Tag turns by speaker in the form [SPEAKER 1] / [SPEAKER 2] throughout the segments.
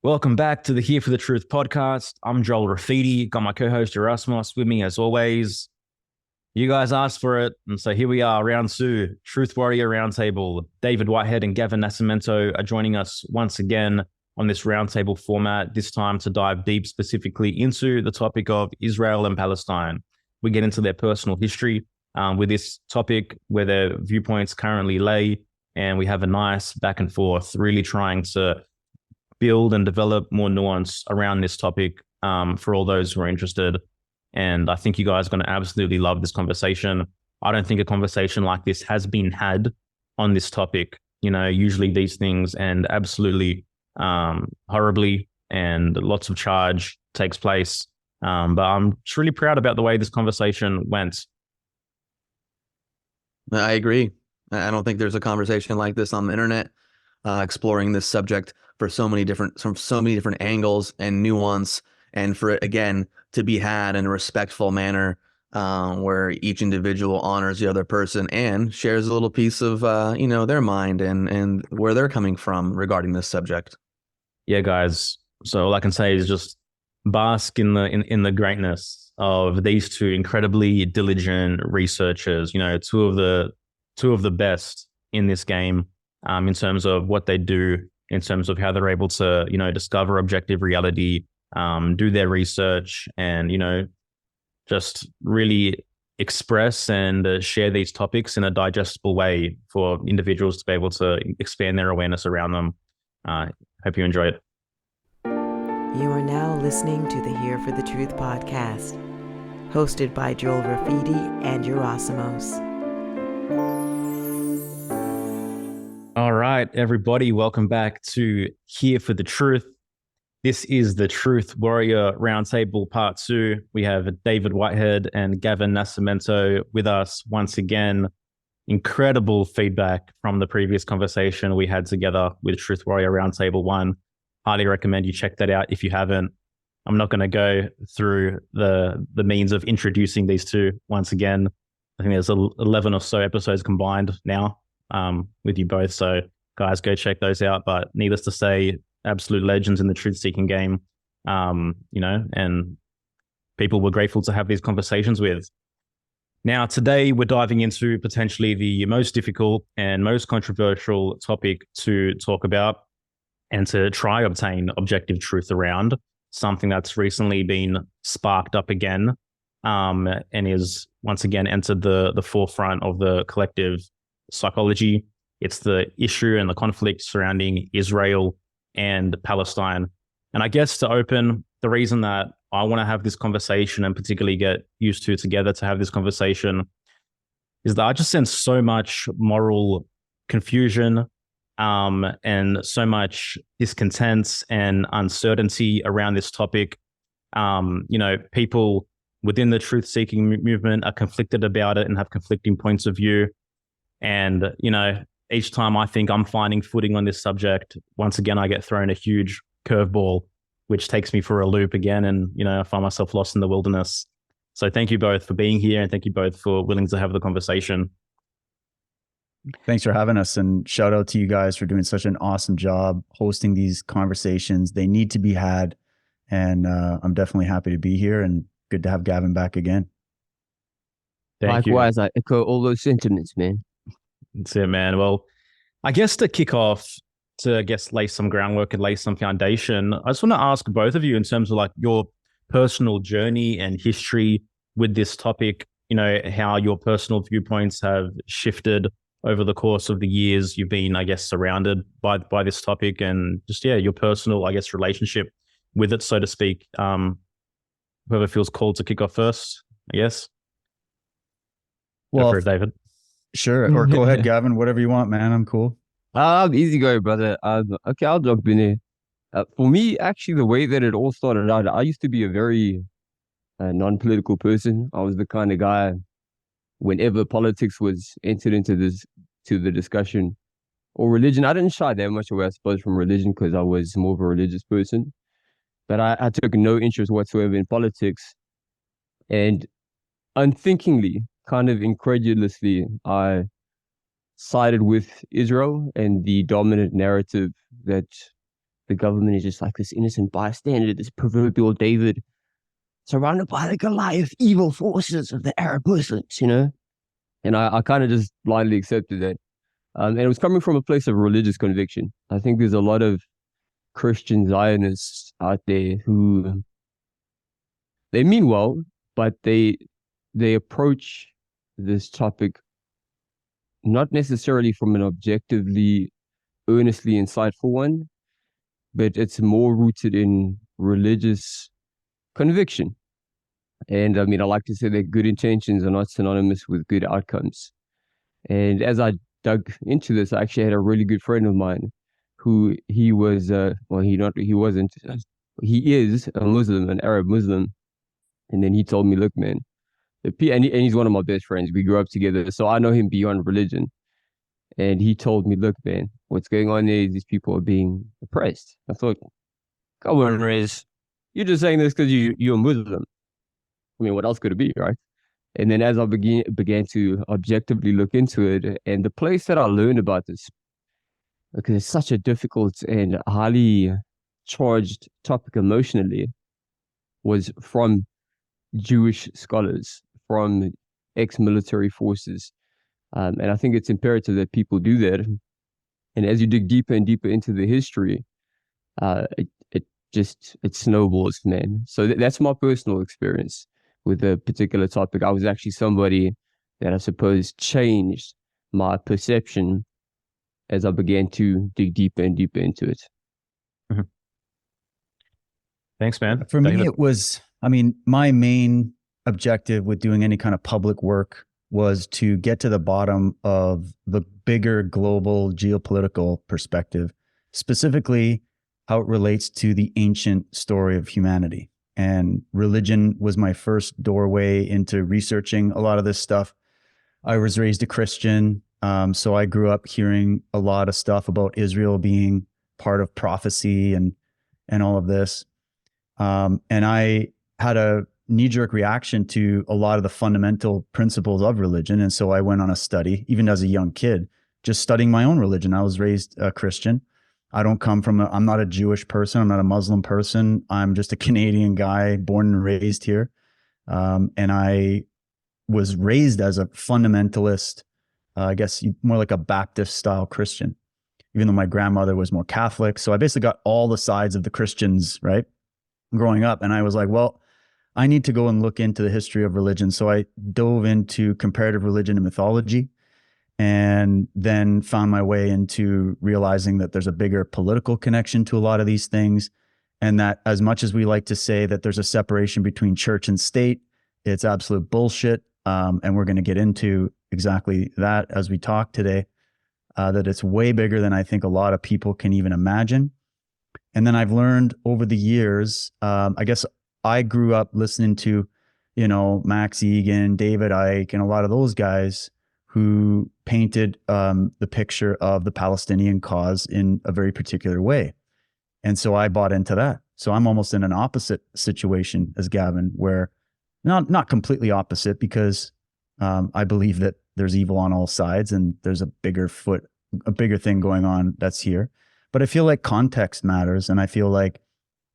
[SPEAKER 1] Welcome back to the Here for the Truth podcast. I'm Joel Rafidi. Got my co-host Yerasimos with me as always. You guys asked for it, and so here we are, round two, Truth Warrior Roundtable. David Whitehead and Gavin Nascimento are joining us once again on this roundtable format, this time to dive deep specifically into the topic of Israel and Palestine. We get into their personal history with this topic, where their viewpoints currently lay, and we have a nice back and forth, really trying to build and develop more nuance around this topic for all those who are interested. And I think you guys are going to absolutely love this conversation. I don't think a conversation like this has been had on this topic. You know, usually these things end absolutely horribly and lots of charge takes place. But I'm just really proud about the way this conversation went.
[SPEAKER 2] I agree. I don't think there's a conversation like this on the internet exploring this subject from so many different angles and nuance, and for it again to be had in a respectful manner, where each individual honors the other person and shares a little piece of their mind and where they're coming from regarding this subject.
[SPEAKER 1] Yeah, guys. So all I can say is just bask in the greatness of these two incredibly diligent researchers. You know, two of the best in this game, in terms of what they do, in terms of how they're able to, discover objective reality, do their research, and, just really express and share these topics in a digestible way for individuals to be able to expand their awareness around them. Hope you enjoy it.
[SPEAKER 3] You are now listening to the Here for the Truth podcast, hosted by Joel Rafidi and Yerasimos.
[SPEAKER 1] All right, everybody, welcome back to Here for the Truth. This is the Truth Warrior Roundtable Part 2. We have David Whitehead and Gavin Nascimento with us once again. Incredible feedback from the previous conversation we had together with Truth Warrior Roundtable 1. Highly recommend you check that out if you haven't. I'm not going to go through the means of introducing these two once again. I think there's 11 or so episodes combined now with you both. So guys, go check those out. But needless to say, absolute legends in the truth-seeking game, and people we're grateful to have these conversations with. Now, today we're diving into potentially the most difficult and most controversial topic to talk about and to try obtain objective truth around, something that's recently been sparked up again, and is once again entered the forefront of the collective psychology. It's the issue and the conflict surrounding Israel and Palestine. And I guess to open, the reason that I want to have this conversation and particularly get used to together to have this conversation is that I just sense so much moral confusion and so much discontent and uncertainty around this topic. People within the truth-seeking movement are conflicted about it and have conflicting points of view. And, each time I think I'm finding footing on this subject, once again, I get thrown a huge curveball, which takes me for a loop again. And, I find myself lost in the wilderness. So thank you both for being here. And thank you both for willing to have the conversation.
[SPEAKER 4] Thanks for having us, and shout out to you guys for doing such an awesome job hosting these conversations. They need to be had. And I'm definitely happy to be here, and good to have Gavin back again.
[SPEAKER 1] Thank you.
[SPEAKER 5] Likewise, I echo all those sentiments, man.
[SPEAKER 1] That's it, man. Well, I guess to kick off, to lay some groundwork and lay some foundation, I just want to ask both of you in terms of like your personal journey and history with this topic, how your personal viewpoints have shifted over the course of the years you've been, I guess, surrounded by this topic, and just, your personal, I guess, relationship with it, so to speak. Whoever feels called to kick off first, I guess.
[SPEAKER 4] Well,
[SPEAKER 1] go for it, David.
[SPEAKER 4] Sure. Or go ahead, Gavin, whatever you want, man. I'm cool.
[SPEAKER 5] Easy go, brother. Okay, I'll jump in here. For me, actually, the way that it all started out, I used to be a very non-political person. I was the kind of guy, whenever politics was entered into the discussion, or religion, I didn't shy that much away, I suppose, from religion, because I was more of a religious person. But I took no interest whatsoever in politics. And unthinkingly, kind of incredulously, I sided with Israel and the dominant narrative that the government is just like this innocent bystander, this proverbial David, surrounded by the Goliath evil forces of the Arab Muslims, you know? And I kind of just blindly accepted that. And it was coming from a place of religious conviction. I think there's a lot of Christian Zionists out there who they mean well, but they approach this topic not necessarily from an objectively, earnestly insightful one, but it's more rooted in religious conviction. And I mean, I like to say that good intentions are not synonymous with good outcomes. And as I dug into this, I actually had a really good friend of mine who he was, he is a Muslim, an Arab Muslim. And then he told me, look, man, and he's one of my best friends. We grew up together, so I know him beyond religion. And he told me, look, man, what's going on there is these people are being oppressed. I thought, come on, Rez, you're just saying this because you're a Muslim. I mean, what else could it be, right? And then as I began to objectively look into it, and the place that I learned about this, because it's such a difficult and highly charged topic emotionally, was from Jewish scholars, from ex-military forces. And I think it's imperative that people do that. And as you dig deeper and deeper into the history, it snowballs, man. So that's my personal experience with a particular topic. I was actually somebody that I suppose changed my perception as I began to dig deeper and deeper into it.
[SPEAKER 1] Mm-hmm. Thanks, man.
[SPEAKER 4] For me, it was, I mean, my main objective with doing any kind of public work was to get to the bottom of the bigger global geopolitical perspective, specifically how it relates to the ancient story of humanity. And religion was my first doorway into researching a lot of this stuff. I was raised a Christian, so I grew up hearing a lot of stuff about Israel being part of prophecy and all of this. And I had a knee-jerk reaction to a lot of the fundamental principles of religion. And so I went on a study, even as a young kid, just studying my own religion. I was raised a Christian. I don't come from I'm not a Jewish person. I'm not a Muslim person. I'm just a Canadian guy born and raised here. And I was raised as a fundamentalist, I guess more like a Baptist style Christian, even though my grandmother was more Catholic. So I basically got all the sides of the Christians, right, growing up. And I was like, well, I need to go and look into the history of religion. So I dove into comparative religion and mythology, and then found my way into realizing that there's a bigger political connection to a lot of these things. And that as much as we like to say that there's a separation between church and state, it's absolute bullshit. And we're going to get into exactly that as we talk today, that it's way bigger than I think a lot of people can even imagine. And then I've learned over the years, I guess I grew up listening to, Max Egan, David Icke, and a lot of those guys who painted the picture of the Palestinian cause in a very particular way. And so I bought into that. So I'm almost in an opposite situation as Gavin, where not completely opposite, because I believe that there's evil on all sides and there's a bigger thing going on that's here. But I feel like context matters. And I feel like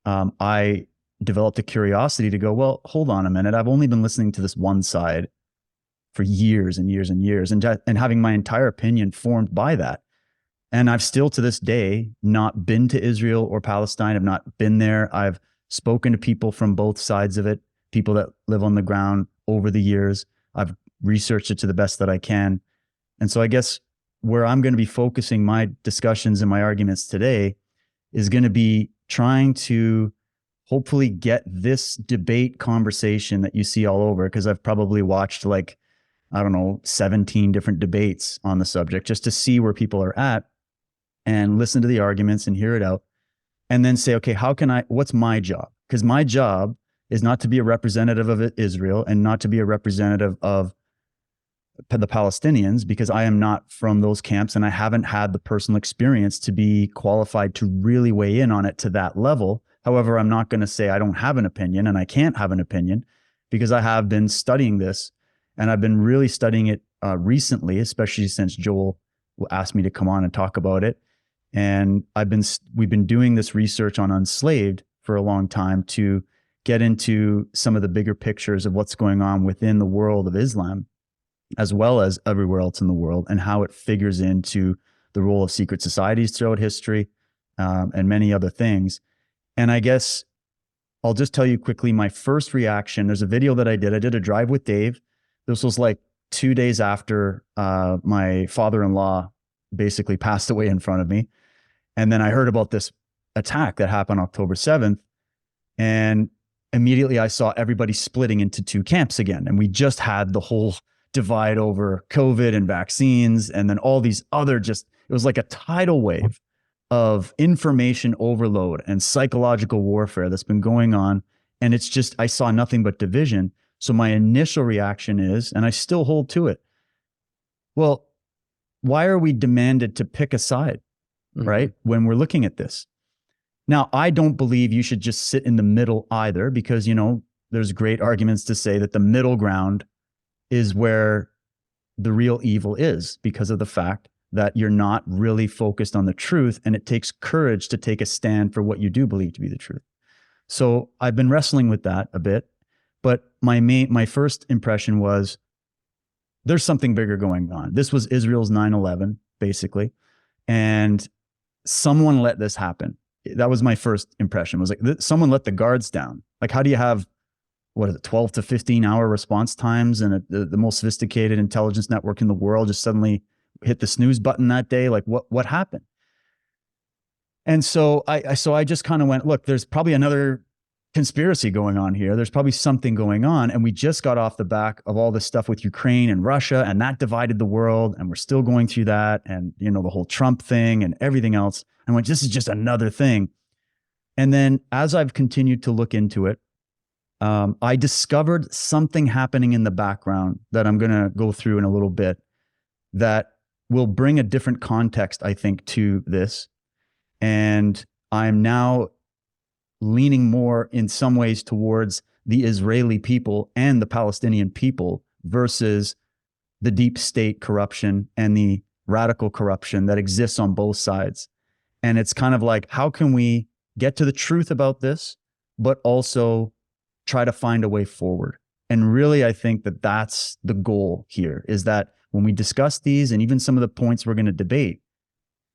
[SPEAKER 4] I developed a curiosity to go, well, hold on a minute. I've only been listening to this one side for years and years and years, and having my entire opinion formed by that. And I've still to this day not been to Israel or Palestine. I've not been there. I've spoken to people from both sides of it, people that live on the ground over the years. I've researched it to the best that I can. And so I guess where I'm going to be focusing my discussions and my arguments today is going to be trying to hopefully get this debate conversation that you see all over, because I've probably watched 17 different debates on the subject just to see where people are at and listen to the arguments and hear it out, and then say, okay, what's my job? Because my job is not to be a representative of Israel and not to be a representative of the Palestinians, because I am not from those camps and I haven't had the personal experience to be qualified to really weigh in on it to that level. However, I'm not going to say I don't have an opinion, and I can't have an opinion, because I have been studying this, and I've been really studying it recently, especially since Joel asked me to come on and talk about it. And we've been doing this research on Unslaved for a long time to get into some of the bigger pictures of what's going on within the world of Islam, as well as everywhere else in the world, and how it figures into the role of secret societies throughout history, and many other things. And I guess I'll just tell you quickly my first reaction. There's a video that I did a drive with Dave. This was like 2 days after my father-in-law basically passed away in front of me. And then I heard about this attack that happened October 7th. And immediately I saw everybody splitting into two camps again. And we just had the whole divide over COVID and vaccines. And then all these other it was like a tidal wave of information overload and psychological warfare that's been going on. And it's just, I saw nothing but division. So my initial reaction is, and I still hold to it, well, why are we demanded to pick a side, right? When we're looking at this. Now, I don't believe you should just sit in the middle either, because, there's great arguments to say that the middle ground is where the real evil is, because of the fact that you're not really focused on the truth, and it takes courage to take a stand for what you do believe to be the truth. So I've been wrestling with that a bit, but my first impression was there's something bigger going on. This was Israel's 9/11, basically, and someone let this happen. That was my first impression, was like, someone let the guards down. Like, how do you have, 12 to 15 hour response times and the most sophisticated intelligence network in the world just suddenly hit the snooze button that day? Like, what happened? And so I just kind of went, look, there's probably another conspiracy going on here. There's probably something going on. And we just got off the back of all this stuff with Ukraine and Russia, and that divided the world. And we're still going through that. And, the whole Trump thing and everything else. I went, this is just another thing. And then as I've continued to look into it, I discovered something happening in the background that I'm going to go through in a little bit that will bring a different context, I think, to this. And I'm now leaning more in some ways towards the Israeli people and the Palestinian people versus the deep state corruption and the radical corruption that exists on both sides. And it's kind of like, how can we get to the truth about this, but also try to find a way forward? And really, I think that that's the goal here, is that when we discuss these and even some of the points we're going to debate,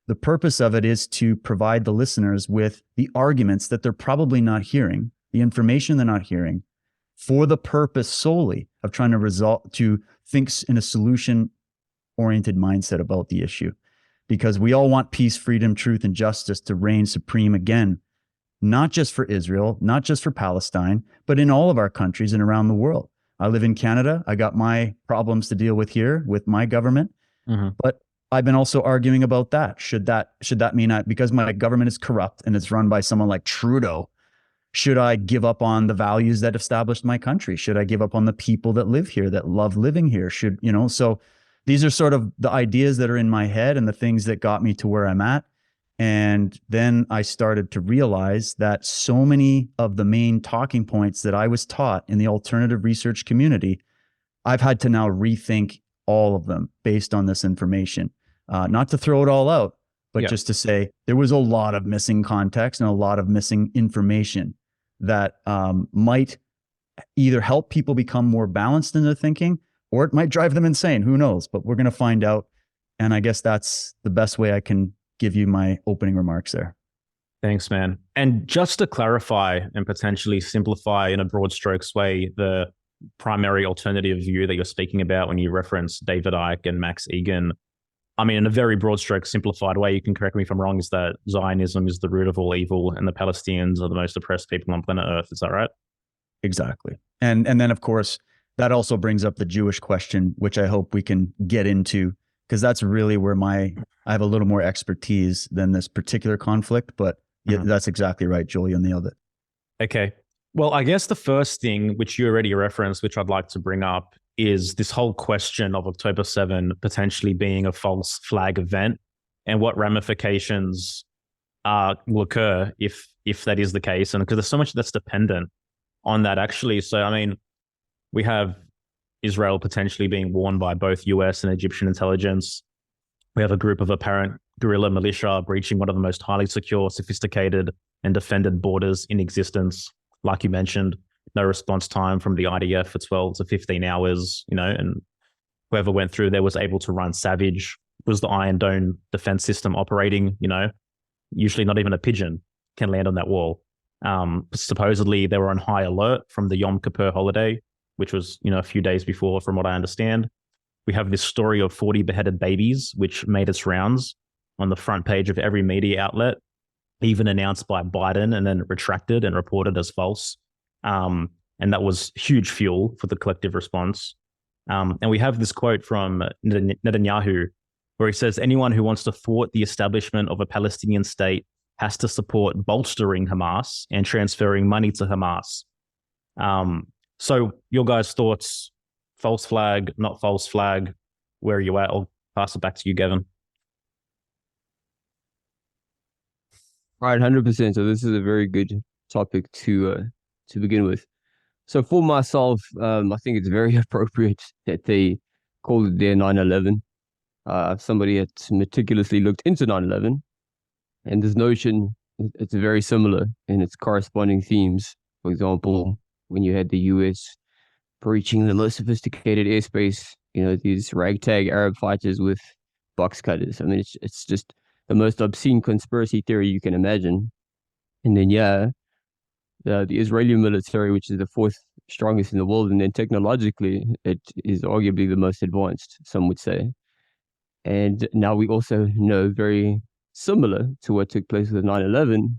[SPEAKER 4] the purpose of it is to provide the listeners with the arguments that they're probably not hearing, the information they're not hearing, for the purpose solely of trying to think in a solution-oriented mindset about the issue. Because we all want peace, freedom, truth, and justice to reign supreme again, not just for Israel, not just for Palestine, but in all of our countries and around the world. I live in Canada. I got my problems to deal with here with my government, but I've been also arguing about that. Should that mean because my government is corrupt and it's run by someone like Trudeau, should I give up on the values that established my country? Should I give up on the people that live here, that love living here? So these are sort of the ideas that are in my head and the things that got me to where I'm at. And then I started to realize that so many of the main talking points that I was taught in the alternative research community, I've had to now rethink all of them based on this information. Not to throw it all out, but just to say there was a lot of missing context and a lot of missing information that might either help people become more balanced in their thinking, or it might drive them insane. Who knows? But we're going to find out. And I guess that's the best way I can give you my opening remarks there.
[SPEAKER 1] Thanks, man. And just to clarify and potentially simplify in a broad strokes way, the primary alternative view that you're speaking about when you reference David Icke and Max Egan, I mean, in a very broad stroke, simplified way, you can correct me if I'm wrong, is that Zionism is the root of all evil and the Palestinians are the most oppressed people on planet Earth. Is that right?
[SPEAKER 4] Exactly. And then, of course, that also brings up the Jewish question, which I hope we can get into, because that's really where I have a little more expertise than this particular conflict. But yeah, that's exactly right, Joel. You nailed it.
[SPEAKER 1] Okay. Well, I guess the first thing, which you already referenced, which I'd like to bring up, is this whole question of October 7 potentially being a false flag event and what ramifications will occur if that is the case. And because there's so much that's dependent on that, actually. So, I mean, we have Israel potentially being warned by both US and Egyptian intelligence. We have a group of apparent guerrilla militia breaching one of the most highly secure, sophisticated, and defended borders in existence. Like you mentioned, no response time from the IDF for 12 to 15 hours, and whoever went through there was able to run savage. Was the Iron Dome defense system operating? Usually not even a pigeon can land on that wall. Supposedly they were on high alert from the Yom Kippur holiday, which was, a few days before, from what I understand. We have this story of 40 beheaded babies, which made its rounds on the front page of every media outlet, even announced by Biden and then retracted and reported as false. And that was huge fuel for the collective response. And we have this quote from Netanyahu, where he says, anyone who wants to thwart the establishment of a Palestinian state has to support bolstering Hamas and transferring money to Hamas. So your guys' thoughts, false flag, not false flag, where are you at? I'll pass it back to you, Gavin.
[SPEAKER 5] Right, 100%. So this is a very good topic to begin with. So for myself, I think it's very appropriate that they called it their 9/11. Somebody had meticulously looked into 9/11, and this notion, it's very similar in its corresponding themes. For example, when you had the US breaching the most sophisticated airspace, these ragtag Arab fighters with box cutters. I mean, it's just the most obscene conspiracy theory you can imagine. And then, the Israeli military, which is the fourth strongest in the world, and then technologically, it is arguably the most advanced, some would say. And now we also know, very similar to what took place with 9/11,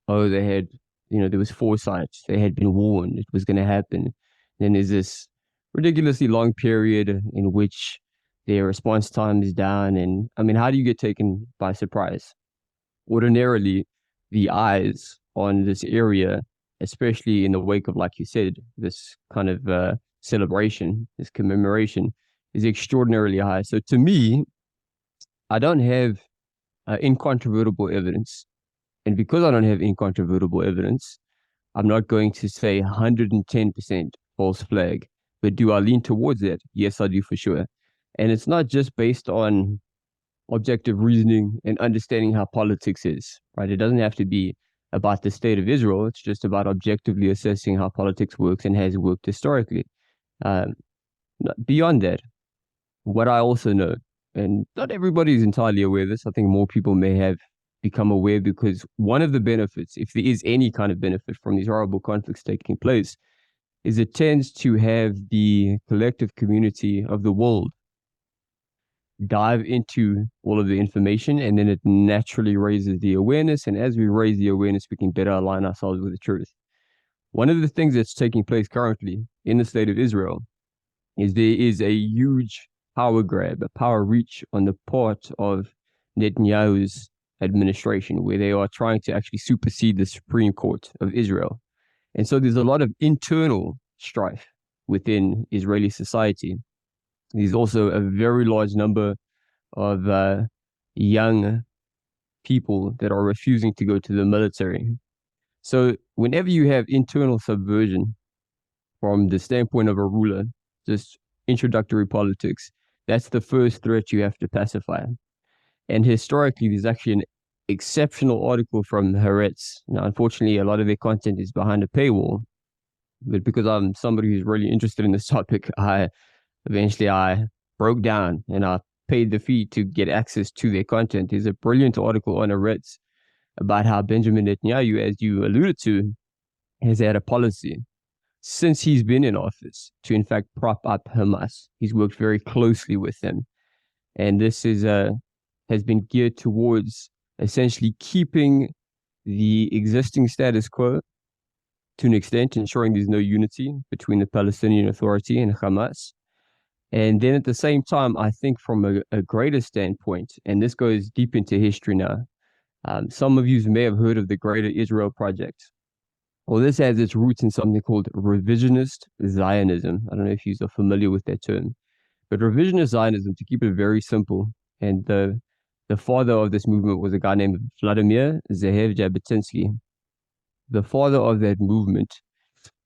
[SPEAKER 5] they had, there was foresight. They had been warned it was going to happen. Then there's this ridiculously long period in which their response time is down. And I mean, how do you get taken by surprise? Ordinarily, the eyes on this area, especially in the wake of, like you said, this kind of celebration, this commemoration, is extraordinarily high. So to me, I don't have incontrovertible evidence. And because I don't have incontrovertible evidence, I'm not going to say 110% false flag. But do I lean towards that? Yes, I do, for sure. And it's not just based on objective reasoning and understanding how politics is, right? It doesn't have to be about the state of Israel. It's just about objectively assessing how politics works and has worked historically. Beyond that, what I also know, and not everybody is entirely aware of this, I think more people may have become aware, because one of the benefits, if there is any kind of benefit from these horrible conflicts taking place, is it tends to have the collective community of the world dive into all of the information, and then it naturally raises the awareness. And as we raise the awareness, we can better align ourselves with the truth. One of the things that's taking place currently in the state of Israel is there is a huge power grab, a power reach on the part of Netanyahu's administration, where they are trying to actually supersede the Supreme Court of Israel. And so there's a lot of internal strife within Israeli society. There's also a very large number of young people that are refusing to go to the military. So whenever you have internal subversion from the standpoint of a ruler, just introductory politics, that's the first threat you have to pacify. And historically, there's actually an exceptional article from Haaretz. Now, unfortunately, a lot of their content is behind a paywall, but because I'm somebody who's really interested in this topic, I broke down and I paid the fee to get access to their content. There's a brilliant article on Haaretz about how Benjamin Netanyahu, as you alluded to, has had a policy since he's been in office to, in fact, prop up Hamas. He's worked very closely with them. And this has been geared towards essentially keeping the existing status quo to an extent, ensuring there's no unity between the Palestinian Authority and Hamas. And then at the same time, I think from a greater standpoint, and this goes deep into history now, some of you may have heard of the Greater Israel Project. Well, this has its roots in something called revisionist Zionism. I don't know if you are familiar with that term, but revisionist Zionism, to keep it very simple, and the father of this movement was a guy named Vladimir Ze'ev Jabotinsky. The father of that movement,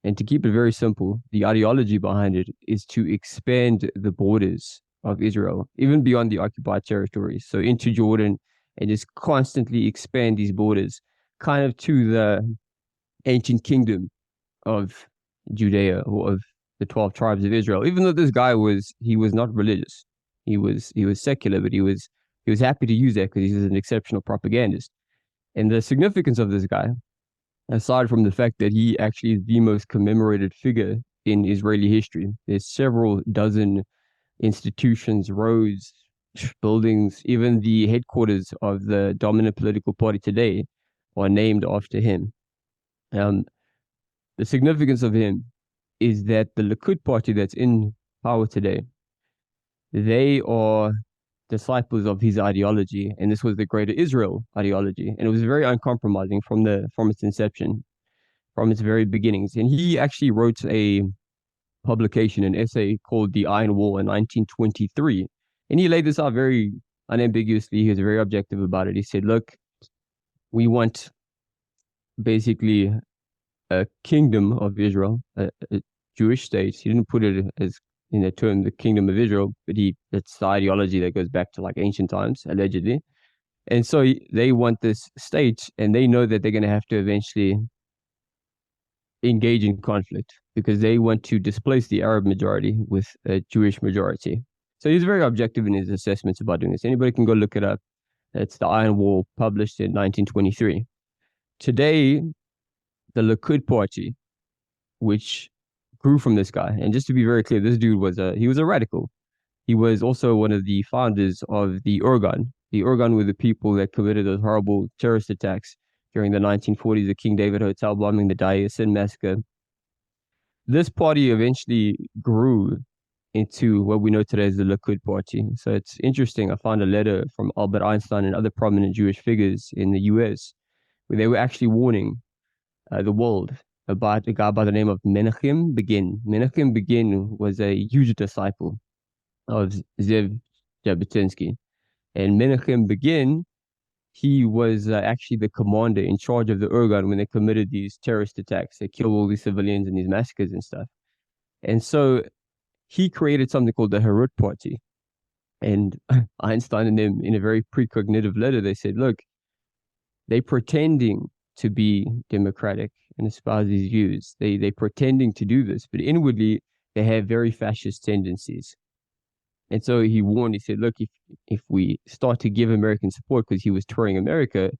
[SPEAKER 5] and to keep it very simple, the ideology behind it is to expand the borders of Israel, even beyond the occupied territories, so into Jordan, and just constantly expand these borders, kind of to the ancient kingdom of Judea, or of the 12 tribes of Israel. Even though this guy was not religious, he was secular, but he was happy to use that because he's an exceptional propagandist. And the significance of this guy, aside from the fact that he actually is the most commemorated figure in Israeli history, there's several dozen institutions, roads, buildings, even the headquarters of the dominant political party today are named after him. The significance of him is that the Likud party that's in power today, they are disciples of his ideology, and this was the Greater Israel ideology, and it was very uncompromising from its inception, from its very beginnings. And he actually wrote a publication, an essay called The Iron Wall in 1923, and he laid this out very unambiguously. He was very objective about it. He said, look, we want basically a kingdom of Israel, a Jewish state. He didn't put it as in the term the kingdom of Israel, but that's the ideology that goes back to like ancient times, allegedly. And so they want this state, and they know that they're going to have to eventually engage in conflict because they want to displace the Arab majority with a Jewish majority. So he's very objective in his assessments about doing this. Anybody can go look it up. It's The Iron Wall, published in 1923. Today, the Likud party, which grew from this guy, and just to be very clear, this dude was a radical. He was also one of the founders of the Irgun. The Irgun were the people that committed those horrible terrorist attacks during the 1940s, the King David Hotel bombing, the Dar Yassin massacre. This party eventually grew into what we know today as the Likud party. So it's interesting. I found a letter from Albert Einstein and other prominent Jewish figures in the US where they were actually warning the world about a guy by the name of Menachem Begin. Menachem Begin was a huge disciple of Zev Jabotinsky. And Menachem Begin, he was actually the commander in charge of the Irgun when they committed these terrorist attacks. They killed all these civilians and these massacres and stuff. And so he created something called the Herut Party. And Einstein and them, in a very precognitive letter, they said, look, they're pretending to be democratic and espouse these views. They're pretending to do this, but inwardly, they have very fascist tendencies. And so he warned, he said, look, if we start to give American support, because he was touring America,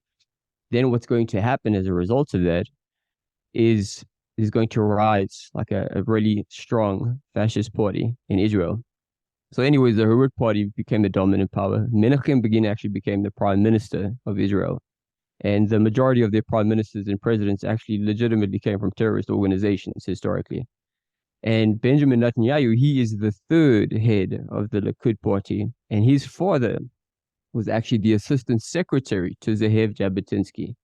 [SPEAKER 5] then what's going to happen as a result of that is going to rise like a really strong fascist party in Israel. So anyways, the Herut party became the dominant power. Menachem Begin actually became the prime minister of Israel. And the majority of their prime ministers and presidents actually legitimately came from terrorist organizations historically. And Benjamin Netanyahu, he is the third head of the Likud party. And his father was actually the assistant secretary to Zev Jabotinsky.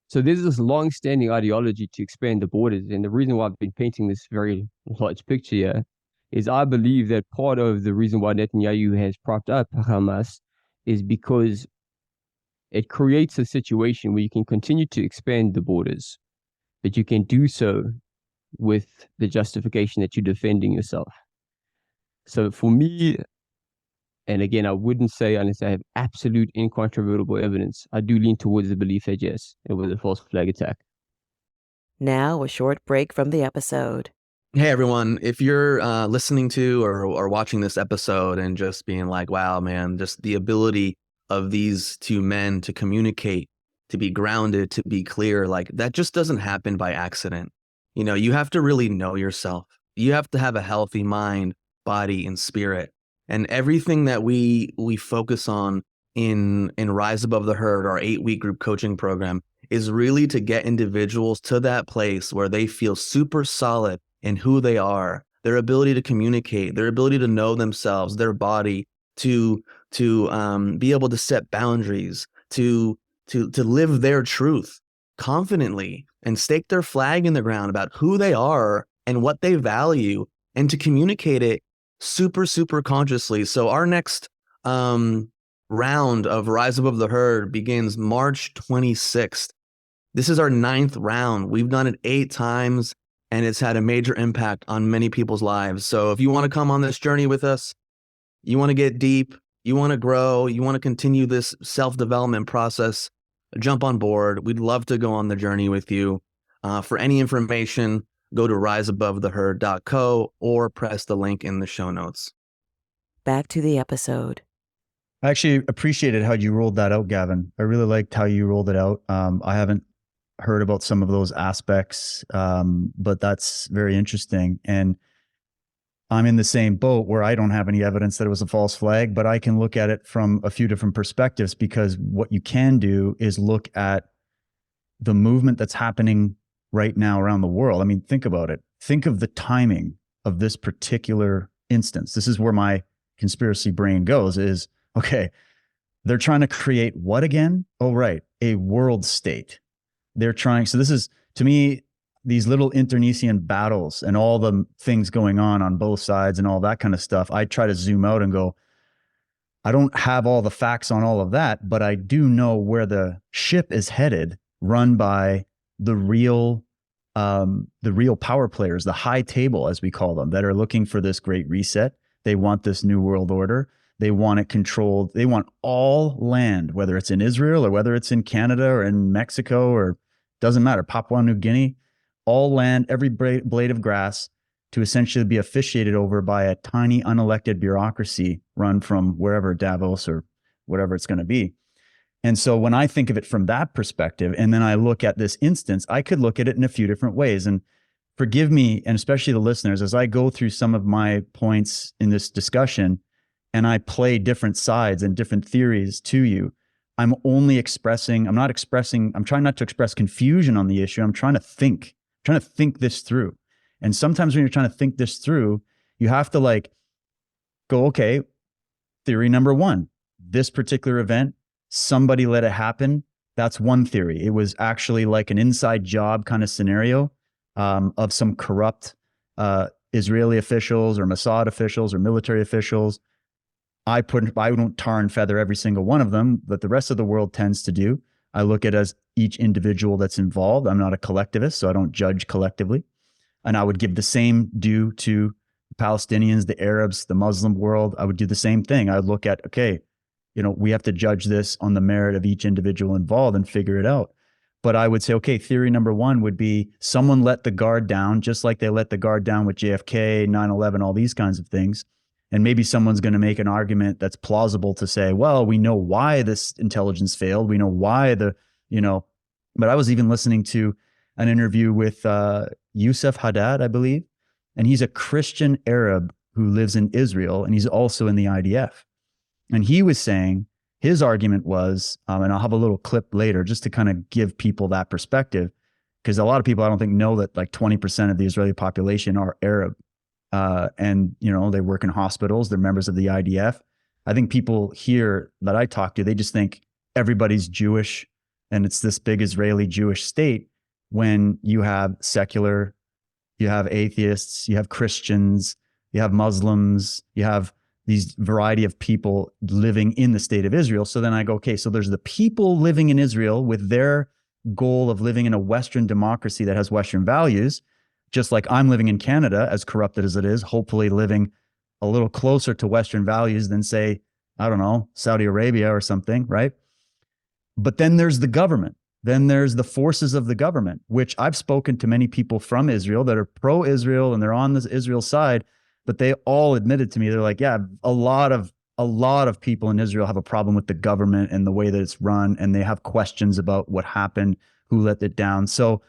[SPEAKER 5] So there's this long-standing ideology to expand the borders. And the reason why I've been painting this very large picture here is I believe that part of the reason why Netanyahu has propped up Hamas is because it creates a situation where you can continue to expand the borders, but you can do so with the justification that you're defending yourself. So for me, and again, I wouldn't say unless I have absolute incontrovertible evidence, I do lean towards the belief that yes, it was a false flag attack.
[SPEAKER 3] Now a short break from the episode.
[SPEAKER 2] Hey everyone, if you're listening to or watching this episode and just being like, wow, man, just the ability of these two men to communicate, to be grounded, to be clear, like that just doesn't happen by accident. You know, you have to really know yourself. You have to have a healthy mind, body, and spirit. And everything that we focus on in Rise Above the Herd, our 8-week group coaching program, is really to get individuals to that place where they feel super solid in who they are, their ability to communicate, their ability to know themselves, their body, to be able to set boundaries, to live their truth confidently and stake their flag in the ground about who they are and what they value, and to communicate it super, super consciously. So our next round of Rise Above the Herd begins March 26th. This is our 9th round. We've done it 8 times, and it's had a major impact on many people's lives. So if you want to come on this journey with us, you want to get deep, you want to grow, you want to continue this self-development process, jump on board. We'd love to go on the journey with you. For any information, go to riseabovetheherd.co or press the link in the show notes.
[SPEAKER 3] Back to the episode.
[SPEAKER 4] I actually appreciated how you rolled that out, Gavin. I really liked how you rolled it out. I haven't heard about some of those aspects, but that's very interesting. And I'm in the same boat where I don't have any evidence that it was a false flag, but I can look at it from a few different perspectives, because what you can do is look at the movement that's happening right now around the world. I mean, think about it. Think of the timing of this particular instance. This is where my conspiracy brain goes is, okay, they're trying to create what again? Oh, right. A world state. They're trying. So this is, to me, these little internecine battles and all the things going on both sides and all that kind of stuff. I try to zoom out and go, I don't have all the facts on all of that, but I do know where the ship is headed, run by the real power players, the high table, as we call them, that are looking for this great reset. They want this new world order. They want it controlled. They want all land, whether it's in Israel or whether it's in Canada or in Mexico, or doesn't matter, Papua New Guinea, all land, every blade of grass, to essentially be officiated over by a tiny unelected bureaucracy run from wherever, Davos or whatever it's going to be. And so when I think of it from that perspective, and then I look at this instance, I could look at it in a few different ways. And forgive me, and especially the listeners, as I go through some of my points in this discussion, and I play different sides and different theories to you, I'm trying not to express confusion on the issue. I'm trying to think this through. And sometimes when you're trying to think this through, you have to go, okay, theory number one, this particular event, somebody let it happen. That's one theory. It was actually like an inside job kind of scenario of some corrupt Israeli officials or Mossad officials or military officials. I don't tar and feather every single one of them, but the rest of the world tends to do. I look at it as each individual that's involved. I'm not a collectivist, so I don't judge collectively. And I would give the same due to the Palestinians, the Arabs, the Muslim world. I would do the same thing. I would look at, okay, we have to judge this on the merit of each individual involved and figure it out. But I would say, okay, theory number one would be someone let the guard down, just like they let the guard down with JFK, 9/11, all these kinds of things. And maybe someone's going to make an argument that's plausible to say, well, we know why this intelligence failed. We know why but I was even listening to an interview with Youssef Haddad, I believe, and he's a Christian Arab who lives in Israel, and he's also in the IDF. And he was saying his argument was, and I'll have a little clip later just to kind of give people that perspective, because a lot of people I don't think know that 20% of the Israeli population are Arab. And they work in hospitals, they're members of the IDF. I think people here that I talk to, they just think everybody's Jewish and it's this big Israeli Jewish state, when you have secular, you have atheists, you have Christians, you have Muslims, you have these variety of people living in the state of Israel. So then I go, okay, so there's the people living in Israel with their goal of living in a Western democracy that has Western values, just like I'm living in Canada, as corrupted as it is, hopefully living a little closer to Western values than, say, I don't know, Saudi Arabia or something, right? But then there's the government. Then there's the forces of the government, which I've spoken to many people from Israel that are pro-Israel and they're on this Israel side, but they all admitted to me, they're like, yeah, a lot of people in Israel have a problem with the government and the way that it's run, and they have questions about what happened, who let it down. So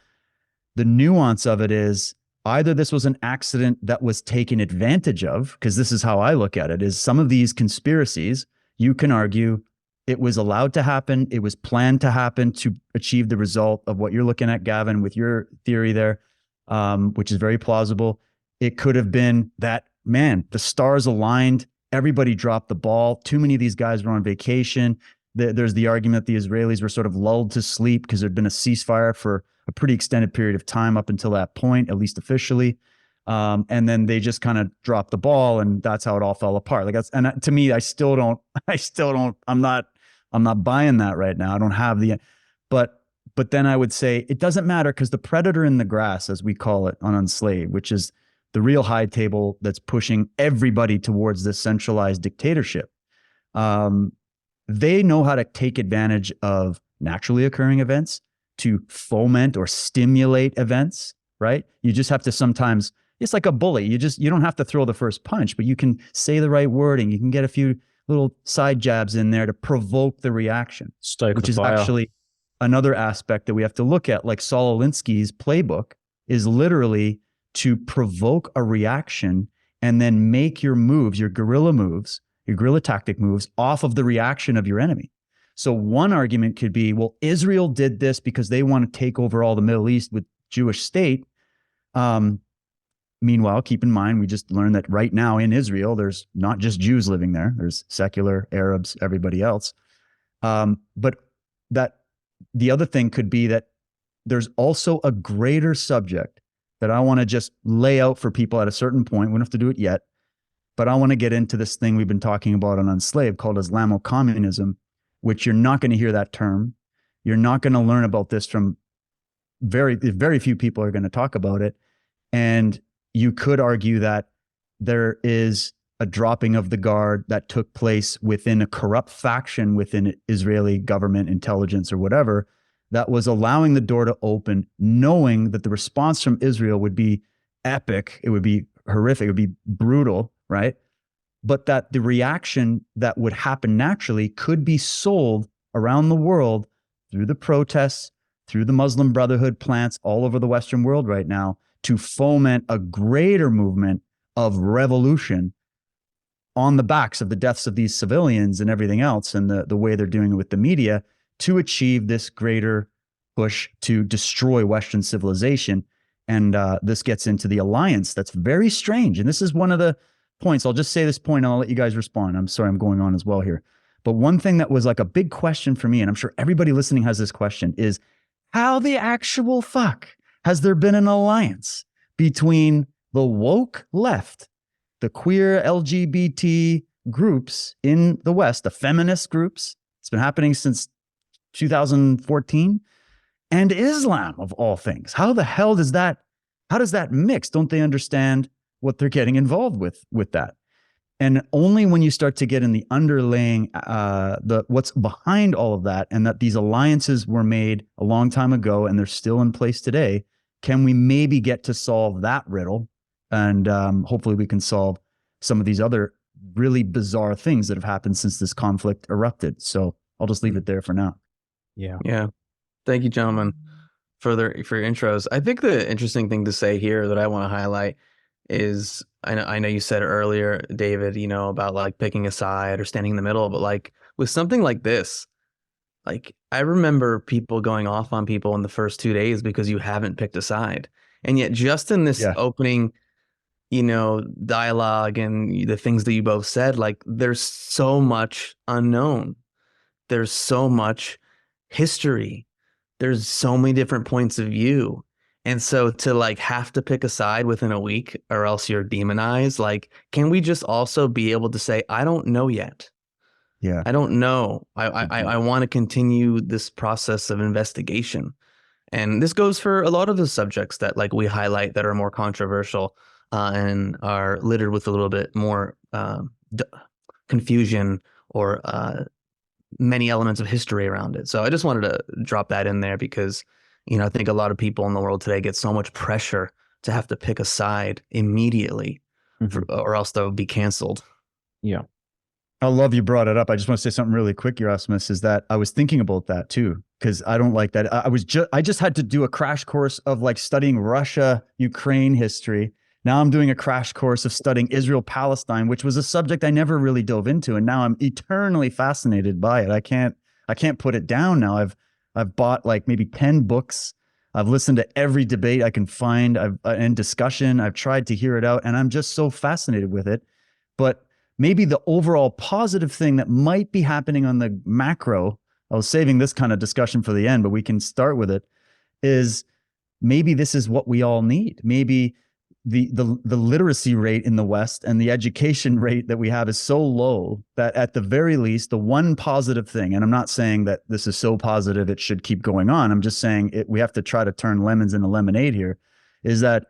[SPEAKER 4] the nuance of it is either this was an accident that was taken advantage of, because this is how I look at it, is some of these conspiracies, you can argue it was allowed to happen. It was planned to happen to achieve the result of what you're looking at, Gavin, with your theory there, which is very plausible. It could have been that, man, the stars aligned. Everybody dropped the ball. Too many of these guys were on vacation. There's the argument that the Israelis were sort of lulled to sleep because there'd been a ceasefire for a pretty extended period of time up until that point, at least officially. And then they just kind of dropped the ball, and that's how it all fell apart. To me, I'm not buying that right now. I don't have but then I would say it doesn't matter, because the predator in the grass, as we call it on Unslaved, which is the real high table that's pushing everybody towards this centralized dictatorship. They know how to take advantage of naturally occurring events to foment or stimulate events, right? You just have to sometimes, it's like a bully. You don't have to throw the first punch, but you can say the right wording. You can get a few little side jabs in there to provoke the reaction, which is actually another aspect that we have to look at. Like Saul Alinsky's playbook is literally to provoke a reaction and then make your moves, your guerrilla tactic moves off of the reaction of your enemy. So one argument could be, well, Israel did this because they want to take over all the Middle East with Jewish state. Meanwhile, keep in mind, we just learned that right now in Israel, there's not just Jews living there. There's secular Arabs, everybody else. But that the other thing could be that there's also a greater subject that I want to just lay out for people at a certain point. We don't have to do it yet, but I want to get into this thing we've been talking about on Enslaved called Islamo-Communism, which you're not going to hear that term. You're not going to learn about this from very few people are going to talk about it. And you could argue that there is a dropping of the guard that took place within a corrupt faction within Israeli government intelligence or whatever that was allowing the door to open, knowing that the response from Israel would be epic. It would be horrific. It would be brutal, right? But that the reaction that would happen naturally could be sold around the world through the protests, through the Muslim Brotherhood plants all over the Western world right now to foment a greater movement of revolution on the backs of the deaths of these civilians and everything else, and the way they're doing it with the media to achieve this greater push to destroy Western civilization. And this gets into the alliance that's very strange. And this is one of the points. I'll just say this point and I'll let you guys respond. I'm sorry I'm going on as well here. But one thing that was like a big question for me, and I'm sure everybody listening has this question, is how the actual fuck has there been an alliance between the woke left, the queer LGBT groups in the West, the feminist groups? It's been happening since 2014, and Islam of all things. How the hell does that mix? Don't they understand what they're getting involved with that? And only when you start to get in the underlying, what's behind all of that, and that these alliances were made a long time ago and they're still in place today, can we maybe get to solve that riddle? And hopefully we can solve some of these other really bizarre things that have happened since this conflict erupted. So I'll just leave it there for now.
[SPEAKER 2] Yeah. Thank you, gentlemen, for your intros. I think the interesting thing to say here that I want to highlight is, I know you said earlier, David, about like picking a side or standing in the middle, but like with something like this, like I remember people going off on people in the first 2 days because you haven't picked a side. And yet just in this opening, dialogue and the things that you both said, like there's so much unknown. There's so much history. There's so many different points of view. And so to like have to pick a side within a week or else you're demonized, like, can we just also be able to say, I don't know yet.
[SPEAKER 4] Yeah.
[SPEAKER 2] I don't know. I want to continue this process of investigation. And this goes for a lot of the subjects that like we highlight that are more controversial and are littered with a little bit more confusion or many elements of history around it. So I just wanted to drop that in there because, I think a lot of people in the world today get so much pressure to have to pick a side immediately or else they'll be canceled.
[SPEAKER 1] Yeah.
[SPEAKER 4] I love you brought it up. I just want to say something really quick, Yerasimos, is that I was thinking about that too, because I don't like that. I just had to do a crash course of like studying Russia, Ukraine history. Now I'm doing a crash course of studying Israel, Palestine, which was a subject I never really dove into. And now I'm eternally fascinated by it. I can't put it down now. I've bought like maybe 10 books. I've listened to every debate I can find and discussion. I've tried to hear it out and I'm just so fascinated with it. But maybe the overall positive thing that might be happening on the macro, I was saving this kind of discussion for the end, but we can start with it, is maybe this is what we all need. Maybe the literacy rate in the West and the education rate that we have is so low that at the very least, the one positive thing, and I'm not saying that this is so positive it should keep going on. I'm just saying we have to try to turn lemons into lemonade here, is that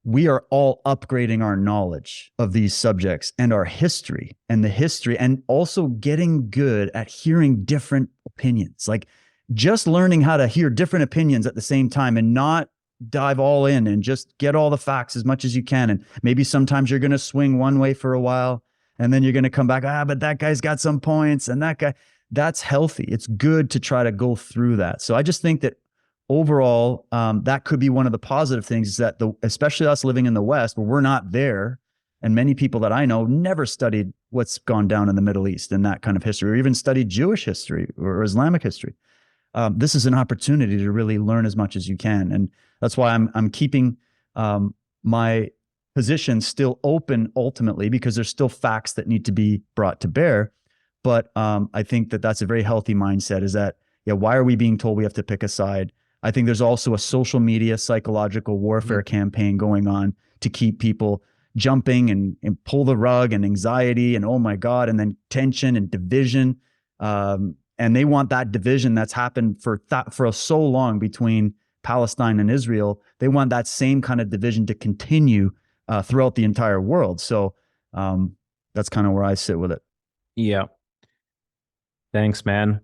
[SPEAKER 4] we are all upgrading our knowledge of these subjects and our history, and also getting good at hearing different opinions. Like just learning how to hear different opinions at the same time and not dive all in and just get all the facts as much as you can. And maybe sometimes you're going to swing one way for a while and then you're going to come back, but that guy's got some points and that guy, that's healthy. It's good to try to go through that. So I just think that overall, that could be one of the positive things, is that especially us living in the West, where we're not there, and many people that I know never studied what's gone down in the Middle East and that kind of history, or even studied Jewish history or Islamic history. This is an opportunity to really learn as much as you can, and that's why I'm keeping my position still open ultimately, because there's still facts that need to be brought to bear. But I think that that's a very healthy mindset. Is that, yeah, why are we being told we have to pick a side? I think there's also a social media psychological warfare campaign going on to keep people jumping and pull the rug, and anxiety and, oh my God, and then tension and division. And they want that division that's happened for so long between Palestine and Israel. They want that same kind of division to continue throughout the entire world. So that's kind of where I sit with it.
[SPEAKER 1] Yeah. Thanks, man.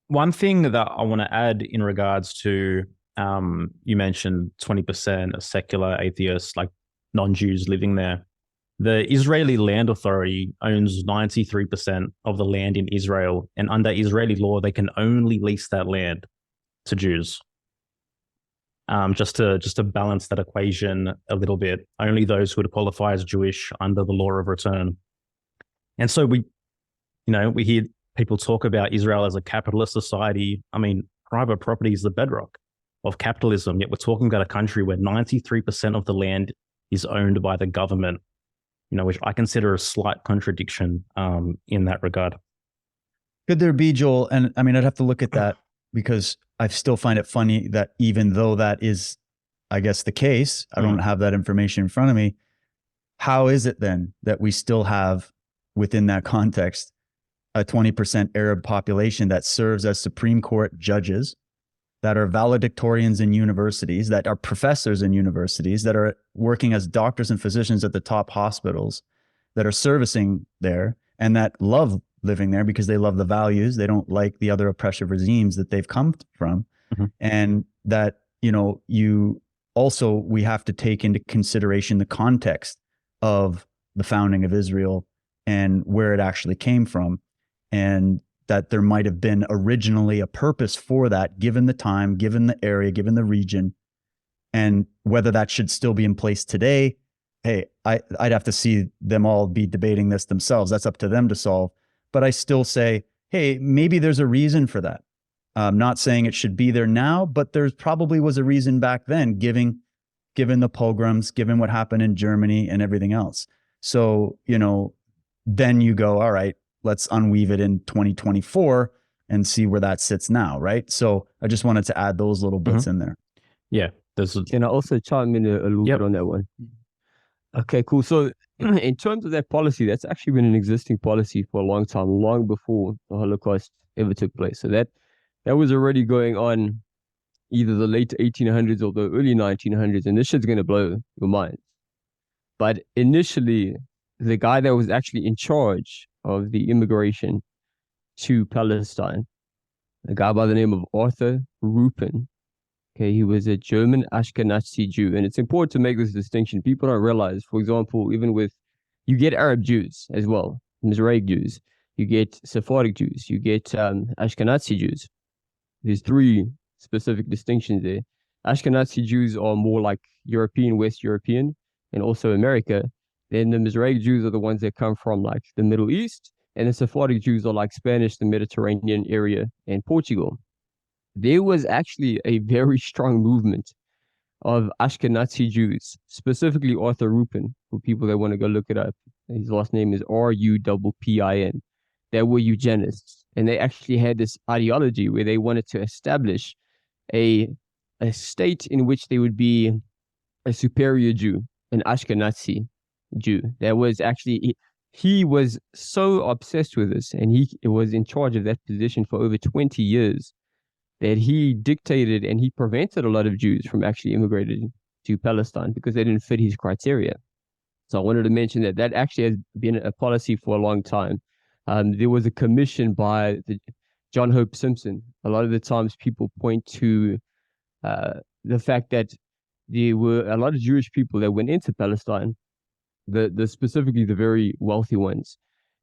[SPEAKER 1] One thing that I want to add in regards to, you mentioned 20% of secular atheists, like non-Jews living there. The Israeli Land Authority owns 93% of the land in Israel, and under Israeli law, they can only lease that land to Jews. Just to balance that equation a little bit, only those who would qualify as Jewish under the law of return. And so we hear people talk about Israel as a capitalist society. I mean, private property is the bedrock of capitalism, yet we're talking about a country where 93% of the land is owned by the government, which I consider a slight contradiction in that regard.
[SPEAKER 4] Could there be, Joel? And I mean, I'd have to look at that, because I still find it funny that even though that is, I guess, the case, I don't have that information in front of me. How is it then that we still have, within that context, a 20% Arab population that serves as Supreme Court judges, that are valedictorians in universities, that are professors in universities, that are working as doctors and physicians at the top hospitals, that are servicing there, and that love living there because they love the values. They don't like the other oppressive regimes that they've come from. And that, we have to take into consideration the context of the founding of Israel and where it actually came from. And that there might have been originally a purpose for that, given the time, given the area, given the region, and whether that should still be in place today. Hey, I'd have to see them all be debating this themselves. That's up to them to solve. But I still say, hey, maybe there's a reason for that. I'm not saying it should be there now, but there's probably was a reason back then, given the pogroms, given what happened in Germany and everything else. So, then you go, all right, let's unweave it in 2024 and see where that sits now, right? So I just wanted to add those little bits in there.
[SPEAKER 1] Yeah.
[SPEAKER 5] Can I also chime in a little bit on that one? Okay, cool. So in terms of that policy, that's actually been an existing policy for a long time, long before the Holocaust ever took place. So that was already going on either the late 1800s or the early 1900s, and this shit's going to blow your mind. But initially, the guy that was actually in charge of the immigration to Palestine, a guy by the name of Arthur Rupen. Okay, he was a German Ashkenazi Jew. And it's important to make this distinction. People don't realize, for example, you get Arab Jews as well, Mizrahi Jews, you get Sephardic Jews, you get Ashkenazi Jews. There's three specific distinctions there. Ashkenazi Jews are more like European, West European, and also America. Then the Mizrahi Jews are the ones that come from like the Middle East, and the Sephardic Jews are like Spanish, the Mediterranean area, and Portugal. There was actually a very strong movement of Ashkenazi Jews, specifically Arthur Rupen, for people that want to go look it up. His last name is Ruppin, that were eugenists. And they actually had this ideology where they wanted to establish a state in which they would be a superior Jew, an Ashkenazi Jew. That was actually, he was so obsessed with this, and he was in charge of that position for over 20 years, that he dictated and he prevented a lot of Jews from actually immigrating to Palestine because they didn't fit his criteria. So I wanted to mention that that actually has been a policy for a long time. There was a commission by John Hope Simpson. A lot of the times people point to the fact that there were a lot of Jewish people that went into Palestine, the specifically the very wealthy ones,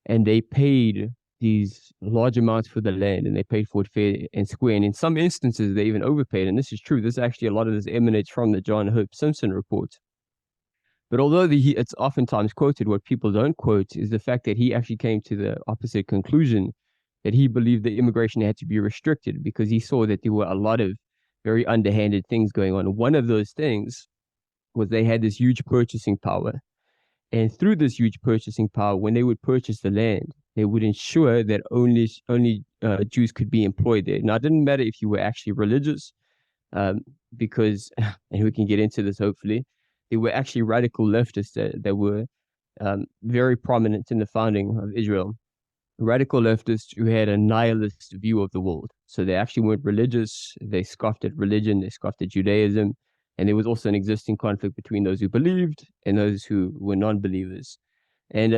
[SPEAKER 5] and they paid these large amounts for the land, and they paid for it fair and square. And in some instances, they even overpaid. And this is true. This actually, a lot of this emanates from the John Hope Simpson report. But although it's oftentimes quoted, what people don't quote is the fact that he actually came to the opposite conclusion, that he believed that immigration had to be restricted because he saw that there were a lot of very underhanded things going on. One of those things was they had this huge purchasing power. And through this huge purchasing power, when they would purchase the land, they would ensure that only Jews could be employed there. Now, it didn't matter if you were actually religious, because, and we can get into this hopefully, there were actually radical leftists that were very prominent in the founding of Israel. Radical leftists who had a nihilist view of the world. So they actually weren't religious. They scoffed at religion. They scoffed at Judaism. And there was also an existing conflict between those who believed and those who were non-believers. And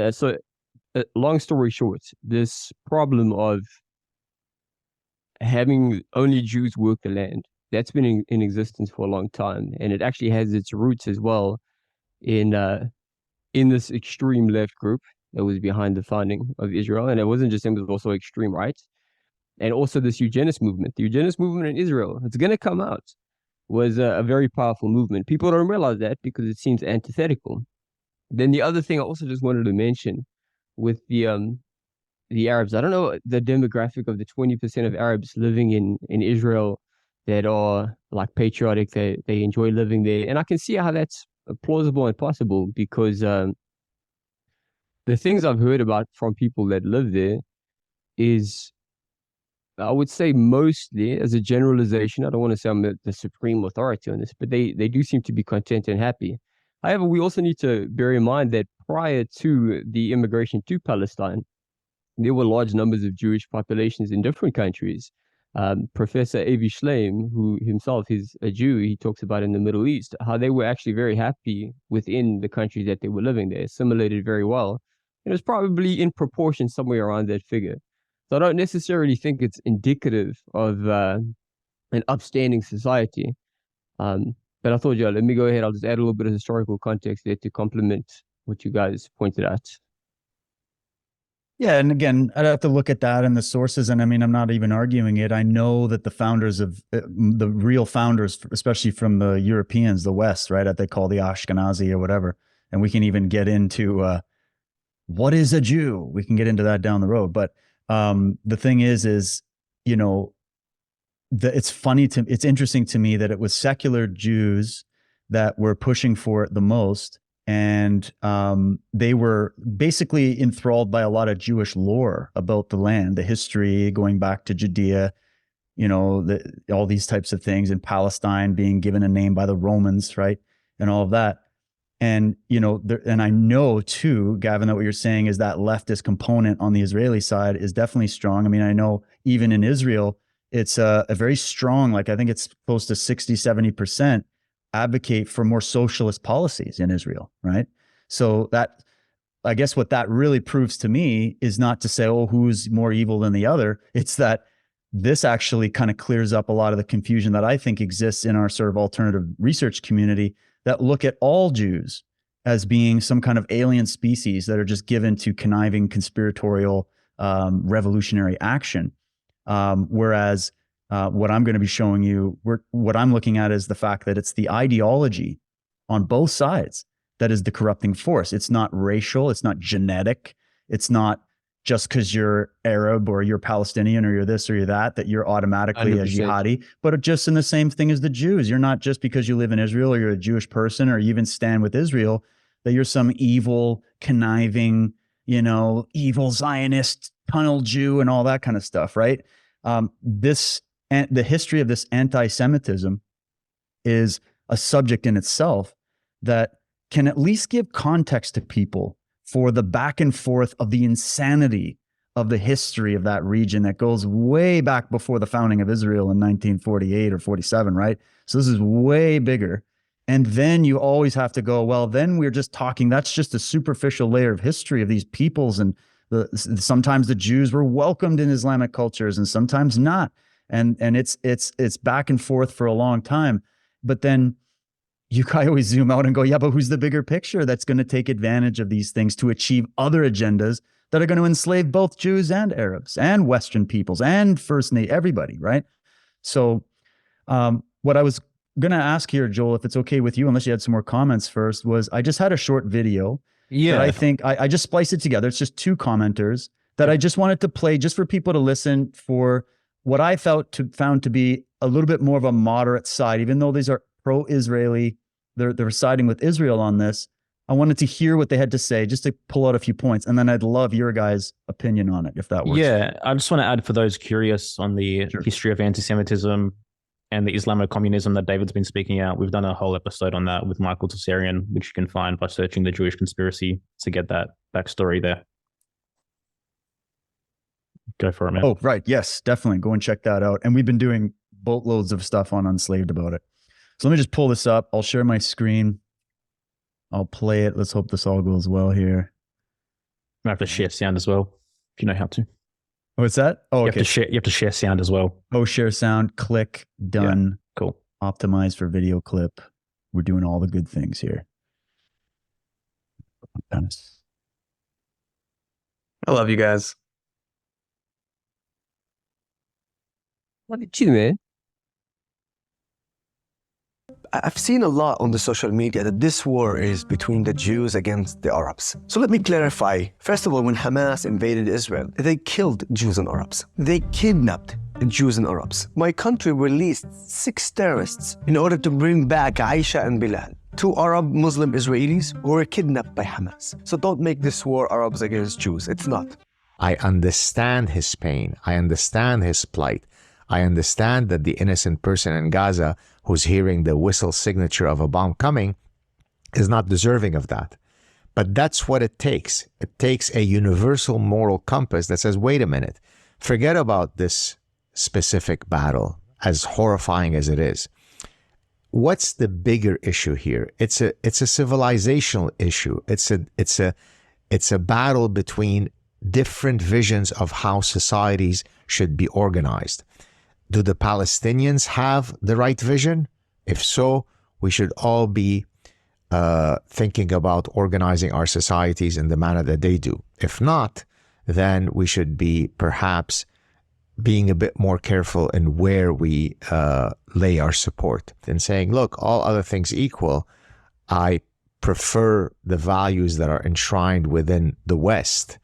[SPEAKER 5] long story short, this problem of having only Jews work the land, that's been in existence for a long time. And it actually has its roots as well in this extreme left group that was behind the founding of Israel. And it wasn't just them, it was also extreme right. And also this eugenist movement. The eugenist movement in Israel, it's going to come out, was a very powerful movement. People don't realize that because it seems antithetical. Then the other thing I also just wanted to mention with the Arabs, I don't know the demographic of the 20% of Arabs living in Israel that are like patriotic, they enjoy living there. And I can see how that's plausible and possible because the things I've heard about from people that live there is, I would say mostly as a generalization, I don't want to say I'm the supreme authority on this, but they do seem to be content and happy. However, we also need to bear in mind that prior to the immigration to Palestine, there were large numbers of Jewish populations in different countries. Professor Avi Shlaim, who himself is a Jew, he talks about in the Middle East, how they were actually very happy within the countries that they were living. They assimilated very well. It was probably in proportion somewhere around that figure. So I don't necessarily think it's indicative of an upstanding society. But I thought, yeah, let me go ahead. I'll just add a little bit of historical context there to complement what you guys pointed out.
[SPEAKER 4] Yeah, and again, I'd have to look at that and the sources. And I mean, I'm not even arguing it. I know that the founders of the real founders, especially from the Europeans, the West, right, that they call the Ashkenazi or whatever. And we can even get into what is a Jew? We can get into that down the road. But the thing is, you know, it's interesting to me that it was secular Jews that were pushing for it the most. And they were basically enthralled by a lot of Jewish lore about the land, the history going back to Judea, you know, all these types of things, and Palestine being given a name by the Romans, right? And all of that. And, you know, and I know too, Gavin, that what you're saying is that leftist component on the Israeli side is definitely strong. I mean, I know even in Israel, it's a very strong, like I think it's close to 60, 70% advocate for more socialist policies in Israel, right? So that, I guess what that really proves to me is not to say, oh, who's more evil than the other. It's that this actually kind of clears up a lot of the confusion that I think exists in our sort of alternative research community that look at all Jews as being some kind of alien species that are just given to conniving, conspiratorial, revolutionary action. Whereas what I'm going to be showing you, what I'm looking at is the fact that it's the ideology on both sides that is the corrupting force. It's not racial. It's not genetic. It's not just because you're Arab or you're Palestinian or you're this or you're that you're automatically 100%. A jihadi, but just in the same thing as the Jews. You're not just because you live in Israel or you're a Jewish person or you even stand with Israel that you're some evil, conniving, you know, evil Zionist tunnel Jew and all that kind of stuff, right? The history of this anti-Semitism is a subject in itself that can at least give context to people for the back and forth of the insanity of the history of that region that goes way back before the founding of Israel in 1948 or 47, right? So this is way bigger. And then you always have to go, well, then we're just talking, that's just a superficial layer of history of these peoples. And sometimes the Jews were welcomed in Islamic cultures and sometimes not. And it's back and forth for a long time. But then you can always zoom out and go, yeah, but who's the bigger picture that's going to take advantage of these things to achieve other agendas that are going to enslave both Jews and Arabs and Western peoples and First Nation, everybody, right? So what I was going to ask here, Joel, if it's okay with you, unless you had some more comments first, was I just had a short video that I think I just spliced it together. It's just 2 commenters that I just wanted to play just for people to listen for what I found to be a little bit more of a moderate side, even though these are pro-Israeli, they're siding with Israel on this. I wanted to hear what they had to say, just to pull out a few points, and then I'd love your guys' opinion on it, if that works.
[SPEAKER 1] Yeah, I just want to add, for those curious on the history of anti-Semitism and the Islamo-Communism that David's been speaking out, we've done a whole episode on that with Michael Tsarian, which you can find by searching the Jewish conspiracy to get that backstory there. Go for it, man.
[SPEAKER 4] Oh, right. Yes, definitely. Go and check that out. And we've been doing boatloads of stuff on Unslaved about it. So let me just pull this up. I'll share my screen. I'll play it. Let's hope this all goes well here.
[SPEAKER 1] I have to share sound as well, if you know how to.
[SPEAKER 4] What's that? Oh, okay.
[SPEAKER 1] You have to share sound as well.
[SPEAKER 4] Oh, share sound. Click. Done.
[SPEAKER 1] Yeah, cool.
[SPEAKER 4] Optimize for video clip. We're doing all the good things here.
[SPEAKER 2] I love you guys.
[SPEAKER 5] Look at you, man.
[SPEAKER 6] I've seen a lot on the social media that this war is between the Jews against the Arabs. So let me clarify. First of all, when Hamas invaded Israel, they killed Jews and Arabs. They kidnapped Jews and Arabs. My country released 6 terrorists in order to bring back Aisha and Bilal, 2 Arab Muslim Israelis who were kidnapped by Hamas. So don't make this war Arabs against Jews. It's not.
[SPEAKER 7] I understand his pain. I understand his plight. I understand that the innocent person in Gaza who's hearing the whistle signature of a bomb coming is not deserving of that. But that's what it takes. It takes a universal moral compass that says, wait a minute, forget about this specific battle, as horrifying as it is. What's the bigger issue here? It's a civilizational issue. It's a battle between different visions of how societies should be organized. Do the Palestinians have the right vision? If so, we should all be thinking about organizing our societies in the manner that they do. If not, then we should be perhaps being a bit more careful in where we lay our support and saying, look, all other things equal, I prefer the values that are enshrined within the West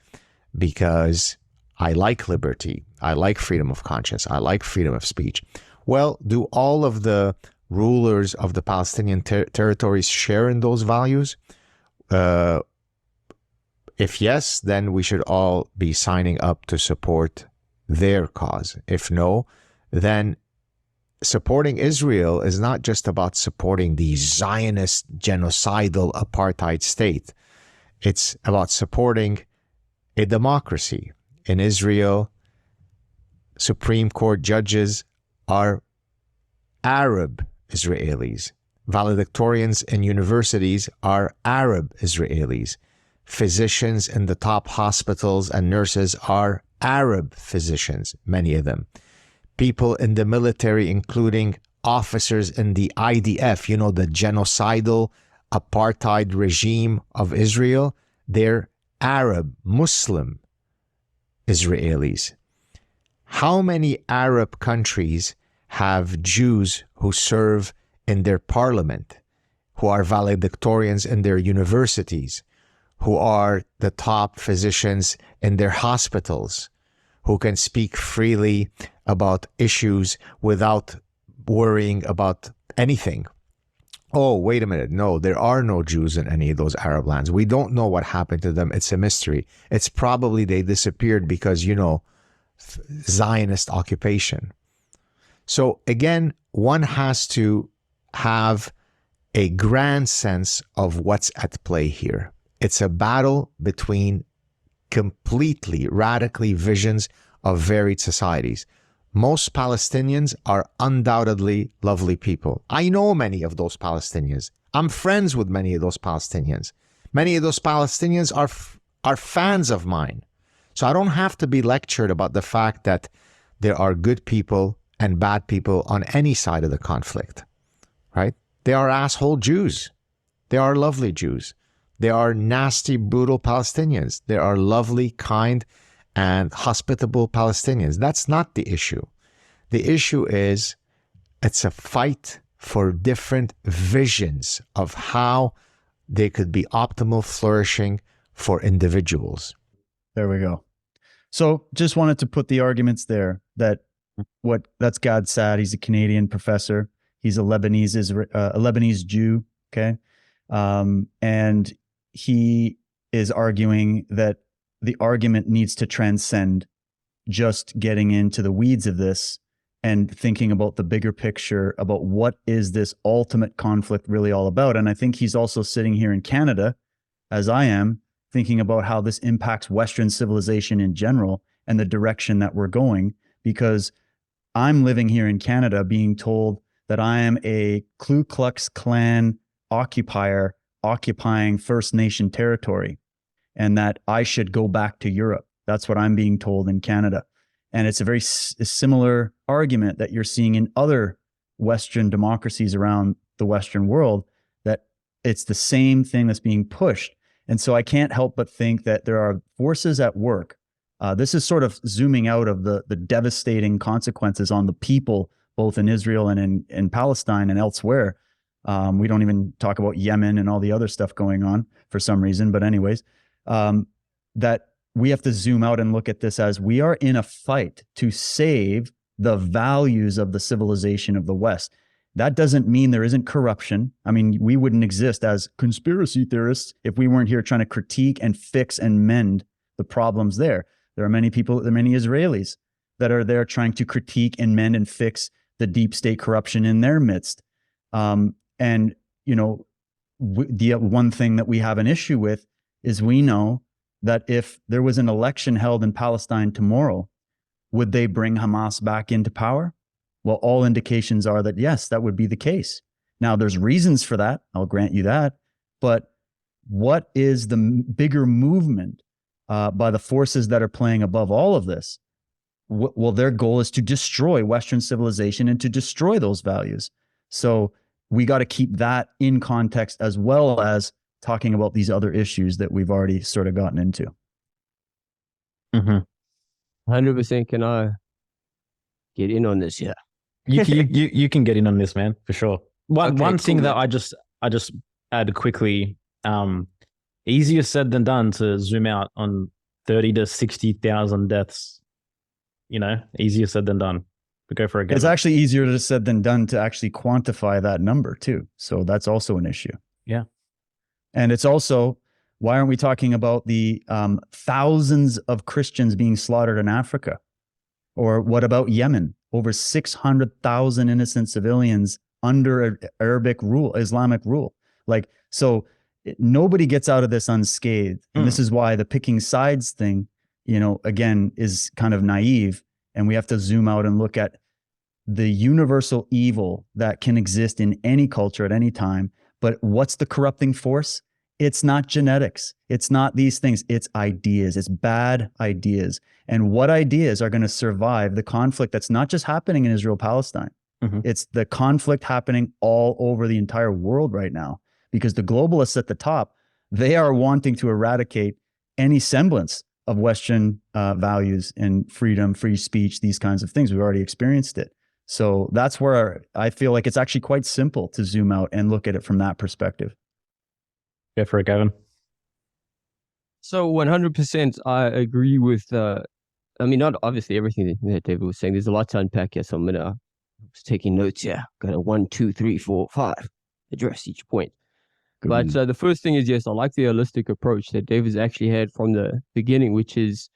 [SPEAKER 7] because I like liberty. I like freedom of conscience. I like freedom of speech. Well, do all of the rulers of the Palestinian territories share in those values? If yes, then we should all be signing up to support their cause. If no, then supporting Israel is not just about supporting the Zionist, genocidal apartheid state. It's about supporting a democracy. In Israel, Supreme Court judges are Arab Israelis. Valedictorians in universities are Arab Israelis. Physicians in the top hospitals and nurses are Arab physicians, many of them. People in the military, including officers in the IDF, you know, the genocidal apartheid regime of Israel, they're Arab, Muslim Israelis. How many Arab countries have Jews who serve in their parliament, who are valedictorians in their universities, who are the top physicians in their hospitals, who can speak freely about issues without worrying about anything? Oh, wait a minute. No, there are no Jews in any of those Arab lands. We don't know what happened to them. It's a mystery. It's probably they disappeared because, you know, Zionist occupation. So again, one has to have a grand sense of what's at play here. It's a battle between completely, radically visions of varied societies. Most Palestinians are undoubtedly lovely people. I know many of those Palestinians. I'm friends with many of those Palestinians. Many of those Palestinians are fans of mine. So I don't have to be lectured about the fact that there are good people and bad people on any side of the conflict, right? They are asshole Jews. They are lovely Jews. They are nasty, brutal Palestinians. There are lovely, kind, and hospitable Palestinians. That's not the issue. The issue is it's a fight for different visions of how they could be optimal flourishing for individuals.
[SPEAKER 4] There we go. So just wanted to put the arguments there that that's Gad Saad. He's a Canadian professor. He's a Lebanese Jew. Okay. And he is arguing that the argument needs to transcend just getting into the weeds of this and thinking about the bigger picture about what is this ultimate conflict really all about. And I think he's also sitting here in Canada, as I am, thinking about how this impacts Western civilization in general and the direction that we're going, because I'm living here in Canada being told that I am a Ku Klux Klan occupier occupying First Nation territory and that I should go back to Europe. That's what I'm being told in Canada. And it's a very similar argument that you're seeing in other Western democracies around the Western world, that it's the same thing that's being pushed. And so I can't help but think that there are forces at work. This is sort of zooming out of the devastating consequences on the people, both in Israel and in Palestine and elsewhere. We don't even talk about Yemen and all the other stuff going on for some reason. But anyways, that we have to zoom out and look at this as we are in a fight to save the values of the civilization of the West. That doesn't mean there isn't corruption. I mean, we wouldn't exist as conspiracy theorists if we weren't here trying to critique and fix and mend the problems there. There are many people, there are many Israelis that are there trying to critique and mend and fix the deep state corruption in their midst. And, you know, the one thing that we have an issue with is we know that if there was an election held in Palestine tomorrow, would they bring Hamas back into power? Well, all indications are that yes, that would be the case. Now, there's reasons for that. I'll grant you that. But what is the bigger movement by the forces that are playing above all of this? Well, their goal is to destroy Western civilization and to destroy those values. So we got to keep that in context as well as talking about these other issues that we've already sort of gotten into.
[SPEAKER 5] 100%. Can I get in on this? Yeah.
[SPEAKER 1] You can get in on this, man, for sure. One thing
[SPEAKER 2] cool.
[SPEAKER 1] that I just add quickly, easier said than done to zoom out on 30 to 60,000 deaths. You know, easier said than done. But go for it.
[SPEAKER 4] It's actually easier said than done to actually quantify that number too. So that's also an issue.
[SPEAKER 1] Yeah.
[SPEAKER 4] And it's also, why aren't we talking about the thousands of Christians being slaughtered in Africa? Or what about Yemen? Over 600,000 innocent civilians under Arabic rule, Islamic rule. Like, so nobody gets out of this unscathed. And this is why the picking sides thing, you know, again, is kind of naive. And we have to zoom out and look at the universal evil that can exist in any culture at any time. But what's the corrupting force? It's not genetics. It's not these things. It's ideas. It's bad ideas. And what ideas are going to survive the conflict that's not just happening in Israel-Palestine? It's the conflict happening all over the entire world right now, because the globalists at the top, they are wanting to eradicate any semblance of Western values and freedom, free speech, these kinds of things. We've already experienced it. So that's where I feel like it's actually quite simple to zoom out and look at it from that perspective.
[SPEAKER 1] Go for it, Gavin.
[SPEAKER 5] So 100%, I agree with, I mean, not obviously everything that David was saying. There's a lot to unpack here. So I'm I was taking notes. Yeah. Got a 1, 2, 3, 4, 5. Address each point. But the first thing is, yes, I like the holistic approach that David's actually had from the beginning, which is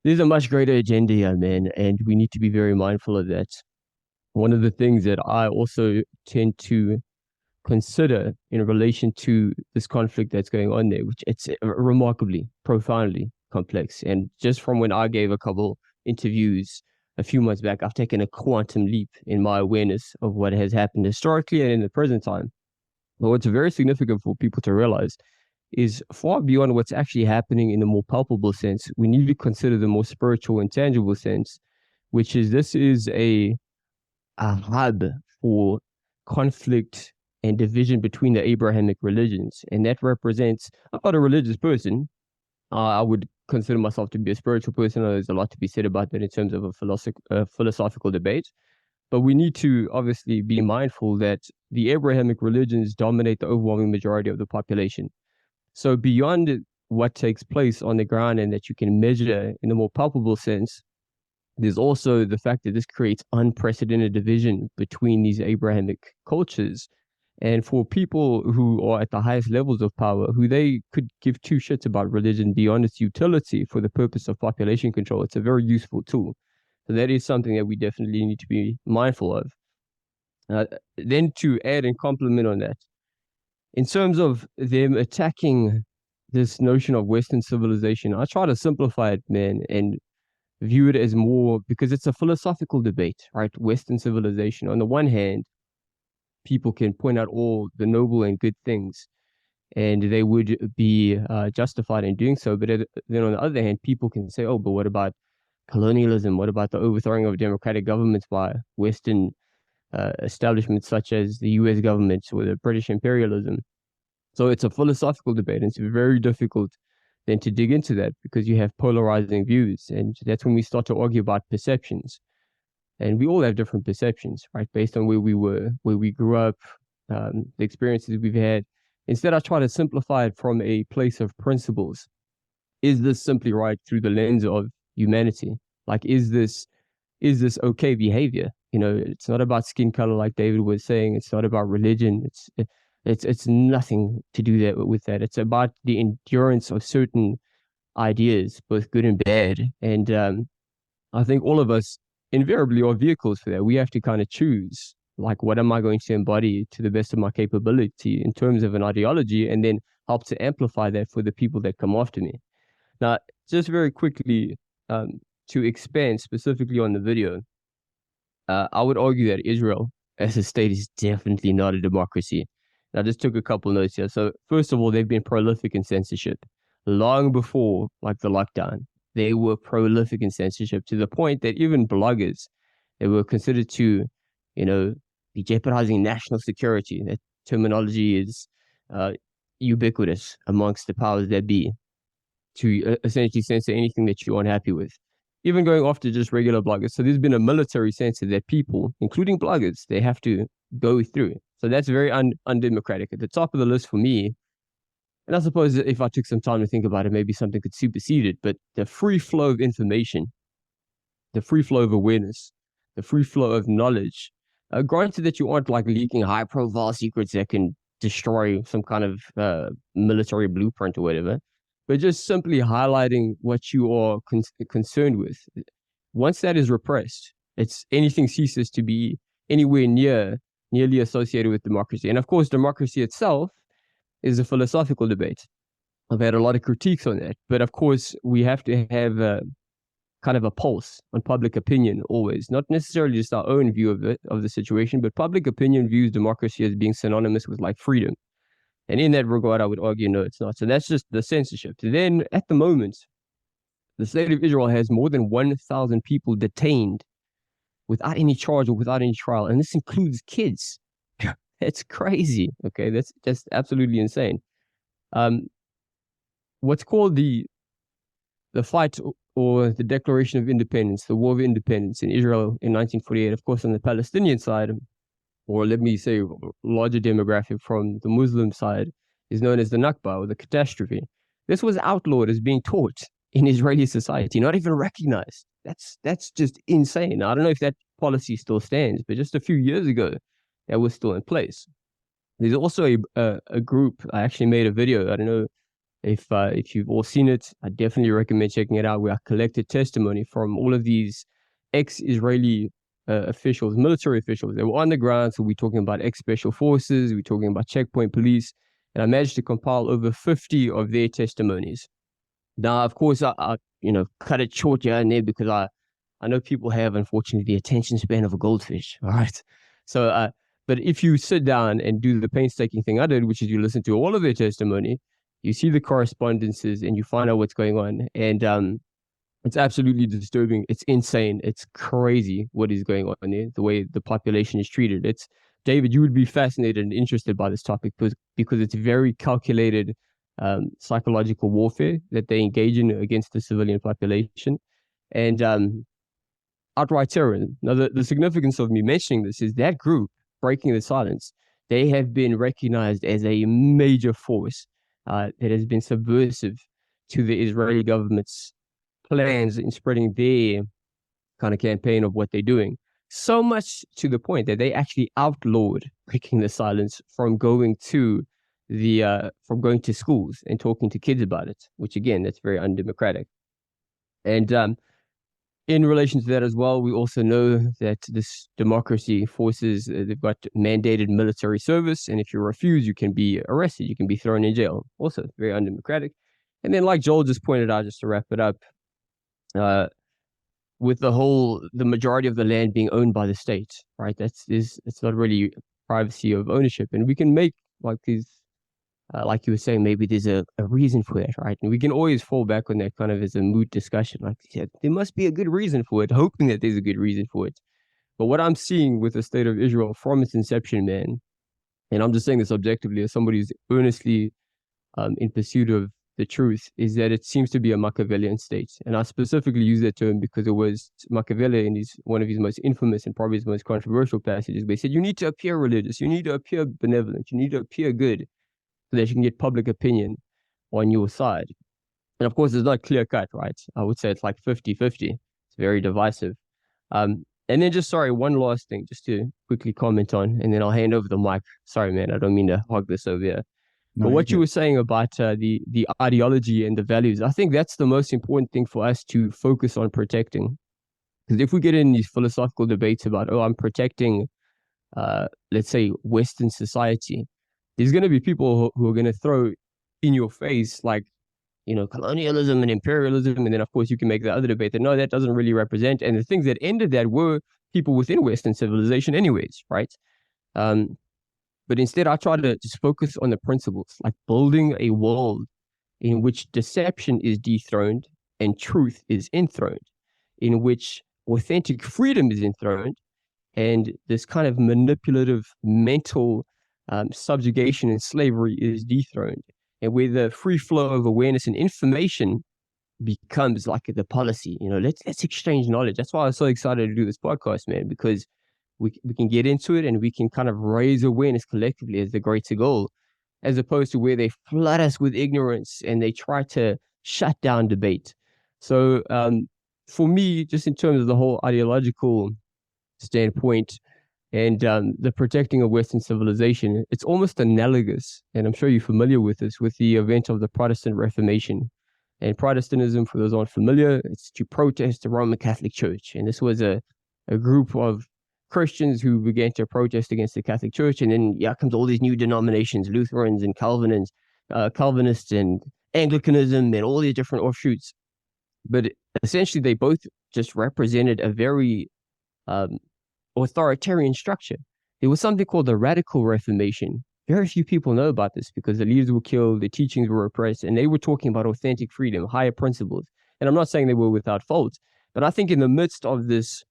[SPEAKER 5] there's a much greater agenda here, man, and we need to be very mindful of that. One of the things that I also tend to consider in relation to this conflict that's going on there, which it's remarkably, profoundly complex. And just from when I gave a couple interviews a few months back, I've taken a quantum leap in my awareness of what has happened historically and in the present time. But what's very significant for people to realize is far beyond what's actually happening in the more palpable sense. We need to consider the more spiritual and tangible sense, which is this is a hub for conflict and division between the Abrahamic religions. And that represents, I'm not a religious person. I would consider myself to be a spiritual person. There's a lot to be said about that in terms of a philosophical debate. But we need to obviously be mindful that the Abrahamic religions dominate the overwhelming majority of the population. So beyond what takes place on the ground and that you can measure in a more palpable sense, there's also the fact that this creates unprecedented division between these Abrahamic cultures. And for people who are at the highest levels of power, who they could give two shits about religion beyond its utility for the purpose of population control, it's a very useful tool. So that is something that we definitely need to be mindful of. Then to add and complement on that, in terms of them attacking this notion of Western civilization, I try to simplify it, man, and view it as more, because it's a philosophical debate, right? Western civilization. On the one hand, people can point out all the noble and good things, and they would be justified in doing so. But then on the other hand, people can say, oh, but what about colonialism? What about the overthrowing of democratic governments by Western establishments such as the US government or the British imperialism? So it's a philosophical debate, and it's very difficult then to dig into that because you have polarizing views, and that's when we start to argue about perceptions. And we all have different perceptions, right? Based on where we were, where we grew up, the experiences we've had. Instead, I try to simplify it from a place of principles. Is this simply right through the lens of humanity? Like, is this okay behavior? You know, it's not about skin color, like David was saying. It's not about religion. It's nothing to do that with that. It's about the endurance of certain ideas, both good and bad. And I think all of us invariably are vehicles for that. We have to kind of choose, like, what am I going to embody to the best of my capability in terms of an ideology, and then help to amplify that for the people that come after me. Now, just very quickly, to expand specifically on the video, I would argue that Israel as a state is definitely not a democracy. I just took a couple notes here. So first of all, they've been prolific in censorship. Long before like the lockdown, they were prolific in censorship to the point that even bloggers, they were considered to, be jeopardizing national security. That terminology is ubiquitous amongst the powers that be, to essentially censor anything that you're unhappy with, even going after just regular bloggers. So there's been a military censor that people, including bloggers, they have to go through. So that's very undemocratic. At the top of the list for me, and I suppose if I took some time to think about it, maybe something could supersede it, but the free flow of information, the free flow of awareness, the free flow of knowledge, granted that you aren't like leaking high profile secrets that can destroy some kind of military blueprint or whatever, but just simply highlighting what you are concerned with. Once that is repressed, anything ceases to be anywhere nearly associated with democracy. And of course, democracy itself is a philosophical debate. I've had a lot of critiques on that, but of course, we have to have kind of a pulse on public opinion always, not necessarily just our own view of the situation, but public opinion views democracy as being synonymous with like freedom. And in that regard, I would argue, no, it's not. So that's just the censorship. Then at the moment, the state of Israel has more than 1,000 people detained without any charge or without any trial. And this includes kids. It's crazy. Okay, that's just absolutely insane. What's called the fight or the Declaration of Independence, the War of Independence in Israel in 1948, of course, on the Palestinian side, or let me say larger demographic from the Muslim side, is known as the Nakba, or the catastrophe. This was outlawed as being taught in Israeli society, not even recognized. That's just insane. I don't know if that policy still stands, but just a few years ago, that was still in place. There's also a group. I actually made a video. I don't know if you've all seen it. I definitely recommend checking it out, where I collected testimony from all of these ex-Israeli officials, military officials. They were on the ground. So we're talking about ex-special forces. We're talking about checkpoint police. And I managed to compile over 50 of their testimonies. Now, of course, I cut it short here and there because I know people have, unfortunately, the attention span of a goldfish, all right? So, but if you sit down and do the painstaking thing I did, which is you listen to all of their testimony, you see the correspondences and you find out what's going on. And it's absolutely disturbing. It's insane. It's crazy what is going on there, the way the population is treated. It's David, you would be fascinated and interested by this topic because it's very calculated psychological warfare that they engage in against the civilian population. And outright terrorism. Now, the significance of me mentioning this is that group, Breaking the Silence, they have been recognized as a major force that has been subversive to the Israeli government's plans in spreading their kind of campaign of what they're doing. So much to the point that they actually outlawed Breaking the Silence from going to schools and talking to kids about it, which again, that's very undemocratic. And in relation to that as well, we also know that this democracy forces, they've got mandated military service. And if you refuse, you can be arrested. You can be thrown in jail. Also very undemocratic. And then like Joel just pointed out, just to wrap it up, with the majority of the land being owned by the state, right? It's not really privacy of ownership. And we can make like these, like you were saying, maybe there's a reason for that, right? And we can always fall back on that kind of as a moot discussion. Like, yeah, there must be a good reason for it, hoping that there's a good reason for it. But what I'm seeing with the state of Israel from its inception, man, and I'm just saying this objectively as somebody who's earnestly in pursuit of the truth, is that it seems to be a Machiavellian state. And I specifically use that term because it was Machiavelli in one of his most infamous and probably his most controversial passages, where he said, you need to appear religious, you need to appear benevolent, you need to appear good, so that you can get public opinion on your side. And of course, it's not clear cut, right? I would say it's like 50-50. It's very divisive. And then one last thing, just to quickly comment on, and then I'll hand over the mic. Sorry, man, I don't mean to hog this over here. No, but what you were saying about the ideology and the values, I think that's the most important thing for us to focus on protecting. Because if we get in these philosophical debates about, I'm protecting, let's say, Western society, there's going to be people who are going to throw in your face, like, colonialism and imperialism. And then, of course, you can make the other debate that, no, that doesn't really represent. And the things that ended that were people within Western civilization anyways, right? But instead, I try to just focus on the principles, like building a world in which deception is dethroned and truth is enthroned, in which authentic freedom is enthroned, and this kind of manipulative mental subjugation and slavery is dethroned, and where the free flow of awareness and information becomes like the policy. Let's exchange knowledge. That's why I was so excited to do this podcast, man, because we can get into it and we can kind of raise awareness collectively as the greater goal, as opposed to where they flood us with ignorance and they try to shut down debate. So for me, just in terms of the whole ideological standpoint and the protecting of Western civilization, it's almost analogous, and I'm sure you're familiar with this, with the event of the Protestant Reformation. And Protestantism, for those who aren't familiar, it's to protest the Roman Catholic Church. And this was a group of Christians who began to protest against the Catholic Church, and then comes all these new denominations, Lutherans and Calvinists and Anglicanism and all these different offshoots. But essentially, they both just represented a very authoritarian structure. There was something called the Radical Reformation. Very few people know about this because the leaders were killed, the teachings were repressed, and they were talking about authentic freedom, higher principles. And I'm not saying they were without fault, but I think in the midst of this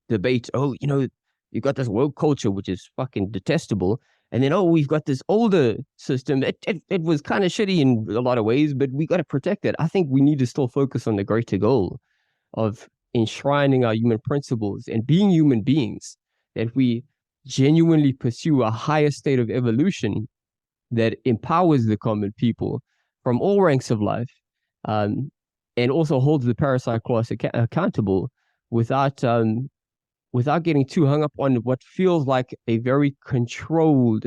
[SPEAKER 5] debate, you've got this woke culture, which is fucking detestable. And then, we've got this older system. It was kind of shitty in a lot of ways, but we got to protect it. I think we need to still focus on the greater goal of enshrining our human principles and being human beings, that we genuinely pursue a higher state of evolution that empowers the common people from all ranks of life, and also holds the parasite class accountable without getting too hung up on what feels like a very controlled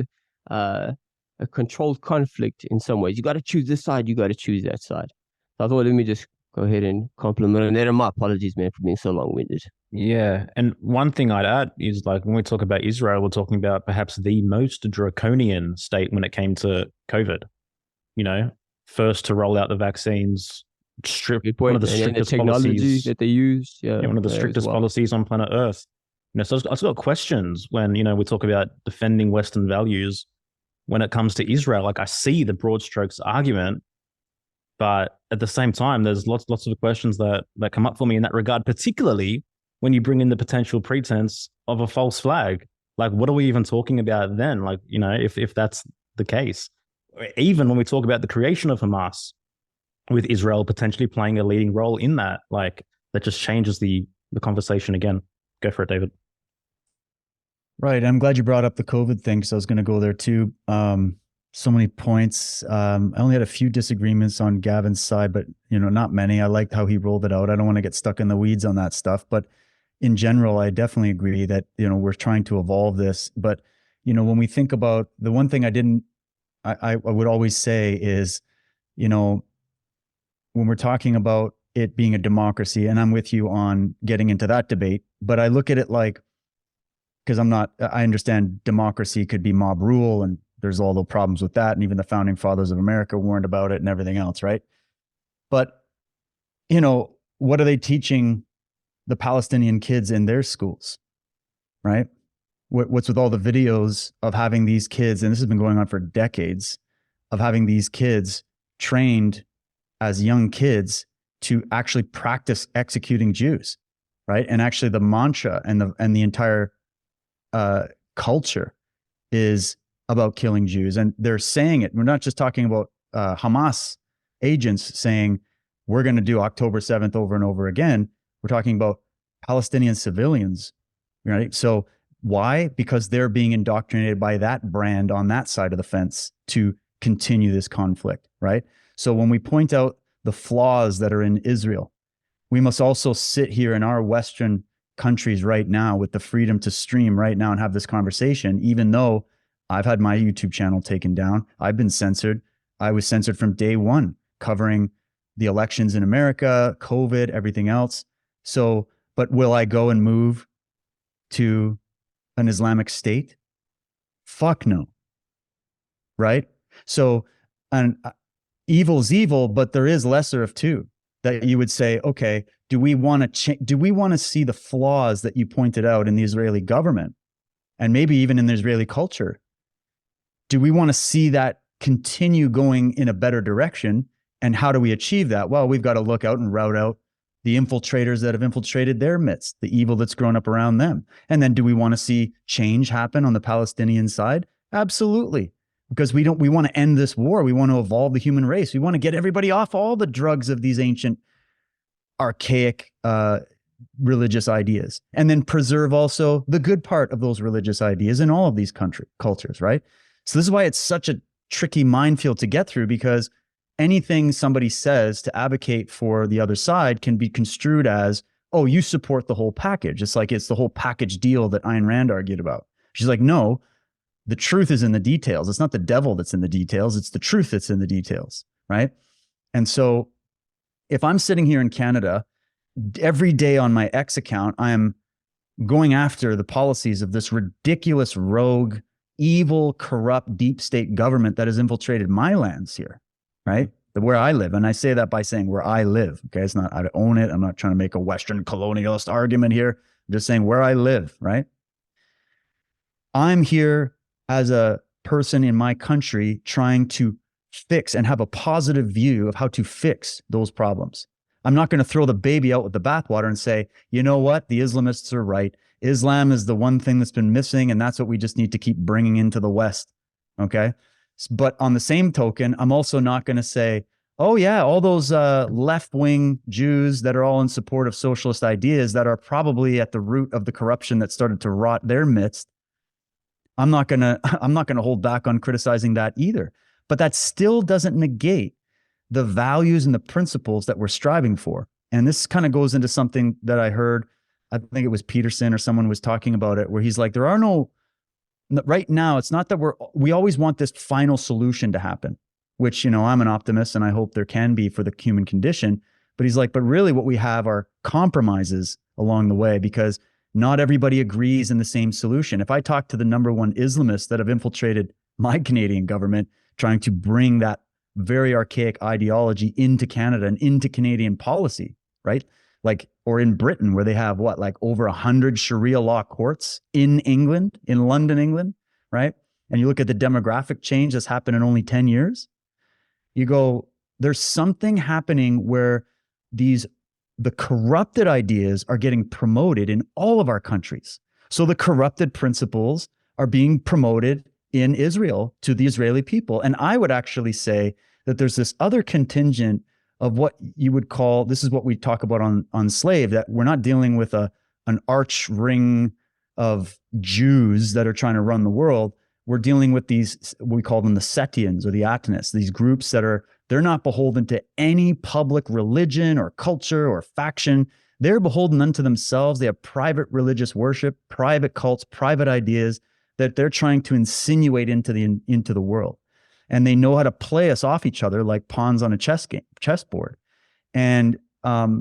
[SPEAKER 5] conflict in some ways. You got to choose this side, you got to choose that side. So I thought, let me just go ahead and compliment on that. And my apologies, man, for being so long-winded.
[SPEAKER 1] Yeah. And one thing I'd add is, like, when we talk about Israel, we're talking about perhaps the most draconian state when it came to COVID. First to roll out the vaccines,
[SPEAKER 5] Good
[SPEAKER 1] one
[SPEAKER 5] point.
[SPEAKER 1] of the
[SPEAKER 5] And the
[SPEAKER 1] strictest
[SPEAKER 5] technology
[SPEAKER 1] policies,
[SPEAKER 5] that they use,
[SPEAKER 1] one of the
[SPEAKER 5] as
[SPEAKER 1] strictest
[SPEAKER 5] well.
[SPEAKER 1] policies on planet Earth. So I've got questions when, we talk about defending Western values when it comes to Israel. Like, I see the broad strokes argument, but at the same time, there's lots of questions that come up for me in that regard, particularly when you bring in the potential pretense of a false flag. Like, what are we even talking about then? Like, if that's the case, even when we talk about the creation of Hamas, with Israel potentially playing a leading role in that, like, that just changes the conversation again. Go for it, David.
[SPEAKER 4] Right. I'm glad you brought up the COVID thing, because I was going to go there too. So many points. I only had a few disagreements on Gavin's side, but not many. I liked how he rolled it out. I don't want to get stuck in the weeds on that stuff, but in general, I definitely agree that we're trying to evolve this. But when we think about the one thing I would always say is, when we're talking about it being a democracy, and I'm with you on getting into that debate, but I look at it like, because I understand democracy could be mob rule, and there's all the problems with that. And even the founding fathers of America warned about it and everything else, right? But, what are they teaching the Palestinian kids in their schools, right? What's with all the videos of having these kids, and this has been going on for decades, of having these kids trained as young kids to actually practice executing Jews, right? And actually the mantra and the entire culture is about killing Jews. And they're saying it. We're not just talking about Hamas agents saying, we're going to do October 7th over and over again. We're talking about Palestinian civilians, right? So why? Because they're being indoctrinated by that brand on that side of the fence to continue this conflict, right? So when we point out the flaws that are in Israel, we must also sit here in our Western countries right now with the freedom to stream right now and have this conversation, even though I've had my YouTube channel taken down. I've been censored. I was censored from day one, covering the elections in America, COVID, everything else. So, but will I go and move to an Islamic state? Fuck no. Right? So, and evil's evil, but there is lesser of two, that you would say, okay, do we want to see the flaws that you pointed out in the Israeli government, and maybe even in the Israeli culture? Do we want to see that continue going in a better direction? And how do we achieve that? Well, we've got to look out and rout out the infiltrators that have infiltrated their midst, the evil that's grown up around them. And then do we want to see change happen on the Palestinian side? Absolutely. Because we want to end this war. We want to evolve the human race. We want to get everybody off all the drugs of these ancient, archaic religious ideas, and then preserve also the good part of those religious ideas in all of these cultures, right? So this is why it's such a tricky minefield to get through, because anything somebody says to advocate for the other side can be construed as, oh, you support the whole package. It's like it's the whole package deal that Ayn Rand argued about. She's like, no, the truth is in the details. It's not the devil that's in the details. It's the truth that's in the details, right? And so if I'm sitting here in Canada, every day on my X account, I'm going after the policies of this ridiculous, rogue, evil, corrupt, deep state government that has infiltrated my lands here, right? Where I live. And I say that by saying where I live. Okay. It's not, I own it. I'm not trying to make a Western colonialist argument here. I'm just saying where I live, right? I'm here as a person in my country trying to fix and have a positive view of how to fix those problems. I'm not going to throw the baby out with the bathwater and say, you know what? The Islamists are right. Islam is the one thing that's been missing, and that's what we just need to keep bringing into the West. Okay. But on the same token, I'm also not going to say, oh yeah, all those left-wing Jews that are all in support of socialist ideas that are probably at the root of the corruption that started to rot their midst. I'm not going to hold back on criticizing that either. But that still doesn't negate the values and the principles that we're striving for. And this kind of goes into something that I heard, I think it was Peterson or someone was talking about it, where he's like, there are no, right now, it's not that we always want this final solution to happen, which, I'm an optimist and I hope there can be for the human condition. But he's like, but really what we have are compromises along the way, because not everybody agrees in the same solution. If I talk to the number one Islamists that have infiltrated my Canadian government, trying to bring that very archaic ideology into Canada and into Canadian policy, right? Like, or in Britain, where they have what, like over 100 Sharia law courts in England, in London, England, right? And you look at the demographic change that's happened in only 10 years, you go, there's something happening where the corrupted ideas are getting promoted in all of our countries. So the corrupted principles are being promoted in Israel to the Israeli people. And I would actually say that there's this other contingent of what you would call, this is what we talk about on Slave, that we're not dealing with an arch ring of Jews that are trying to run the world. We're dealing with these, we call them the Setians or the Atonists, these groups that they're not beholden to any public religion or culture or faction. They're beholden unto themselves. They have private religious worship, private cults, private ideas that they're trying to insinuate into the world. And they know how to play us off each other like pawns on a chessboard. And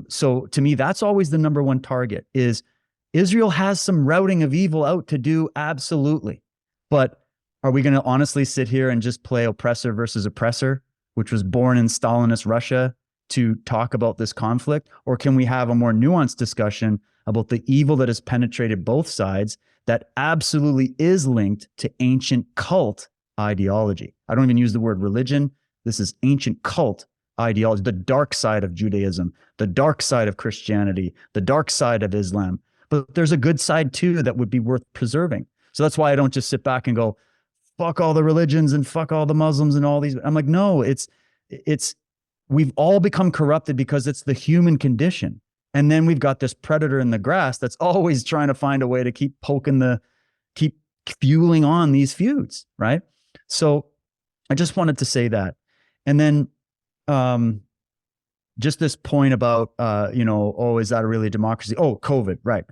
[SPEAKER 4] so to me, that's always the number one target is Israel has some routing of evil out to do, absolutely. But are we going to honestly sit here and just play oppressor versus oppressor, which was born in Stalinist Russia, to talk about this conflict? Or can we have a more nuanced discussion about the evil that has penetrated both sides that absolutely is linked to ancient cult ideology? I don't even use the word religion. This is ancient cult ideology, the dark side of Judaism, the dark side of Christianity, the dark side of Islam. But there's a good side too that would be worth preserving. So that's why I don't just sit back and go, fuck all the religions and fuck all the Muslims and all these. I'm like, no, we've all become corrupted because it's the human condition. And then we've got this predator in the grass that's always trying to find a way to keep keep fueling on these feuds, right? So I just wanted to say that. And then just this point about, is that really a democracy? Oh, COVID, right.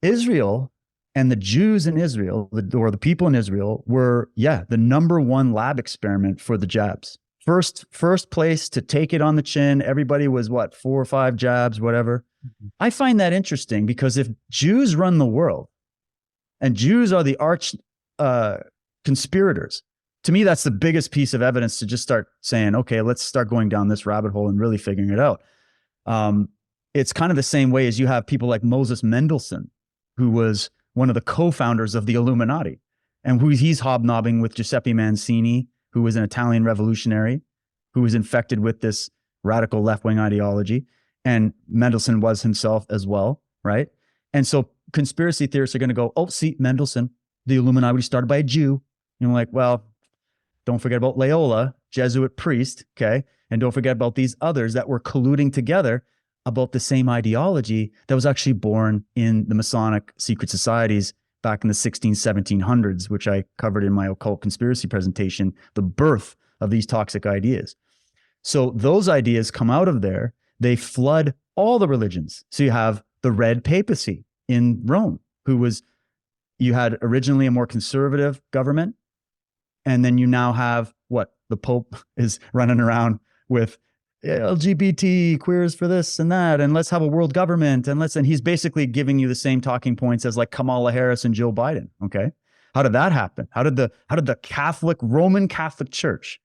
[SPEAKER 4] Israel and the Jews in Israel, or the people in Israel, were, the number one lab experiment for the jabs. First place to take it on the chin. Everybody was 4 or 5 jabs, whatever. Mm-hmm. I find that interesting because if Jews run the world and Jews are the arch conspirators, to me, that's the biggest piece of evidence to just start saying, okay, let's start going down this rabbit hole and really figuring it out. It's kind of the same way as you have people like Moses Mendelssohn, who was one of the co-founders of the Illuminati, and he's hobnobbing with Giuseppe Mazzini, who was an Italian revolutionary, who was infected with this radical left-wing ideology. And Mendelssohn was himself as well, right? And so conspiracy theorists are going to go, oh, see, Mendelssohn, the Illuminati started by a Jew. And you're like, well, don't forget about Loyola, Jesuit priest, okay? And don't forget about these others that were colluding together about the same ideology that was actually born in the Masonic secret societies back in the 1700s, which I covered in my occult conspiracy presentation, the birth of these toxic ideas. So those ideas come out of there, they flood all the religions. So you have the Red Papacy in Rome, you had originally a more conservative government, and then you now have the Pope is running around with LGBT, queers for this and that, and let's have a world government, and he's basically giving you the same talking points as like Kamala Harris and Joe Biden. Okay. How did that happen? How did the Roman Catholic Church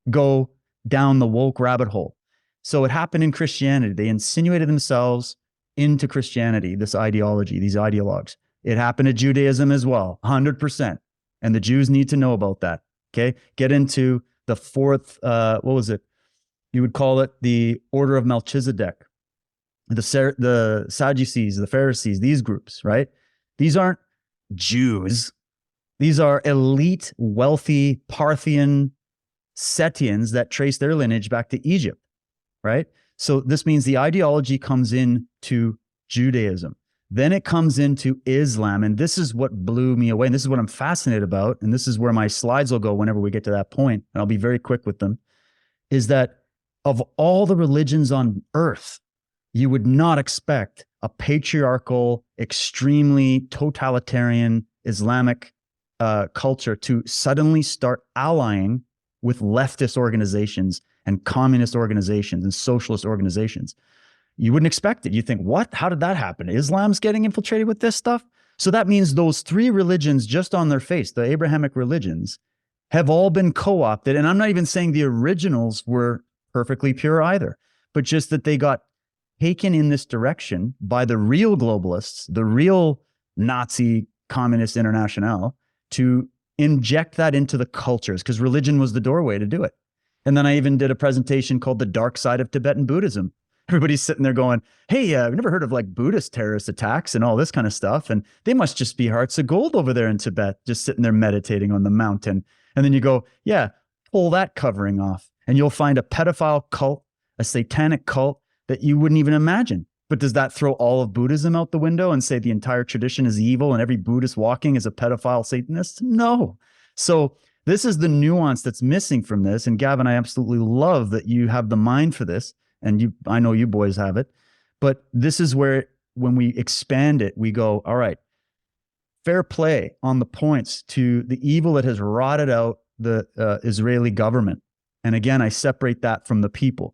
[SPEAKER 4] go down the woke rabbit hole? So it happened in Christianity. They insinuated themselves into Christianity, this ideology, these ideologues. It happened to Judaism as well, 100%. And the Jews need to know about that. Okay. Get into the fourth, what was it? You would call it the Order of Melchizedek, the Sadducees, the Pharisees, these groups, right? These aren't Jews. These are elite, wealthy Parthian Setians that trace their lineage back to Egypt, right? So this means the ideology comes into Judaism. Then it comes into Islam. And this is what blew me away. And this is what I'm fascinated about. And this is where my slides will go whenever we get to that point. And I'll be very quick with them, is that of all the religions on earth, you would not expect a patriarchal, extremely totalitarian Islamic culture to suddenly start allying with leftist organizations and communist organizations and socialist organizations. You wouldn't expect it. You think, what? How did that happen? Islam's getting infiltrated with this stuff? So that means those 3 religions just on their face, the Abrahamic religions, have all been co-opted. And I'm not even saying the originals were perfectly pure either, but just that they got taken in this direction by the real globalists, the real Nazi Communist International, to inject that into the cultures, because religion was the doorway to do it. And then I even did a presentation called The Dark Side of Tibetan Buddhism. Everybody's sitting there going, hey, I've never heard of like Buddhist terrorist attacks and all this kind of stuff. And they must just be hearts of gold over there in Tibet, just sitting there meditating on the mountain. And then you go, yeah, pull that covering off and you'll find a pedophile cult, a satanic cult that you wouldn't even imagine. But does that throw all of Buddhism out the window and say the entire tradition is evil and every Buddhist walking is a pedophile Satanist? No. So this is the nuance that's missing from this. And Gavin, I absolutely love that you have the mind for this. And I know you boys have it. But this is where, when we expand it, we go, all right, fair play on the points to the evil that has rotted out the Israeli government. And again, I separate that from the people.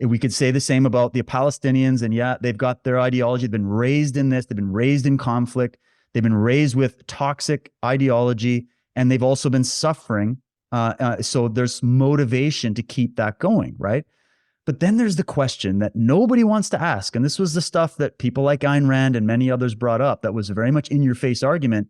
[SPEAKER 4] We could say the same about the Palestinians, and yeah, they've got their ideology. They've been raised in this. They've been raised in conflict. They've been raised with toxic ideology, and they've also been suffering. So there's motivation to keep that going, right? But then there's the question that nobody wants to ask, and this was the stuff that people like Ayn Rand and many others brought up that was a very much in-your-face argument.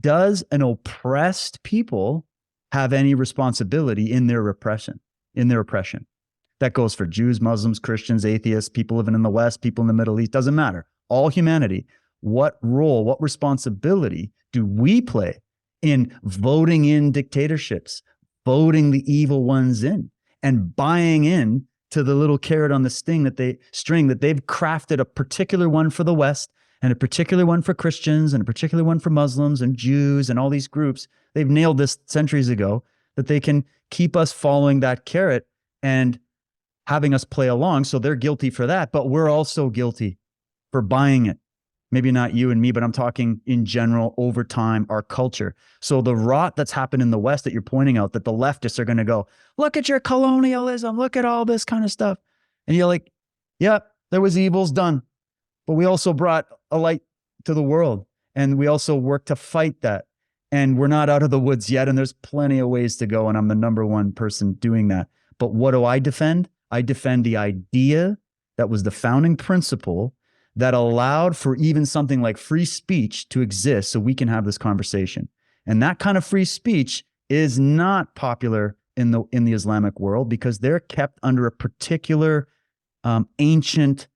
[SPEAKER 4] Does an oppressed people have any responsibility in their repression, That goes for Jews, Muslims, Christians, atheists, people living in the West, people in the Middle East, doesn't matter. All humanity. What role, what responsibility do we play in voting in dictatorships, voting the evil ones in, and buying in to the little carrot on the string that they've crafted, a particular one for the West and a particular one for Christians and a particular one for Muslims and Jews and all these groups. They've nailed this centuries ago, that they can keep us following that carrot and having us play along. So they're guilty for that, but we're also guilty for buying it. Maybe not you and me, but I'm talking in general over time, our culture. So the rot that's happened in the West that you're pointing out, that the leftists are going to go, look at your colonialism, look at all this kind of stuff. And you're like, yeah, there was evils done, but we also brought a light to the world, and we also worked to fight that. And we're not out of the woods yet, and there's plenty of ways to go, and I'm the number one person doing that. But what do I defend? I defend the idea that was the founding principle that allowed for even something like free speech to exist so we can have this conversation. And that kind of free speech is not popular in the Islamic world, because they're kept under a particular ancient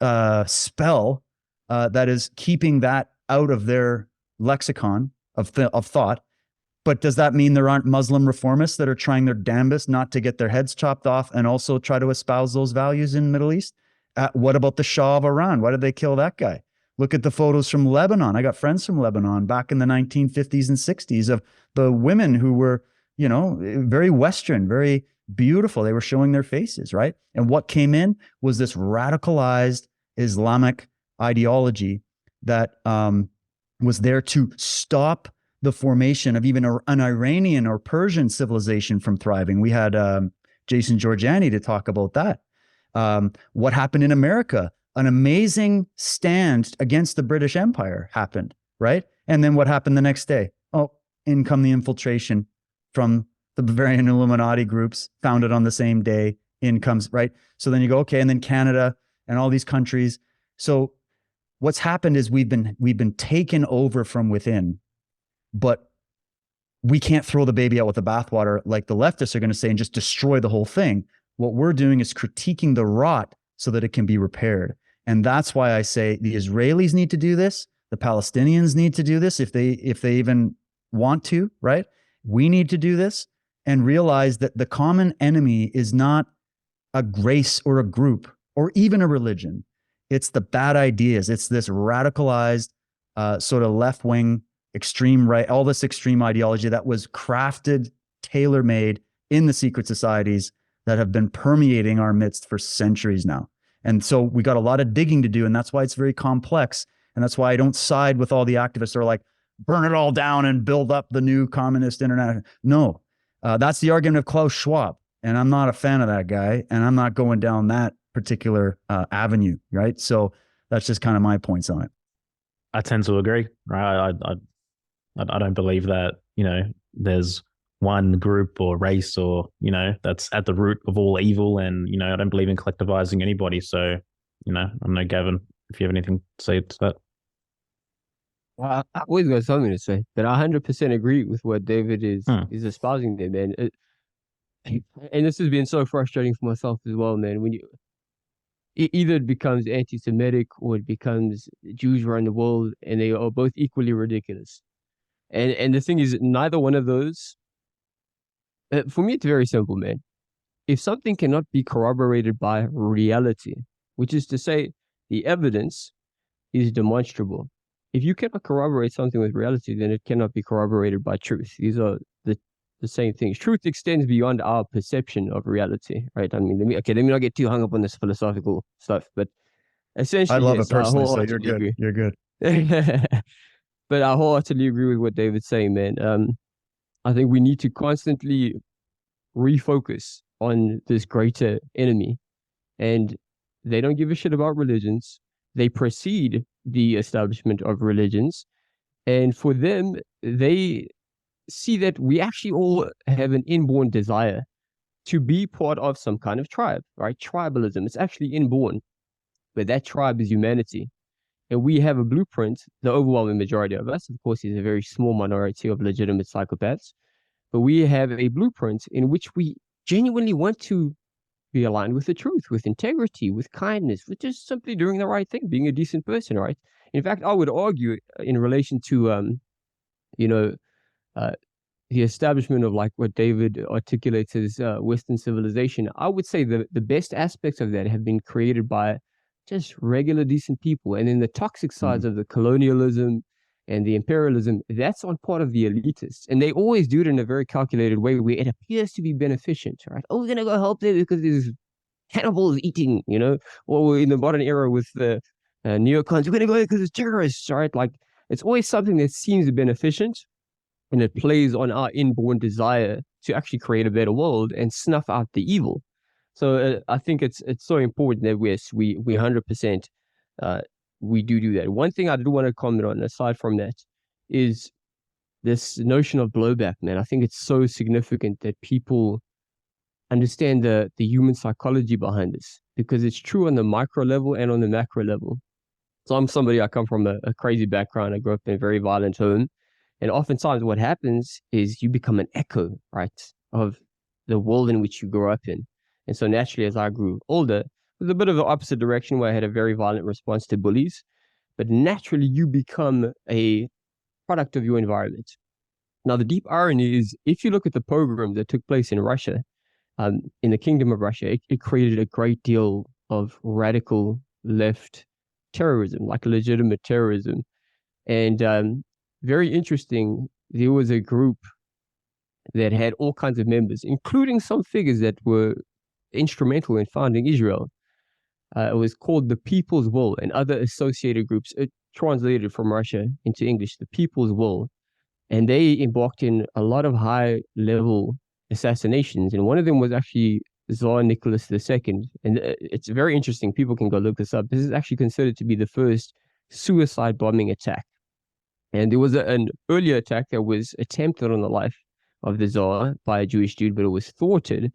[SPEAKER 4] spell that is keeping that out of their lexicon of thought. But does that mean there aren't Muslim reformists that are trying their damnedest not to get their heads chopped off and also try to espouse those values in the Middle East? What about the Shah of Iran? Why did they kill that guy? Look at the photos from Lebanon. I got friends from Lebanon back in the 1950s and 60s of the women who were, very Western, very beautiful. They were showing their faces, right? And what came in was this radicalized Islamic ideology that was there to stop the formation of even an Iranian or Persian civilization from thriving. We had Jason Georgiani to talk about that. What happened in America? An amazing stand against the British Empire happened, right? And then what happened the next day? Oh, in come the infiltration from the Bavarian Illuminati groups founded on the same day. In comes, right? So then you go, okay, and then Canada and all these countries. So what's happened is we've been taken over from within, but we can't throw the baby out with the bathwater like the leftists are going to say and just destroy the whole thing. What we're doing is critiquing the rot so that it can be repaired. And that's why I say the Israelis need to do this. The Palestinians need to do this if they even want to, right? We need to do this and realize that the common enemy is not a race or a group or even a religion. It's the bad ideas. It's this radicalized sort of left-wing, extreme right, all this extreme ideology that was crafted, tailor-made in the secret societies that have been permeating our midst for centuries now. And so we got a lot of digging to do, and that's why it's very complex. And that's why I don't side with all the activists that are like, burn it all down and build up the new communist international. No, that's the argument of Klaus Schwab. And I'm not a fan of that guy, and I'm not going down that particular avenue, right? So that's just kind of my points on it.
[SPEAKER 1] I tend to agree, right? I don't believe that, there's one group or race or, that's at the root of all evil. And, I don't believe in collectivizing anybody. So, I don't know, Gavin, if you have anything to say to that.
[SPEAKER 5] Well, I always got something to say, but I 100% agree with what David is espousing there, man. And this has been so frustrating for myself as well, man. When either it becomes anti-Semitic or it becomes Jews run the world, and they are both equally ridiculous. And the thing is, neither one of those. For me, it's very simple, man. If something cannot be corroborated by reality, which is to say, the evidence is demonstrable. If you cannot corroborate something with reality, then it cannot be corroborated by truth. These are the same things. Truth extends beyond our perception of reality, right? I mean, let me not get too hung up on this philosophical stuff, but essentially,
[SPEAKER 4] I love
[SPEAKER 5] yes,
[SPEAKER 4] it personally, so you're good.
[SPEAKER 5] agree.
[SPEAKER 4] You're good.
[SPEAKER 5] But I wholeheartedly agree with what David's saying, man. I think we need to constantly refocus on this greater enemy, and they don't give a shit about religions. They precede the establishment of religions, and for them, they see that we actually all have an inborn desire to be part of some kind of tribe, right? Tribalism, it's actually inborn, but that tribe is humanity. And we have a blueprint. The overwhelming majority of us, of course, is a very small minority of legitimate psychopaths, but we have a blueprint in which we genuinely want to be aligned with the truth, with integrity, with kindness, with just simply doing the right thing, being a decent person, right? In fact, I would argue in relation to, the establishment of like what David articulates as Western civilization, I would say the best aspects of that have been created by just regular decent people. And then the toxic sides of the colonialism and the imperialism, that's on part of the elitists. And they always do it in a very calculated way where it appears to be beneficent, right? Oh, we're going to go help them because there's cannibals eating, or in the modern era with the neocons, we're going to go because it's terrorists, right? Like it's always something that seems beneficent, and it plays on our inborn desire to actually create a better world and snuff out the evil. So I think it's so important that we 100% we do that. One thing I do want to comment on, aside from that, is this notion of blowback, man. I think it's so significant that people understand the human psychology behind this, because it's true on the micro level and on the macro level. So I come from a crazy background. I grew up in a very violent home. And oftentimes what happens is you become an echo, right, of the world in which you grew up in. And so naturally, as I grew older, it was a bit of the opposite direction where I had a very violent response to bullies. But naturally, you become a product of your environment. Now, the deep irony is, if you look at the pogrom that took place in Russia, in the Kingdom of Russia, it created a great deal of radical left terrorism, like legitimate terrorism. And very interesting, there was a group that had all kinds of members, including some figures that were instrumental in founding Israel. It was called the People's Will, and other associated groups, translated from Russia into English, the People's Will. And they embarked in a lot of high-level assassinations, and one of them was actually Tsar Nicholas II. And it's very interesting. People can go look this up. This is actually considered to be the first suicide bombing attack. And there was an earlier attack that was attempted on the life of the Tsar by a Jewish dude, but it was thwarted.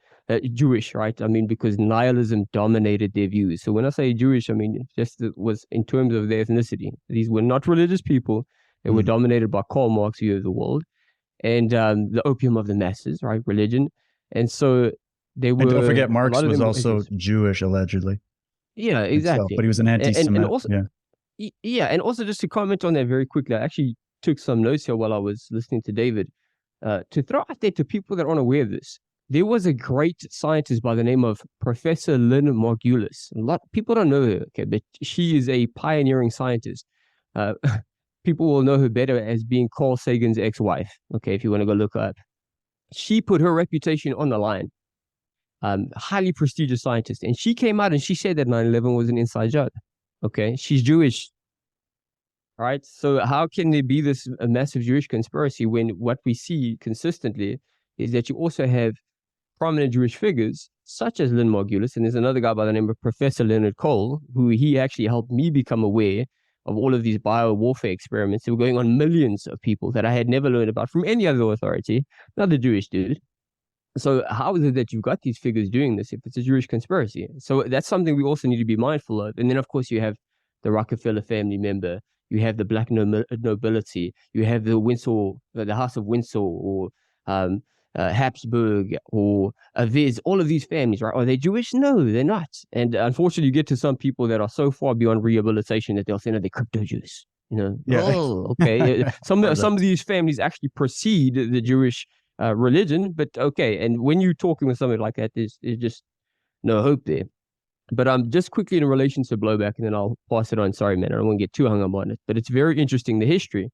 [SPEAKER 5] Jewish, right? I mean, because nihilism dominated their views. So when I say Jewish, I mean, just it was in terms of their ethnicity. These were not religious people. They were dominated by Karl Marx' view of the world and the opium of the masses, right? Religion. And so they were.
[SPEAKER 4] And don't forget, Marx was also Jewish, allegedly.
[SPEAKER 5] Yeah, exactly.
[SPEAKER 4] But he was an anti-Semite.
[SPEAKER 5] And also, yeah, and also just to comment on that very quickly, I actually took some notes here while I was listening to David. To throw out there to people that aren't aware of this, there was a great scientist by the name of Professor Lynn Margulis. A lot of people don't know her, okay, but she is a pioneering scientist. People will know her better as being Carl Sagan's ex-wife, okay, if you want to go look her up. She put her reputation on the line. Highly prestigious scientist. And she came out and she said that 9/11 was an inside job. Okay, she's Jewish. All right, so how can there be this a massive Jewish conspiracy when what we see consistently is that you also have prominent Jewish figures such as Lynn Margulis, and there's another guy by the name of Professor Leonard Cole, who he actually helped me become aware of all of these bio warfare experiments that were going on millions of people that I had never learned about from any other authority, not the Jewish dude. So how is it that you've got these figures doing this if it's a Jewish conspiracy? So that's something we also need to be mindful of. And then, of course, you have the Rockefeller family member, you have the black nobility, you have the Windsor, the House of Windsor, or Habsburg, or Aviz, all of these families, right? Are they Jewish? No, they're not. And unfortunately, you get to some people that are so far beyond rehabilitation that they'll say, no, they're crypto Jews. You know,
[SPEAKER 4] Yeah.
[SPEAKER 5] oh, okay. Some of these families actually precede the Jewish religion, but okay. And when you're talking with somebody like that, there's just no hope there. But just quickly in relation to blowback, and then I'll pass it on. Sorry, man, I don't want to get too hung up on it. But it's very interesting, the history,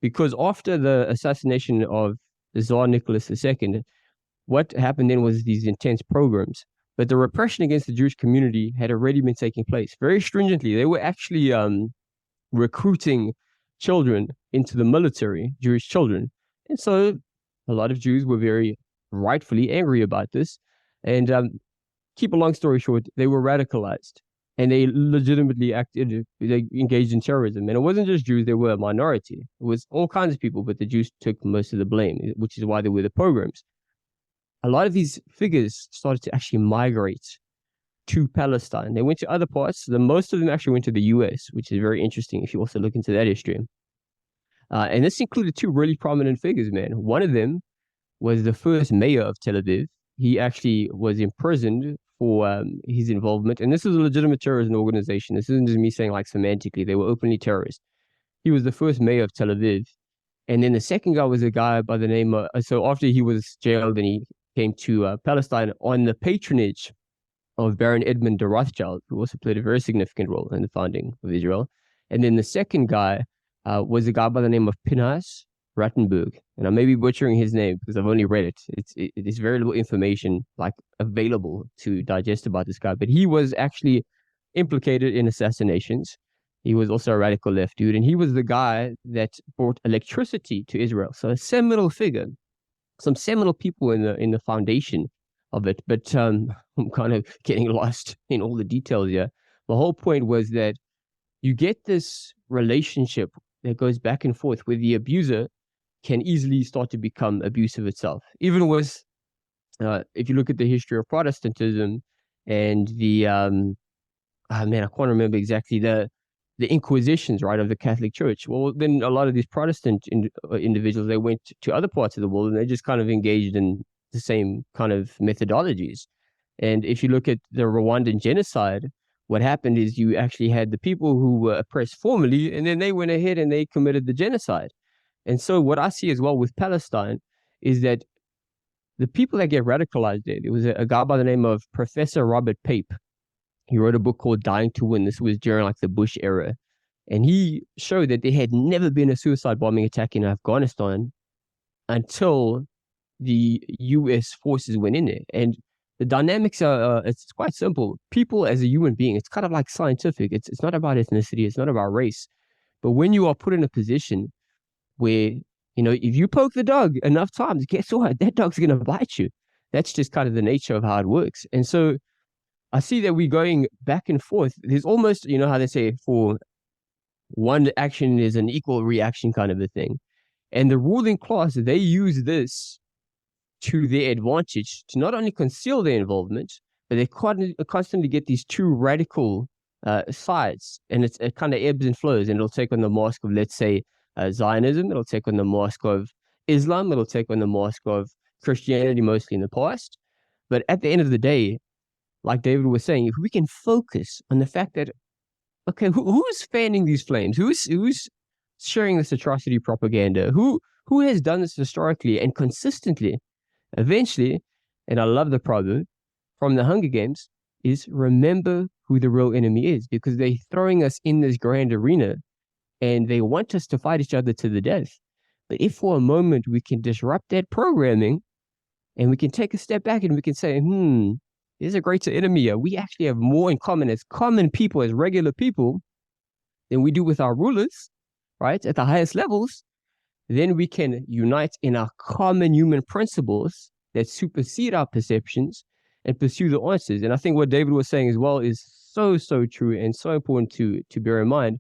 [SPEAKER 5] because after the assassination of the Tsar Nicholas II, what happened then was these intense pogroms. But the repression against the Jewish community had already been taking place very stringently. They were actually recruiting children into the military, Jewish children. And so a lot of Jews were very rightfully angry about this. And keep a long story short, they were radicalized and they legitimately they engaged in terrorism. And it wasn't just Jews, they were a minority. It was all kinds of people, but the Jews took most of the blame, which is why there were the pogroms. A lot of these figures started to actually migrate to Palestine. They went to other parts. Most of them actually went to the US, which is very interesting if you also look into that history. And this included two really prominent figures, man. One of them was the first mayor of Tel Aviv. He actually was imprisoned for his involvement. And this is a legitimate terrorism organization. This isn't just me saying like semantically. They were openly terrorists. He was the first mayor of Tel Aviv. And then the second guy was a guy by the name of, so after he was jailed and he came to Palestine on the patronage of Baron Edmund de Rothschild, who also played a very significant role in the founding of Israel. And then the second guy was a guy by the name of Pinhas Rattenberg. And I may be butchering his name because I've only read it. It's very little information like available to digest about this guy. But he was actually implicated in assassinations. He was also a radical left dude. And he was the guy that brought electricity to Israel. So a seminal figure, some seminal people in the foundation of it. But I'm kind of getting lost in all the details here. The whole point was that you get this relationship that goes back and forth where the abuser can easily start to become abusive itself. Even with, if you look at the history of Protestantism and the, man, I can't remember exactly the inquisitions, right, of the Catholic Church. Well, then a lot of these Protestant individuals, they went to other parts of the world and they just kind of engaged in the same kind of methodologies. And if you look at the Rwandan genocide, what happened is you actually had the people who were oppressed formerly, and then they went ahead and they committed the genocide. And so what I see as well with Palestine is that the people that get radicalized there was a guy by the name of Professor Robert Pape. He wrote a book called Dying to Win. This was during like the Bush era. And he showed that there had never been a suicide bombing attack in Afghanistan until the US forces went in there. And the dynamics are, it's quite simple. People as a human being, it's kind of like scientific. It's not about ethnicity. It's not about race. But when you are put in a position where, you know, if you poke the dog enough times, guess what? That dog's going to bite you. That's just kind of the nature of how it works. And so I see that we're going back and forth. There's almost, you know how they say, for one action is an equal reaction kind of a thing. And the ruling class, they use this to their advantage to not only conceal their involvement, but they constantly get these two radical sides. And it kind of ebbs and flows. And it'll take on the mask of, let's say, Zionism. It'll take on the mask of Islam. It'll take on the mask of Christianity, mostly in the past. But at the end of the day, like David was saying, if we can focus on the fact that, okay, who's fanning these flames? Who's sharing this atrocity propaganda? Who has done this historically and consistently? Eventually, and I love the proverb from the Hunger Games, is remember who the real enemy is, because they're throwing us in this grand arena and they want us to fight each other to the death. But if for a moment we can disrupt that programming and we can take a step back and we can say, there's a greater enemy here. We actually have more in common as common people, as regular people, than we do with our rulers, right, at the highest levels. Then we can unite in our common human principles that supersede our perceptions and pursue the answers. And I think what David was saying as well is so, so true and so important to bear in mind,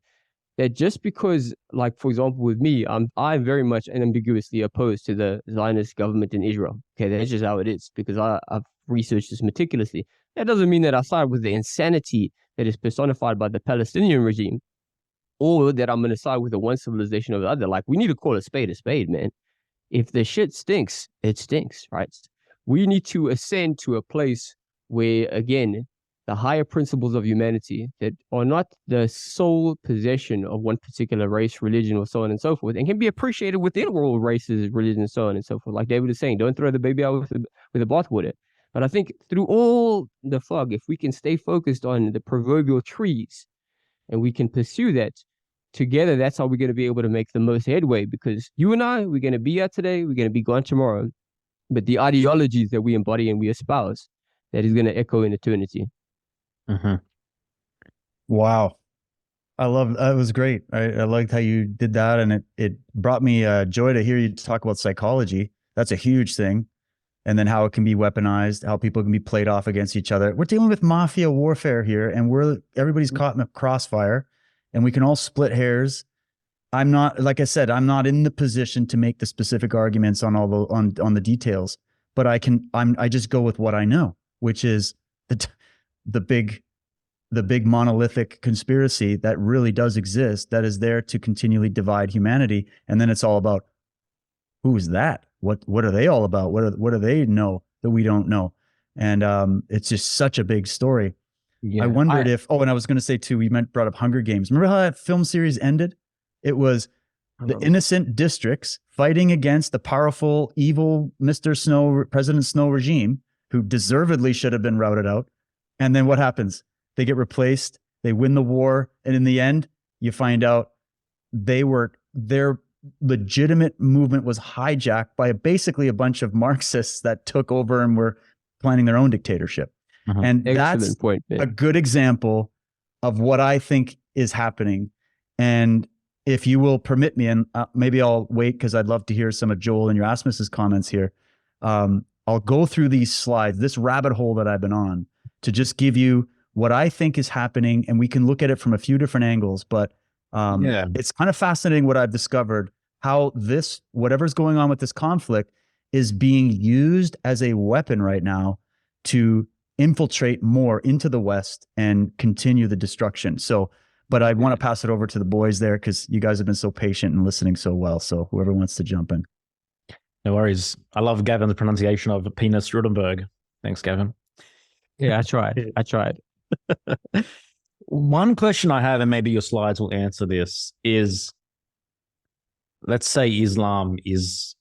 [SPEAKER 5] that just because, like, for example, with me, I'm very much unambiguously opposed to the Zionist government in Israel. Okay, that's just how it is, because I've researched this meticulously. That doesn't mean that I side with the insanity that is personified by the Palestinian regime, or that I'm going to side with the one civilization over the other. Like, we need to call a spade, man. If the shit stinks, it stinks, right? We need to ascend to a place where, again, the higher principles of humanity that are not the sole possession of one particular race, religion, or so on and so forth, and can be appreciated within all races, religions, so on and so forth. Like David is saying, don't throw the baby out with the bathwater. But I think through all the fog, if we can stay focused on the proverbial trees and we can pursue that together, that's how we're going to be able to make the most headway, because you and I, we're going to be here today, we're going to be gone tomorrow. But the ideologies that we embody and we espouse, that is going to echo in eternity.
[SPEAKER 1] Mm-hmm.
[SPEAKER 4] Wow. I love that. Was great. I liked how you did that. And it brought me joy to hear you talk about psychology. That's a huge thing. And then how it can be weaponized, how people can be played off against each other. We're dealing with mafia warfare here, and everybody's caught in a crossfire, and we can all split hairs. I'm not, like I said, I'm not in the position to make the specific arguments on on the details, but I just go with what I know, which is the big monolithic conspiracy that really does exist, that is there to continually divide humanity. And then it's all about, who's that? What are they all about? What do they know that we don't know? And it's just such a big story. Yeah, I wondered if, and I was going to say too, we brought up Hunger Games. Remember how that film series ended? It was the innocent districts fighting against the powerful, evil President Snow regime, who deservedly should have been routed out. And then what happens? They get replaced. They win the war. And in the end, you find out their legitimate movement was hijacked by basically a bunch of Marxists that took over and were planning their own dictatorship. Uh-huh. And that's a good example of what I think is happening. And if you will permit me, and maybe I'll wait because I'd love to hear some of Joel and Yerasimos' comments here. I'll go through these slides, this rabbit hole that I've been on, to just give you what I think is happening. And we can look at it from a few different angles, but it's kind of fascinating what I've discovered, how whatever's going on with this conflict is being used as a weapon right now to infiltrate more into the West and continue the destruction. But I want to pass it over to the boys there, because you guys have been so patient and listening so well. So whoever wants to jump in.
[SPEAKER 1] No worries. I love Gavin's pronunciation of penis Rudenberg. Thanks, Gavin.
[SPEAKER 5] Yeah, I tried.
[SPEAKER 1] One question I have, and maybe your slides will answer this, is, let's say Islam is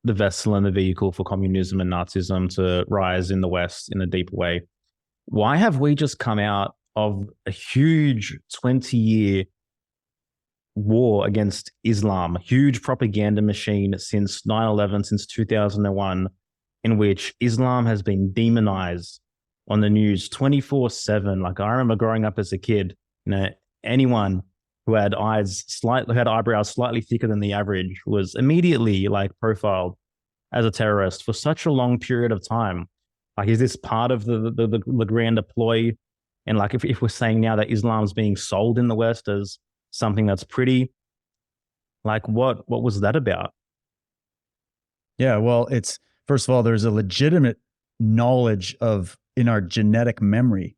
[SPEAKER 1] the vessel and the vehicle for communism and Nazism to rise in the West in a deeper way. Why have we just come out of a huge 20-year war against Islam, a huge propaganda machine since 9/11, since 2001, in which Islam has been demonized on the news 24/7? Like, I remember growing up as a kid, anyone who had eyebrows slightly thicker than the average was immediately profiled as a terrorist for such a long period of time. Like, is this part of the grander ploy? And if we're saying now that Islam's being sold in the West as something that's pretty, what was that about?
[SPEAKER 4] Yeah, well, it's, first of all, there's a legitimate knowledge in our genetic memory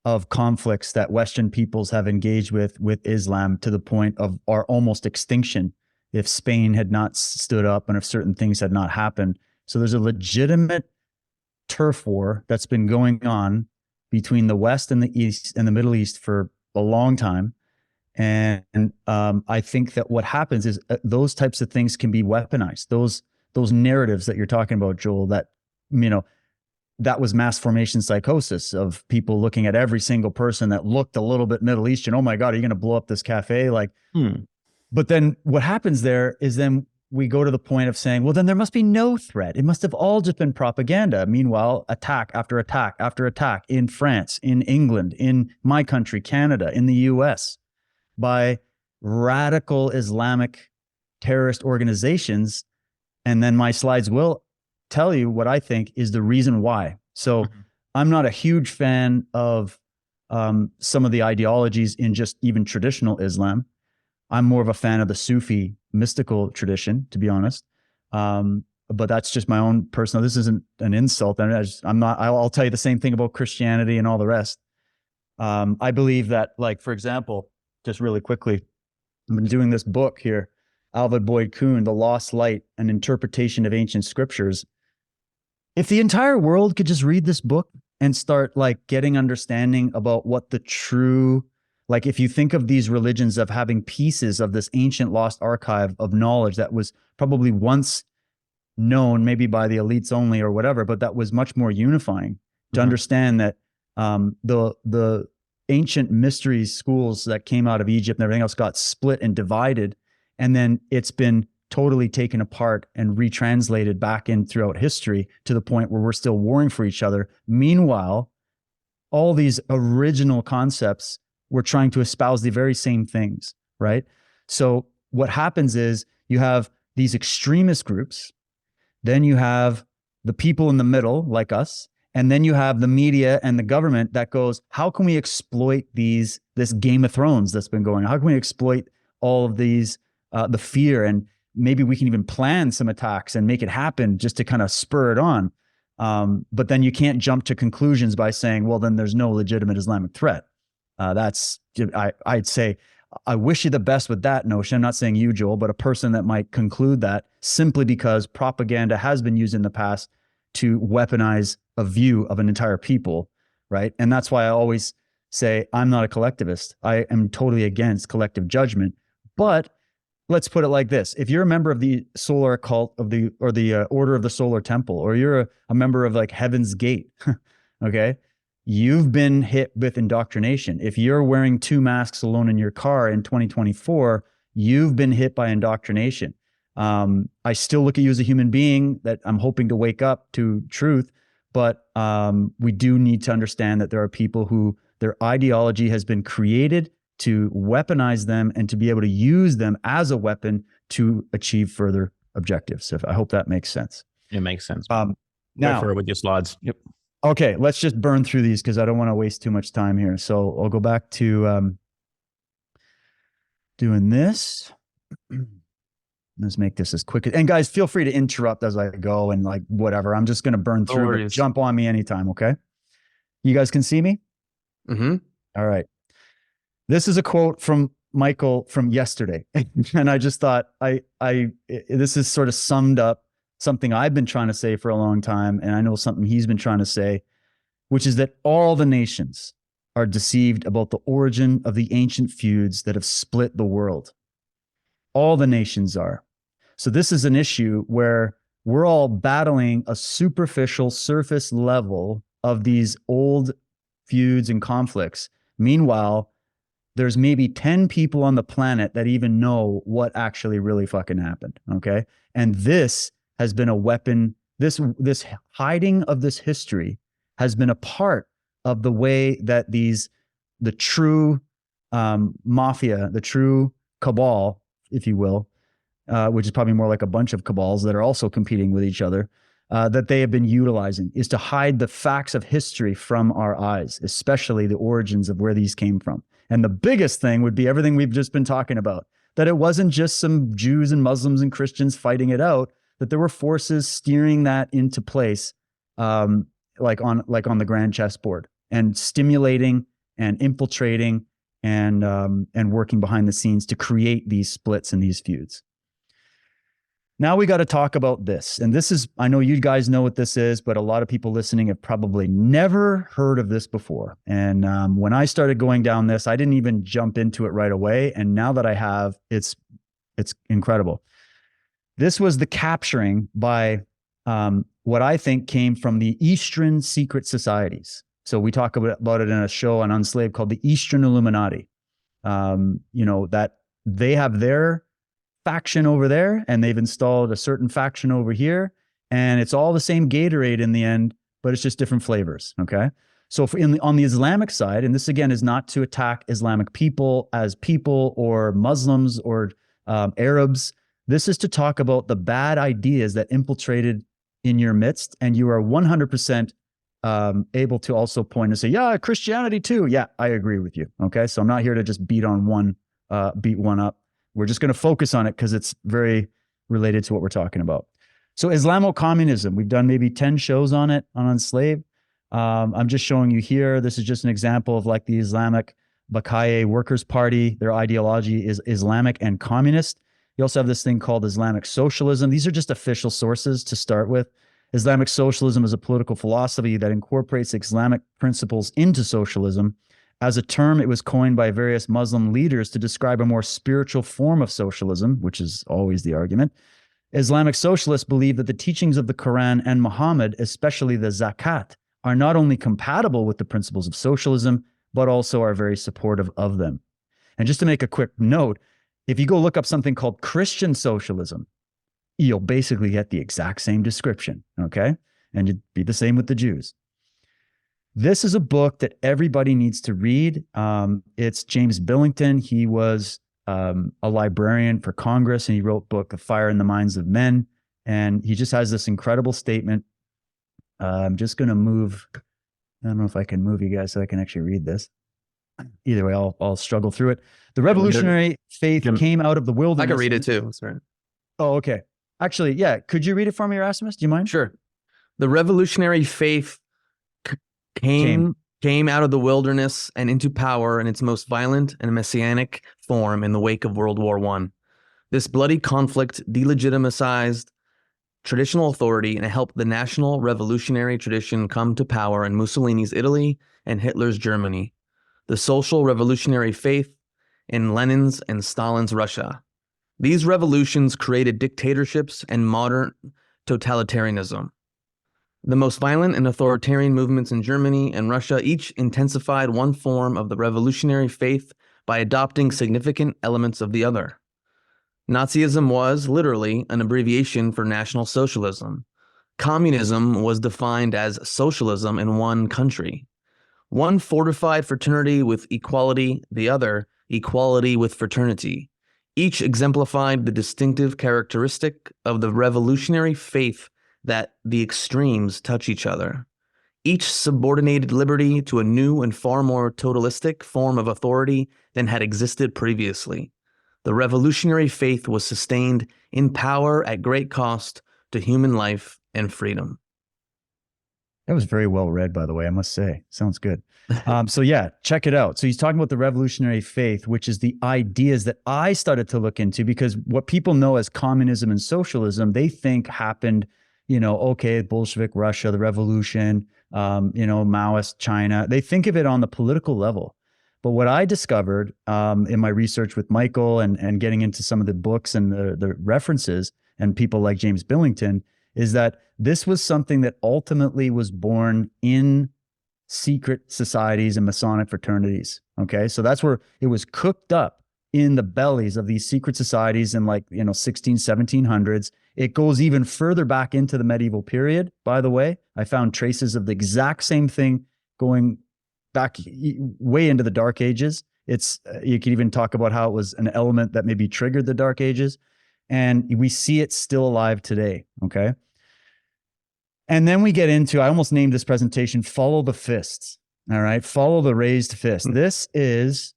[SPEAKER 4] of conflicts that Western peoples have engaged with Islam, to the point of our almost extinction if Spain had not stood up and if certain things had not happened. So there's a legitimate turf war that's been going on between the West and the East and the Middle East for a long time. And I think that what happens is those types of things can be weaponized. Those narratives that you're talking about, Joel, that, that was mass formation psychosis of people looking at every single person that looked a little bit Middle Eastern. Oh my God, are you going to blow up this cafe? But then what happens there is then we go to the point of saying, well, then there must be no threat. It must have all just been propaganda. Meanwhile, attack after attack after attack in France, in England, in my country, Canada, in the US, by radical Islamic terrorist organizations. And then my slides will tell you what I think is the reason why. So I'm not a huge fan of some of the ideologies in just even traditional Islam. I'm more of a fan of the Sufi mystical tradition, to be honest. But that's just my own personal, this isn't an insult. I'll tell you the same thing about Christianity and all the rest. I believe that, like, for example, just really quickly, I've been doing this book here, Alva Boyd Kuhn, The Lost Light, An Interpretation of Ancient Scriptures. If the entire world could just read this book and start like getting understanding about what the true, like if you think of these religions of having pieces of this ancient lost archive of knowledge that was probably once known maybe by the elites only or whatever, but that was much more unifying to understand that the ancient mysteries schools that came out of Egypt and everything else got split and divided, and then it's been totally taken apart and retranslated back in throughout history to the point where we're still warring for each other. Meanwhile, all these original concepts were trying to espouse the very same things, right? So what happens is you have these extremist groups, then you have the people in the middle like us, and then you have the media and the government that goes, how can we exploit this Game of Thrones that's been going on? How can we exploit all of these, the fear, and maybe we can even plan some attacks and make it happen just to kind of spur it on. But then you can't jump to conclusions by saying, well, then there's no legitimate Islamic threat. I'd say, I wish you the best with that notion. I'm not saying you, Joel, but a person that might conclude that simply because propaganda has been used in the past to weaponize a view of an entire people, right? And that's why I always say I'm not a collectivist. I am totally against collective judgment. But let's put it like this. If you're a member of the solar cult or the Order of the Solar Temple, or you're a member of like Heaven's Gate, okay, you've been hit with indoctrination. If you're wearing 2 masks alone in your car in 2024, you've been hit by indoctrination. I still look at you as a human being that I'm hoping to wake up to truth, but we do need to understand that there are people who their ideology has been created to weaponize them and to be able to use them as a weapon to achieve further objectives. So I hope that makes sense.
[SPEAKER 1] It makes sense.
[SPEAKER 4] Now,
[SPEAKER 1] Go for it with your slides. Yep.
[SPEAKER 4] Okay, let's just burn through these because I don't want to waste too much time here. So I'll go back to doing this. Let's make this as quick. And guys, feel free to interrupt as I go and like whatever. I'm just going to burn through it. Jump on me anytime, okay? You guys can see me?
[SPEAKER 2] Mm-hmm.
[SPEAKER 4] All right. This is a quote from Michael from yesterday. And I just thought this is sort of summed up something I've been trying to say for a long time. And I know something he's been trying to say, which is that all the nations are deceived about the origin of the ancient feuds that have split the world. All the nations are. So this is an issue where we're all battling a superficial surface level of these old feuds and conflicts. Meanwhile, there's maybe 10 people on the planet that even know what actually really fucking happened, okay? And this has been a weapon, this hiding of this history has been a part of the way that the true mafia, the true cabal, if you will, which is probably more like a bunch of cabals that are also competing with each other, that they have been utilizing, is to hide the facts of history from our eyes, especially the origins of where these came from. And the biggest thing would be everything we've just been talking about, that it wasn't just some Jews and Muslims and Christians fighting it out, that there were forces steering that into place, like on the grand chessboard, and stimulating and infiltrating and working behind the scenes to create these splits and these feuds. Now we got to talk about this. And this is, I know you guys know what this is, but a lot of people listening have probably never heard of this before. And when I started going down this, I didn't even jump into it right away. And now that I have, it's incredible. This was the capturing by what I think came from the Eastern secret societies. So we talk about it in a show on Unslaved called the Eastern Illuminati. That they have their faction over there and they've installed a certain faction over here, and it's all the same Gatorade in the end, but it's just different flavors. Okay. So on the Islamic side, and this again is not to attack Islamic people as people or Muslims or Arabs. This is to talk about the bad ideas that infiltrated in your midst, and you are 100% able to also point and say, yeah, Christianity too. Yeah, I agree with you. Okay. So I'm not here to just beat one up. We're just going to focus on it because it's very related to what we're talking about. So Islamo-Communism, we've done maybe 10 shows on it, on Enslaved. I'm just showing you here. This is just an example of like the Islamic Bakaye Workers' Party. Their ideology is Islamic and communist. You also have this thing called Islamic socialism. These are just official sources to start with. Islamic socialism is a political philosophy that incorporates Islamic principles into socialism. As a term, it was coined by various Muslim leaders to describe a more spiritual form of socialism, which is always the argument. Islamic socialists believe that the teachings of the Quran and Muhammad, especially the zakat, are not only compatible with the principles of socialism, but also are very supportive of them. And just to make a quick note, if you go look up something called Christian socialism, you'll basically get the exact same description, okay? And it'd be the same with the Jews. This is a book that everybody needs to read. It's James Billington. He was a librarian for Congress, and he wrote a book, A Fire in the Minds of Men. And he just has this incredible statement. I'm just going to move. I don't know if I can move you guys so I can actually read this. Either way, I'll struggle through it. The revolutionary faith came out of the wilderness.
[SPEAKER 2] I can read it too. Sorry.
[SPEAKER 4] Oh, okay. Actually, yeah. Could you read it for me, Yerasimos? Do you mind?
[SPEAKER 2] Sure. The revolutionary faith came out of the wilderness and into power in its most violent and messianic form in the wake of World War I. This bloody conflict delegitimized traditional authority and helped the national revolutionary tradition come to power in Mussolini's Italy and Hitler's Germany. The social revolutionary faith in Lenin's and Stalin's Russia. These revolutions created dictatorships and modern totalitarianism. The most violent and authoritarian movements in Germany and Russia each intensified one form of the revolutionary faith by adopting significant elements of the other. Nazism was, literally, an abbreviation for National Socialism. Communism was defined as socialism in one country. One fortified fraternity with equality, the other equality with fraternity. Each exemplified the distinctive characteristic of the revolutionary faith that the extremes touch each other. Each subordinated liberty to a new and far more totalistic form of authority than had existed previously. The revolutionary faith was sustained in power at great cost to human life and freedom.
[SPEAKER 4] That was very well read, by the way, I must say. Sounds good. So yeah, check it out. So he's talking about the revolutionary faith, which is the ideas that I started to look into, because what people know as communism and socialism, they think happened, okay, Bolshevik Russia, the revolution, Maoist China. They think of it on the political level. But what I discovered in my research with Michael and getting into some of the books and the references and people like James Billington is that this was something that ultimately was born in secret societies and Masonic fraternities. Okay. So that's where it was cooked up in the bellies of these secret societies in 1700s. It goes even further back into the medieval period. By the way, I found traces of the exact same thing going back way into the Dark Ages. You could even talk about how it was an element that maybe triggered the Dark Ages. And we see it still alive today. Okay. And then we get into, I almost named this presentation, Follow the Fists. All right. Follow the raised fist. This is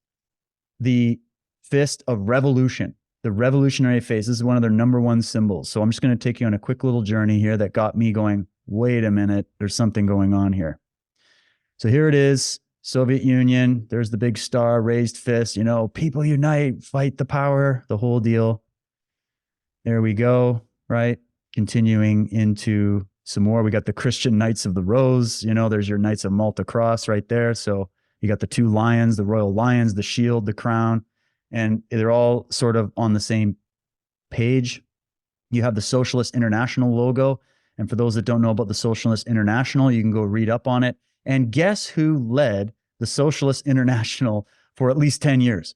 [SPEAKER 4] the fist of revolution, the revolutionary face. This is one of their number one symbols. So I'm just going to take you on a quick little journey here that got me going, wait a minute, there's something going on here. So here it is, Soviet Union. There's the big star, raised fist, people unite, fight the power, the whole deal. There we go, right? Continuing into some more. We got the Christian Knights of the Rose. There's your Knights of Malta Cross right there. So you got the two lions, the royal lions, the shield, the crown, and they're all sort of on the same page. You have the Socialist International logo. And for those that don't know about the Socialist International, you can go read up on it. And guess who led the Socialist International for at least 10 years?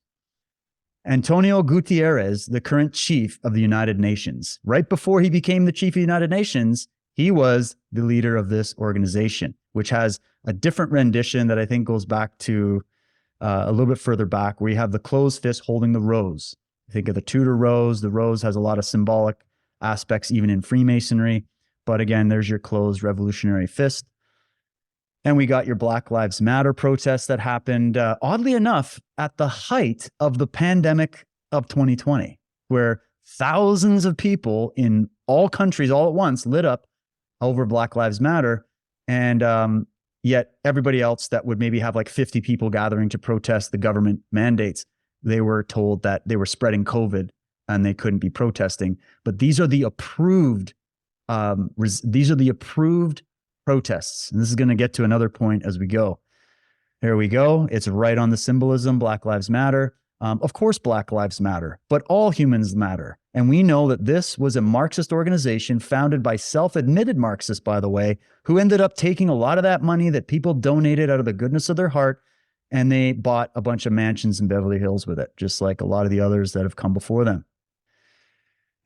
[SPEAKER 4] Antonio Gutierrez, the current chief of the United Nations. Right before he became the chief of the United Nations, he was the leader of this organization, which has a different rendition that I think goes back to a little bit further back, where you have the closed fist holding the rose. Think of the Tudor rose. The rose has a lot of symbolic aspects, even in Freemasonry. But again, there's your closed revolutionary fist. And we got your Black Lives Matter protests that happened, oddly enough, at the height of the pandemic of 2020, where thousands of people in all countries all at once lit up over Black Lives Matter. And yet everybody else that would maybe have like 50 people gathering to protest the government mandates, they were told that they were spreading COVID and they couldn't be protesting. But these are the approved protests. And this is going to get to another point as we go. There we go. It's right on the symbolism. Black Lives Matter. Of course, Black Lives Matter, but all humans matter. And we know that this was a Marxist organization founded by self-admitted Marxists, by the way, who ended up taking a lot of that money that people donated out of the goodness of their heart, and they bought a bunch of mansions in Beverly Hills with it, just like a lot of the others that have come before them.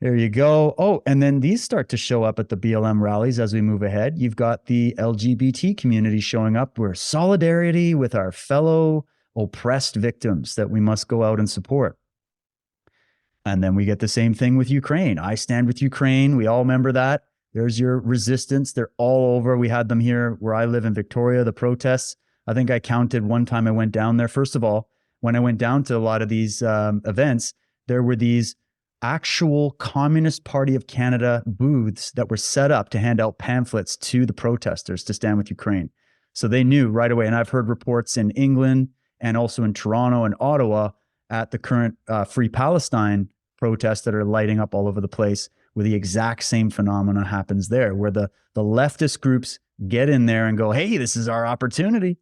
[SPEAKER 4] There you go. Oh, and then these start to show up at the BLM rallies as we move ahead. You've got the LGBT community showing up. We're solidarity with our fellow oppressed victims that we must go out and support. And then we get the same thing with Ukraine. I stand with Ukraine. We all remember that. There's your resistance. They're all over. We had them here where I live in Victoria, the protests. I think I counted one time I went down there. First of all, when I went down to a lot of these events, there were these actual Communist Party of Canada booths that were set up to hand out pamphlets to the protesters to stand with Ukraine. So they knew right away. And I've heard reports in England and also in Toronto and Ottawa at the current Free Palestine protests that are lighting up all over the place, where the exact same phenomena happens there, where the leftist groups get in there and go, hey, this is our opportunity.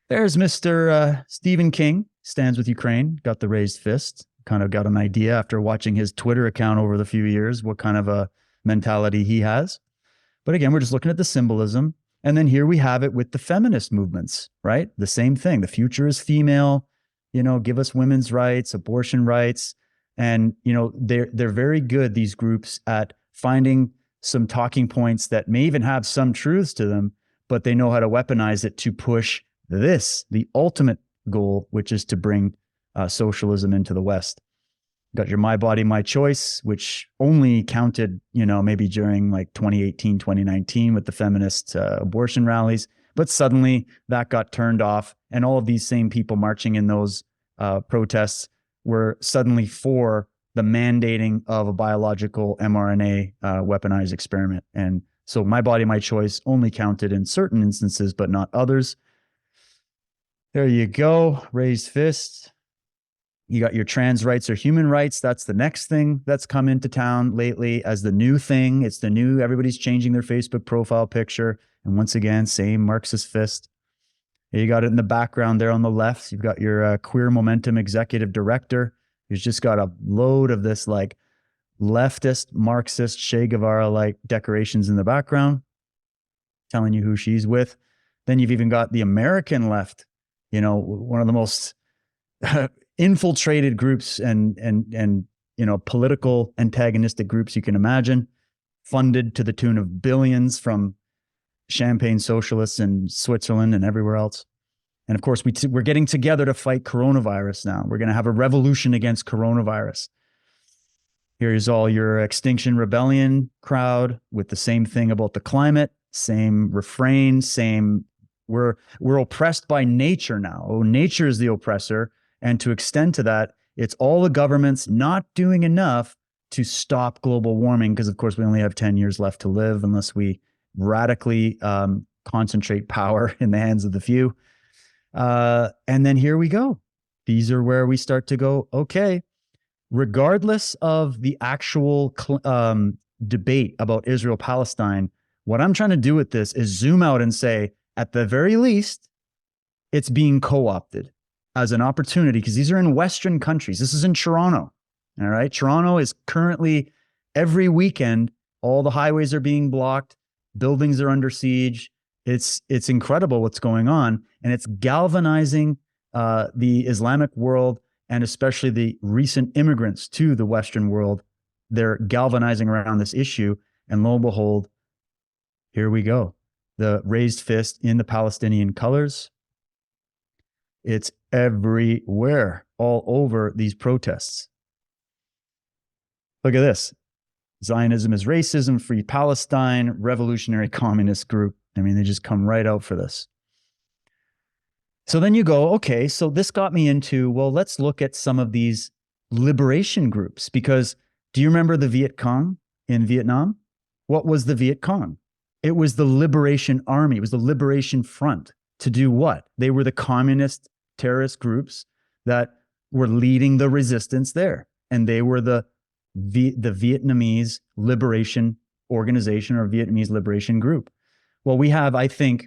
[SPEAKER 4] There's Mr. Stephen King, stands with Ukraine, got the raised fist, kind of got an idea after watching his Twitter account over the few years, what kind of a mentality he has. But again, we're just looking at the symbolism. And then here we have it with the feminist movements, right? The same thing. The future is female, give us women's rights, abortion rights. And, they're very good, these groups, at finding some talking points that may even have some truths to them, but they know how to weaponize it to push the ultimate goal, which is to bring socialism into the West. Got your My Body, My Choice, which only counted, maybe during like 2018, 2019 with the feminist abortion rallies. But suddenly that got turned off. And all of these same people marching in those protests were suddenly for the mandating of a biological mRNA weaponized experiment. And so My Body, My Choice only counted in certain instances, but not others. There you go. Raised fist. You got your trans rights or human rights. That's the next thing that's come into town lately as the new thing. It's the new, everybody's changing their Facebook profile picture. And once again, same Marxist fist. You got it in the background there on the left. You've got your Queer Momentum executive director, who's just got a load of this like leftist, Marxist, Che Guevara-like decorations in the background, telling you who she's with. Then you've even got the American left, one of the most infiltrated groups and political antagonistic groups you can imagine, funded to the tune of billions from champagne socialists in Switzerland and everywhere else. And of course, we're getting together to fight coronavirus now. We're going to have a revolution against coronavirus. Here's all your Extinction Rebellion crowd with the same thing about the climate, same refrain, same, we're oppressed by nature now. Oh, nature is the oppressor. And to extend to that, it's all the governments not doing enough to stop global warming, because of course we only have 10 years left to live unless we radically concentrate power in the hands of the few. And then here we go. These are where we start to go, okay, regardless of the actual debate about Israel-Palestine, what I'm trying to do with this is zoom out and say, at the very least, it's being co-opted as an opportunity, because these are in Western countries. This is in Toronto. All right. Toronto is currently, every weekend, all the highways are being blocked. Buildings are under siege. It's incredible what's going on. And it's galvanizing the Islamic world, and especially the recent immigrants to the Western world. They're galvanizing around this issue. And lo and behold, here we go. The raised fist in the Palestinian colors. It's everywhere, all over these protests. Look at this. Zionism is racism, Free Palestine, revolutionary communist group. I mean, they just come right out for this. So then you go, okay, so this got me into, well, let's look at some of these liberation groups. Because do you remember the Viet Cong in Vietnam? What was the Viet Cong? It was the Liberation Army. It was the Liberation Front. To do what? They were the communist terrorist groups that were leading the resistance there. And they were the Vietnamese Liberation Organization or Vietnamese Liberation Group. Well, we have, I think,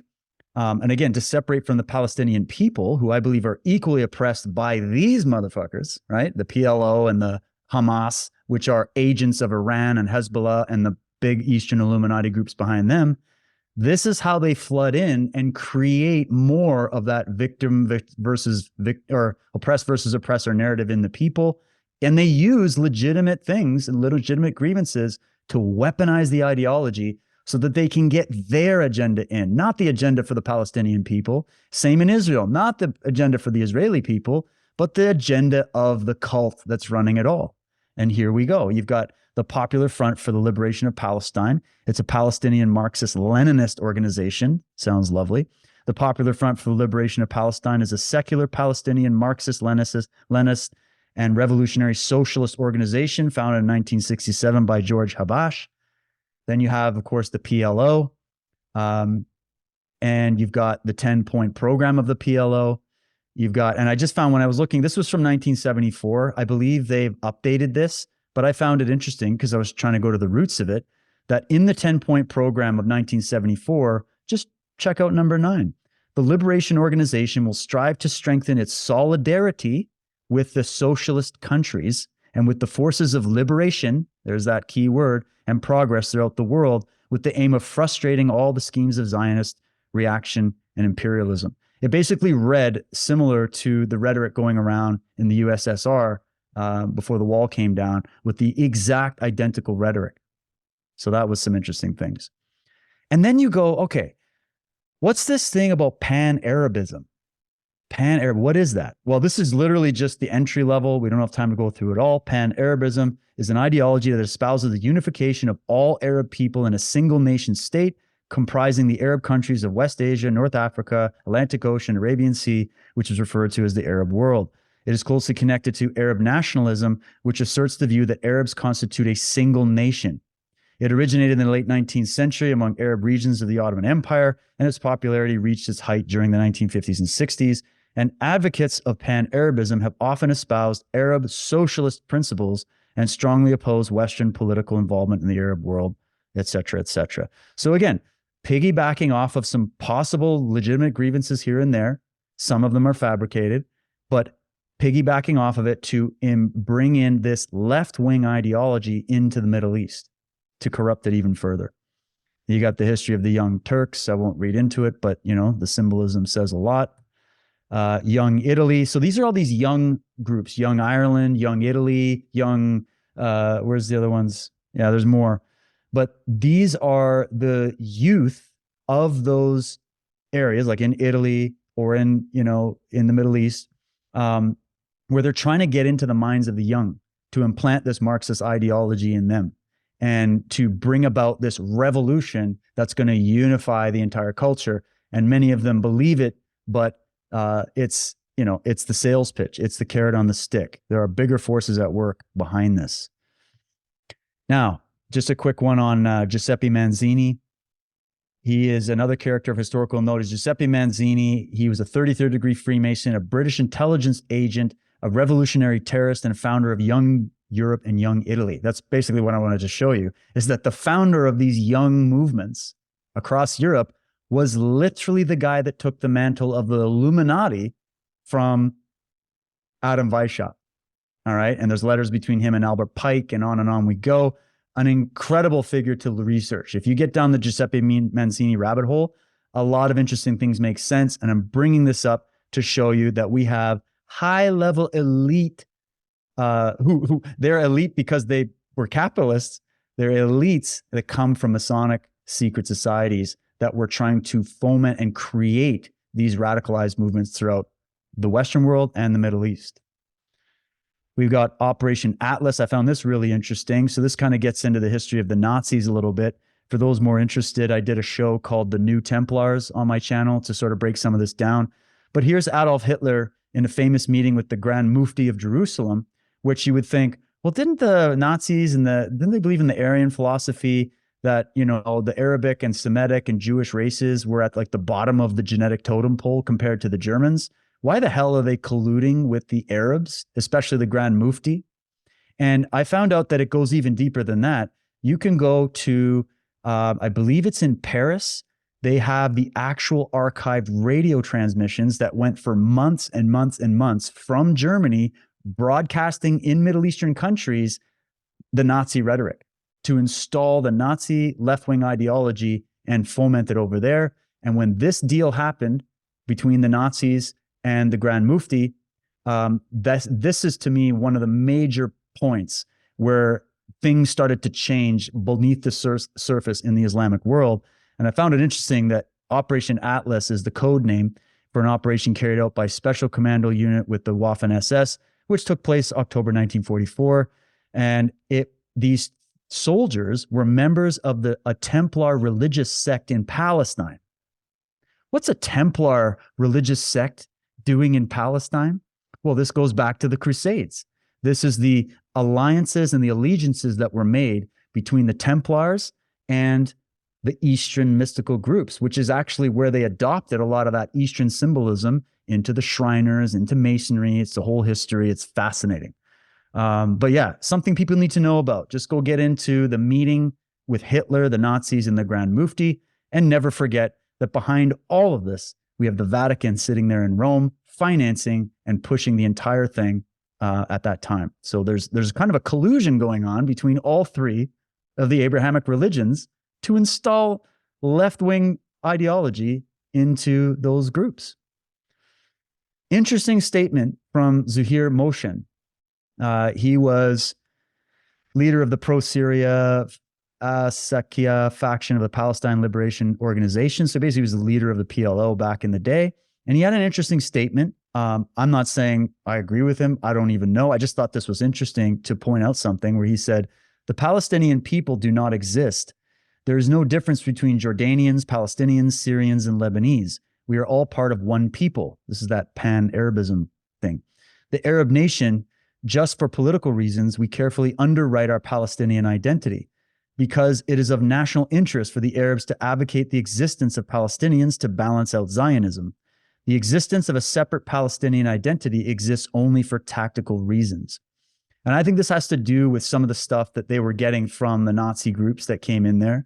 [SPEAKER 4] and again, to separate from the Palestinian people, who I believe are equally oppressed by these motherfuckers, right? The PLO and the Hamas, which are agents of Iran and Hezbollah and the big Eastern Illuminati groups behind them. This is how they flood in and create more of that or oppressed versus oppressor narrative in the people. And they use legitimate things and legitimate grievances to weaponize the ideology so that they can get their agenda in, not the agenda for the Palestinian people. Same in Israel, not the agenda for the Israeli people, but the agenda of the cult that's running it all. And here we go. You've got the Popular Front for the Liberation of Palestine. It's a Palestinian Marxist-Leninist organization. Sounds lovely. The Popular Front for the Liberation of Palestine is a secular Palestinian Marxist-Leninist and revolutionary socialist organization founded in 1967 by George Habash. Then you have, of course, the PLO. And you've got the 10-point program of the PLO. You've got, and I just found when I was looking, this was from 1974. I believe they've updated this, but I found it interesting because I was trying to go to the roots of it, that in the 10-point program of 1974, just check out number 9. The Liberation Organization will strive to strengthen its solidarity with the socialist countries and with the forces of liberation, there's that key word, and progress throughout the world with the aim of frustrating all the schemes of Zionist reaction and imperialism. It basically read similar to the rhetoric going around in the USSR before the wall came down, with the exact identical rhetoric. So that was some interesting things. And then you go, okay, what's this thing about pan-Arabism? Pan-Arab, what is that? Well, this is literally just the entry level. We don't have time to go through it all. Pan-Arabism is an ideology that espouses the unification of all Arab people in a single nation state comprising the Arab countries of West Asia, North Africa, Atlantic Ocean, Arabian Sea, which is referred to as the Arab world. It is closely connected to Arab nationalism, which asserts the view that Arabs constitute a single nation. It originated in the late 19th century among Arab regions of the Ottoman Empire, and its popularity reached its height during the 1950s and 60s. And advocates of pan-Arabism have often espoused Arab socialist principles and strongly opposed Western political involvement in the Arab world, et cetera, et cetera. So again, piggybacking off of some possible legitimate grievances here and there, some of them are fabricated, but piggybacking off of it to bring in this left-wing ideology into the Middle East to corrupt it even further. You got the history of the Young Turks. I won't read into it, but you know, the symbolism says a lot. Young Italy. So these are all these young groups, Young Ireland, Young Italy, Young, where's the other ones? Yeah, there's more. But these are the youth of those areas, like in Italy or in, you know, in the Middle East, where they're trying to get into the minds of the young to implant this Marxist ideology in them and to bring about this revolution that's going to unify the entire culture. And many of them believe it, but it's, you know, it's the sales pitch. It's the carrot on the stick. There are bigger forces at work behind this. Now, just a quick one on Giuseppe Manzini. He is another character of historical note. Giuseppe Manzini, he was a 33rd degree Freemason, a British intelligence agent, a revolutionary terrorist, and a founder of Young Europe and Young Italy. That's basically what I wanted to show you, is that the founder of these young movements across Europe was literally the guy that took the mantle of the Illuminati from Adam Weishaupt. All right. And there's letters between him and Albert Pike, and on we go. An incredible figure to research. If you get down the Giuseppe Manzini rabbit hole, a lot of interesting things make sense. And I'm bringing this up to show you that we have high-level elite who they're elite because they were capitalists. They're elites that come from Masonic secret societies that were trying to foment and create these radicalized movements throughout the Western world and the Middle East. We've got Operation Atlas. I found this really interesting. So this kind of gets into the history of the Nazis a little bit. For those more interested, I did a show called The New Templars on my channel to sort of break some of this down. But here's Adolf Hitler in a famous meeting with the Grand Mufti of Jerusalem, which you would think, well, didn't the Nazis didn't they believe in the Aryan philosophy that, you know, the Arabic and Semitic and Jewish races were at like the bottom of the genetic totem pole compared to the Germans? Why the hell are they colluding with the Arabs, especially the Grand Mufti? And I found out that it goes even deeper than that. You can go to, I believe it's in Paris. They have the actual archived radio transmissions that went for months and months and months from Germany, broadcasting in Middle Eastern countries the Nazi rhetoric to install the Nazi left-wing ideology and foment it over there. And when this deal happened between the Nazis and the Grand Mufti, this is to me one of the major points where things started to change beneath the surface in the Islamic world. And I found it interesting that Operation Atlas is the code name for an operation carried out by Special Commando Unit with the Waffen SS, which took place October 1944. And these soldiers were members of a Templar religious sect in Palestine. What's a Templar religious sect doing in Palestine? Well, this goes back to the Crusades. This is the alliances and the allegiances that were made between the Templars and the Eastern mystical groups, which is actually where they adopted a lot of that Eastern symbolism into the Shriners, into Masonry. It's the whole history. It's fascinating. But yeah, something people need to know about. Just go get into the meeting with Hitler, the Nazis, and the Grand Mufti, and never forget that behind all of this, we have the Vatican sitting there in Rome, financing and pushing the entire thing at that time. So there's kind of a collusion going on between all three of the Abrahamic religions to install left-wing ideology into those groups. Interesting statement from Zuhair Moshen. He was leader of the pro-Syria Sakia faction of the Palestine Liberation Organization. So basically he was the leader of the PLO back in the day. And he had an interesting statement. I'm not saying I agree with him. I don't even know. I just thought this was interesting to point out something where he said, the Palestinian people do not exist. There is no difference between Jordanians, Palestinians, Syrians, and Lebanese. We are all part of one people. This is that pan-Arabism thing. The Arab nation, just for political reasons, we carefully underwrite our Palestinian identity because it is of national interest for the Arabs to advocate the existence of Palestinians to balance out Zionism. The existence of a separate Palestinian identity exists only for tactical reasons. And I think this has to do with some of the stuff that they were getting from the Nazi groups that came in there,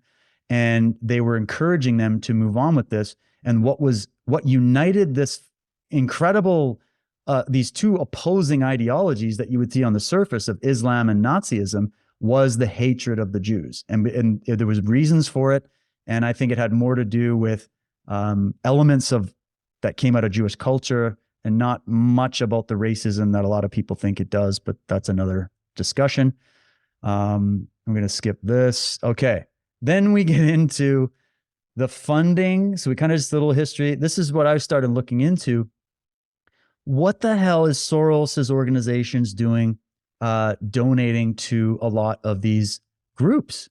[SPEAKER 4] and they were encouraging them to move on with this. And what united this incredible, these two opposing ideologies that you would see on the surface of Islam and Nazism was the hatred of the Jews. And there was reasons for it. And I think it had more to do with elements that came out of Jewish culture and not much about the racism that a lot of people think it does, but that's another discussion. I'm going to skip this. Okay. Then we get into the funding. So we kind of just a little history. This is what I started looking into. What the hell is Soros's organizations doing, donating to a lot of these groups?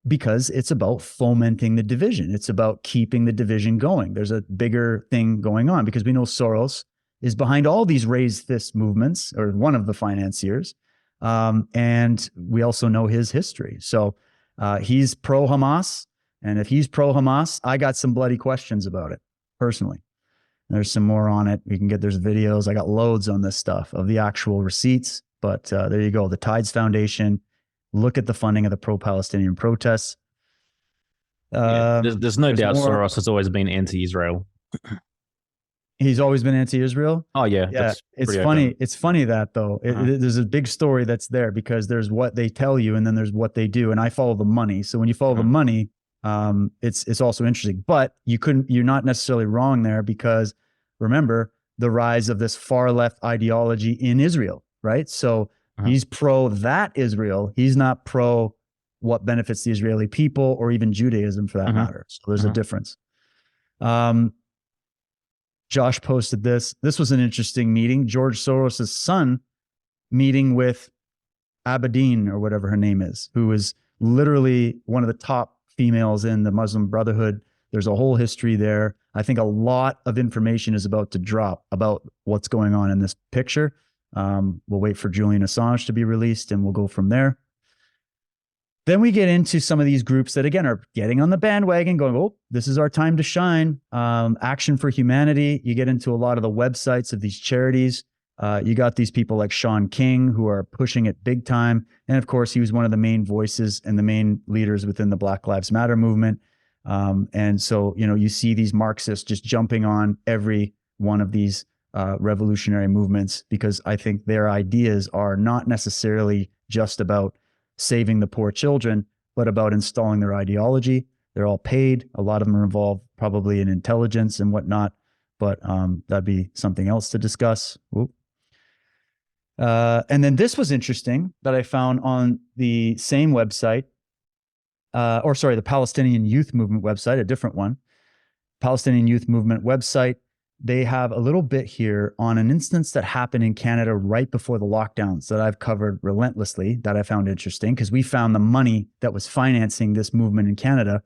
[SPEAKER 4] Because it's about fomenting the division. It's about keeping the division going. There's a bigger thing going on because we know Soros is behind all these raised fist movements, or one of the financiers. And we also know his history. So he's pro-Hamas. And if he's pro-Hamas, I got some bloody questions about it personally. There's some more on it. There's videos. I got loads on this stuff of the actual receipts. But there you go. The Tides Foundation. Look at the funding of the pro-Palestinian protests.
[SPEAKER 1] There's no doubt Soros has always been anti-Israel.
[SPEAKER 4] He's always been anti-Israel?
[SPEAKER 1] Oh, yeah.
[SPEAKER 4] Yeah, it's funny. Open. It's funny that, though. There's a big story that's there because there's what they tell you and then there's what they do. And I follow the money. So when you follow the money, it's also interesting. But you're not necessarily wrong there because, remember, the rise of this far-left ideology in Israel, right? So he's pro that Israel. He's not pro what benefits the Israeli people or even Judaism for that matter. So there's a difference. Josh posted this. This was an interesting meeting. George Soros' son meeting with Abedin, or whatever her name is, who is literally one of the top females in the Muslim Brotherhood. There's a whole history there. I think a lot of information is about to drop about what's going on in this picture. We'll wait for Julian Assange to be released and we'll go from there. Then we get into some of these groups that, again, are getting on the bandwagon going, oh, this is our time to shine. Action for Humanity. You get into a lot of the websites of these charities. You got these people like Sean King who are pushing it big time. And of course, he was one of the main voices and the main leaders within the Black Lives Matter movement. And so, you see these Marxists just jumping on every one of these revolutionary movements, because I think their ideas are not necessarily just about saving the poor children, but about installing their ideology. They're all paid. A lot of them are involved probably in intelligence and whatnot, but that'd be something else to discuss. And then this was interesting that I found on the same website, the Palestinian Youth Movement website, a different one. Palestinian Youth Movement website. They have a little bit here on an instance that happened in Canada right before the lockdowns that I've covered relentlessly, that I found interesting, because we found the money that was financing this movement in Canada.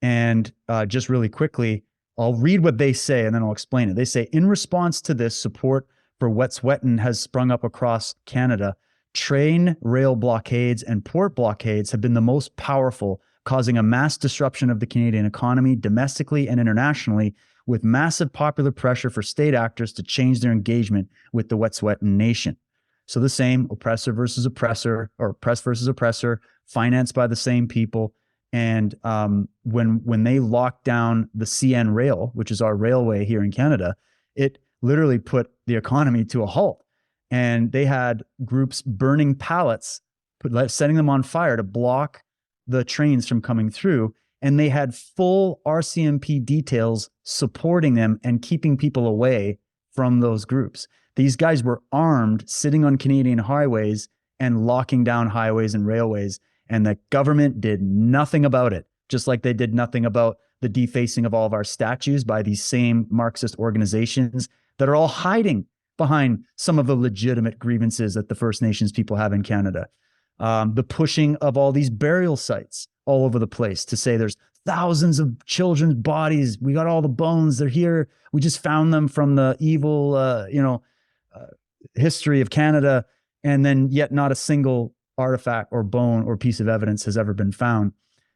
[SPEAKER 4] And just really quickly, I'll read what they say and then I'll explain it. They say, in response to this, support for Wet'suwet'en has sprung up across Canada. Train, rail blockades, and port blockades have been the most powerful, causing a mass disruption of the Canadian economy domestically and internationally, with massive popular pressure for state actors to change their engagement with the Wet'suwet'en nation. So the same oppressor versus oppressor, or oppressed versus oppressor, financed by the same people. And when they locked down the CN rail, which is our railway here in Canada, it literally put the economy to a halt. And they had groups burning pallets, setting them on fire to block the trains from coming through. And they had full RCMP details supporting them and keeping people away from those groups. These guys were armed, sitting on Canadian highways and locking down highways and railways. And the government did nothing about it, just like they did nothing about the defacing of all of our statues by these same Marxist organizations that are all hiding behind some of the legitimate grievances that the First Nations people have in Canada. The pushing of all these burial sites all over the place to say there's thousands of children's bodies. We got all the bones. They're here. We just found them from the evil, history of Canada. And then yet not a single artifact or bone or piece of evidence has ever been found.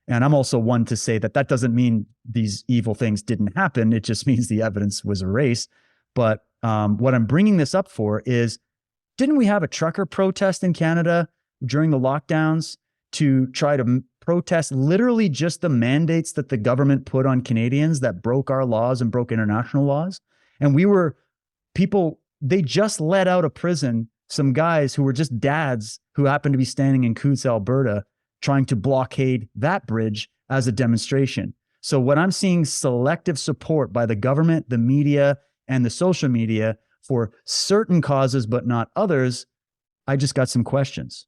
[SPEAKER 4] And I'm also one to say that that doesn't mean these evil things didn't happen. It just means the evidence was erased. But what I'm bringing this up for is, didn't we have a trucker protest in Canada during the lockdowns to try to protest literally just the mandates that the government put on Canadians that broke our laws and broke international laws? And they just let out of prison some guys who were just dads who happened to be standing in Coutts, Alberta, trying to blockade that bridge as a demonstration. So when I'm seeing selective support by the government, the media, and the social media for certain causes, but not others, I just got some questions.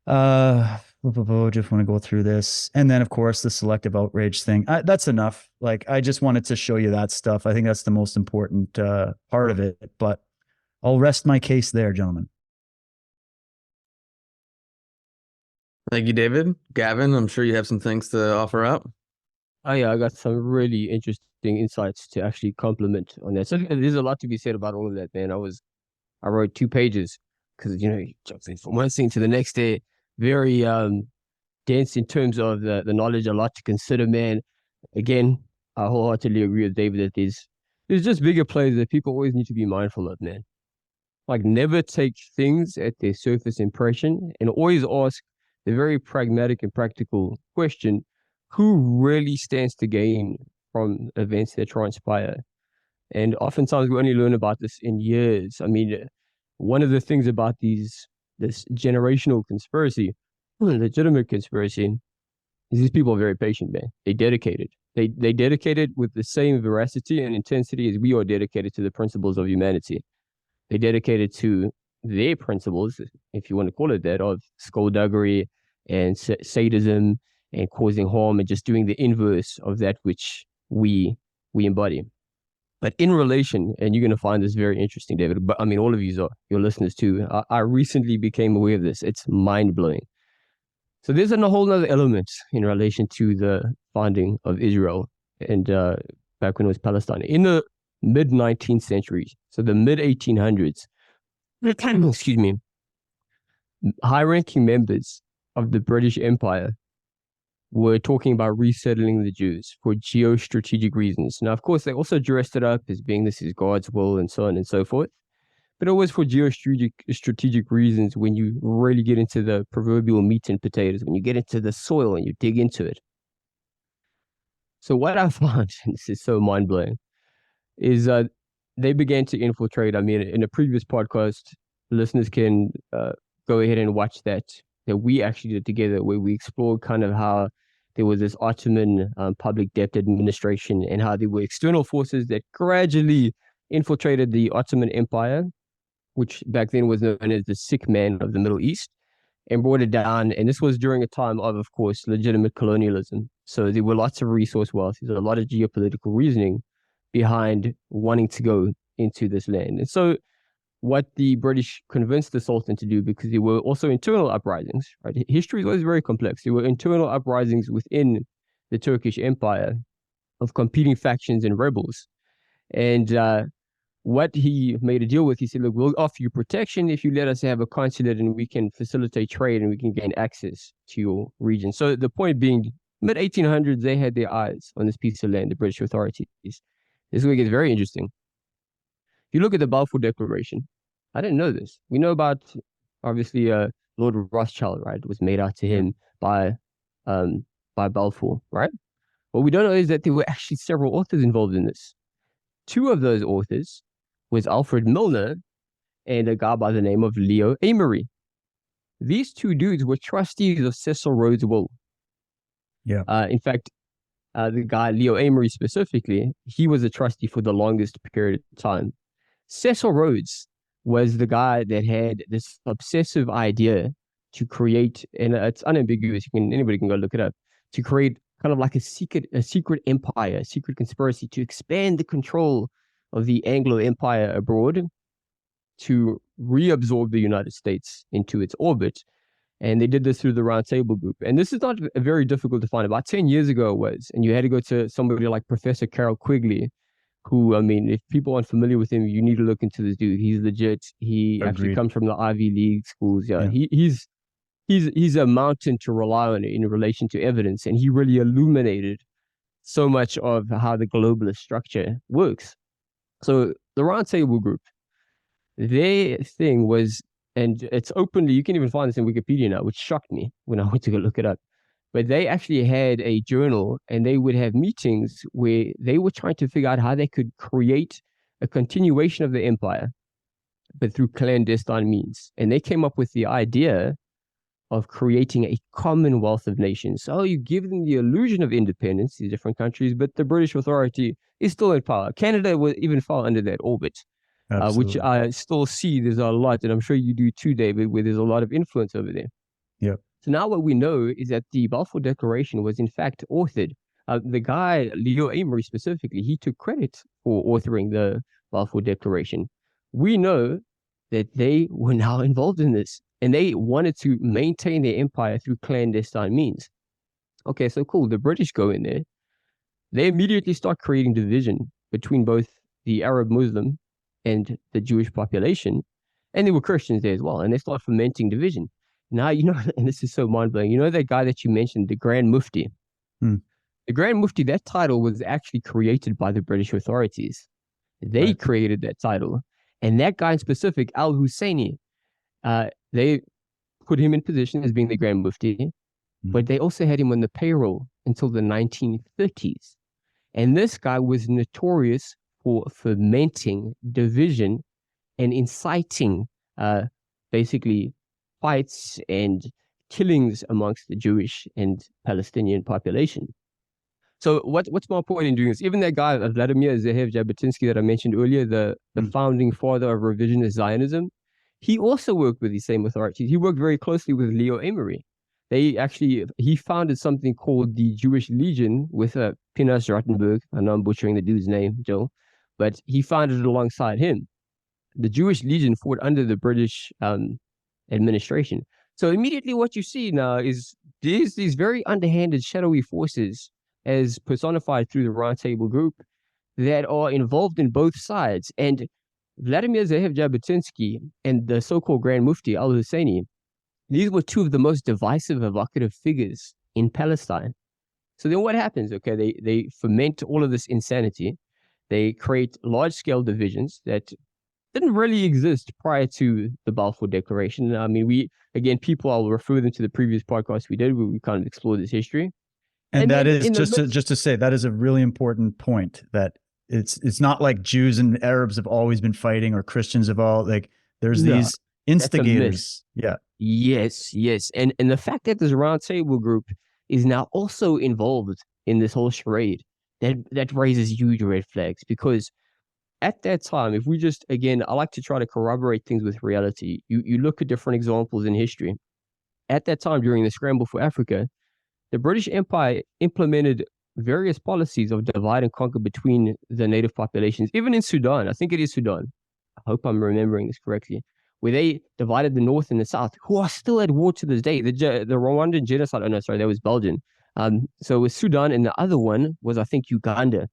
[SPEAKER 4] Just want to go through this. And then, of course, the selective outrage thing. That's enough. I just wanted to show you that stuff. I think that's the most important part of it. But I'll rest my case there, gentlemen.
[SPEAKER 2] Thank you, David. Gavin, I'm sure you have some things to offer up.
[SPEAKER 5] Oh yeah, I got some really interesting insights to actually complement on that. So there's a lot to be said about all of that, man. I wrote 2 pages because you jumps in from one thing to the next day. Very dense in terms of the knowledge, a lot to consider, man. Again, I wholeheartedly agree with David that there's just bigger plays that people always need to be mindful of, man. Never take things at their surface impression, and always ask the very pragmatic and practical question: who really stands to gain from events that transpire? And oftentimes we only learn about this in years. I mean, one of the things about this generational conspiracy, legitimate conspiracy, is these people are very patient, man. They dedicated. They dedicated with the same veracity and intensity as we are dedicated to the principles of humanity. They dedicated to their principles, if you want to call it that, of skullduggery and sadism and causing harm and just doing the inverse of that which we embody. But in relation, and you're going to find this very interesting, David, but I mean, all of you are, your listeners too, I recently became aware of this. It's mind-blowing. So there's a whole other element in relation to the founding of Israel and back when it was Palestine. In the mid-19th century, so the mid-1800s, excuse me, high-ranking members of the British Empire were talking about resettling the Jews for geostrategic reasons. Now, of course, they also dressed it up as being this is God's will and so on and so forth. But always for geostrategic reasons when you really get into the proverbial meat and potatoes, when you get into the soil and you dig into it. So what I found, and this is so mind-blowing, is they began to infiltrate. I mean, in a previous podcast, listeners can go ahead and watch that we actually did together, where we explored kind of how there was this Ottoman public debt administration and how there were external forces that gradually infiltrated the Ottoman Empire, which back then was known as the sick man of the Middle East, and brought it down. And this was during a time of course, legitimate colonialism. So there were lots of resource wealth. There's a lot of geopolitical reasoning behind wanting to go into this land. And so what the British convinced the Sultan to do, because there were also internal uprisings, right? History is always very complex. There were internal uprisings within the Turkish Empire of competing factions and rebels. And what he made a deal with, he said, look, we'll offer you protection if you let us have a consulate and we can facilitate trade and we can gain access to your region. So the point being, mid-1800s, they had their eyes on this piece of land, the British authorities. This is where it gets very interesting. If you look at the Balfour Declaration, I didn't know this. We know about, obviously, Lord Rothschild, right? It was made out to him by Balfour, right? What we don't know is that there were actually several authors involved in this. Two of those authors was Alfred Milner and a guy by the name of Leo Amery. These two dudes were trustees of Cecil Rhodes' will.
[SPEAKER 4] Yeah.
[SPEAKER 5] In fact, the guy, Leo Amery specifically, he was a trustee for the longest period of time. Cecil Rhodes was the guy that had this obsessive idea to create, and it's unambiguous, anybody can go look it up, to create kind of like a secret empire, a secret conspiracy to expand the control of the Anglo Empire abroad, to reabsorb the United States into its orbit. And they did this through the Roundtable group. And this is not very difficult to find. About 10 years ago it was, and you had to go to somebody like Professor Carroll Quigley, who, I mean, if people aren't familiar with him, you need to look into this dude. He's legit. He actually comes from the Ivy League schools. Yeah. He's a mountain to rely on in relation to evidence. And he really illuminated so much of how the globalist structure works. So the Roundtable group, their thing was, and it's openly, you can even find this in Wikipedia now, which shocked me when I went to go look it up. But they actually had a journal, and they would have meetings where they were trying to figure out how they could create a continuation of the empire, but through clandestine means. And they came up with the idea of creating a commonwealth of nations. So you give them the illusion of independence, these different countries, but the British authority is still in power. Canada will even fall under that orbit, which I still see there's a lot, and I'm sure you do too, David, where there's a lot of influence over there.
[SPEAKER 4] Yep.
[SPEAKER 5] So now what we know is that the Balfour Declaration was in fact authored. The guy, Leo Amery specifically, he took credit for authoring the Balfour Declaration. We know that they were now involved in this, and they wanted to maintain their empire through clandestine means. Okay, so cool. The British go in there. They immediately start creating division between both the Arab Muslim and the Jewish population, and there were Christians there as well, and they start fomenting division. Now, you know, and this is so mind-blowing, you know that guy that you mentioned, the Grand Mufti? The Grand Mufti, that title was actually created by the British authorities. They created that title. And that guy in specific, Al-Husseini, they put him in position as being the Grand Mufti, but they also had him on the payroll until the 1930s. And this guy was notorious for fomenting division and inciting basically fights and killings amongst the Jewish and Palestinian population. So what's my point in doing this? Even that guy, Vladimir Zehev Jabotinsky that I mentioned earlier, the founding father of revisionist Zionism, he also worked with these same authorities. He worked very closely with Leo Amery. He founded something called the Jewish Legion with Pinhas Rottenberg. I know I'm butchering the dude's name, Joe, but he founded it alongside him. The Jewish Legion fought under the British administration. So immediately what you see now is these very underhanded, shadowy forces as personified through the Roundtable group that are involved in both sides. And Vladimir Jabotinsky and the so-called Grand Mufti al-Husseini, these were two of the most divisive, evocative figures in Palestine. So then what happens? Okay, they foment all of this insanity. They create large-scale divisions that didn't really exist prior to the Balfour Declaration. I mean, people, I'll refer them to the previous podcast we did, where we kind of explored this history.
[SPEAKER 4] And that is just to say, that is a really important point, that it's not like Jews and Arabs have always been fighting, or Christians have all, like, there's these instigators. Yeah.
[SPEAKER 5] Yes. And the fact that this Roundtable group is now also involved in this whole charade, that raises huge red flags, because at that time, if we just, again, I like to try to corroborate things with reality. You look at different examples in history. At that time, during the scramble for Africa, the British Empire implemented various policies of divide and conquer between the native populations, even in Sudan. I think it is Sudan. I hope I'm remembering this correctly, where they divided the North and the South, who are still at war to this day. The Rwandan genocide, oh no, sorry, that was Belgian. So it was Sudan, and the other one was, I think, Uganda.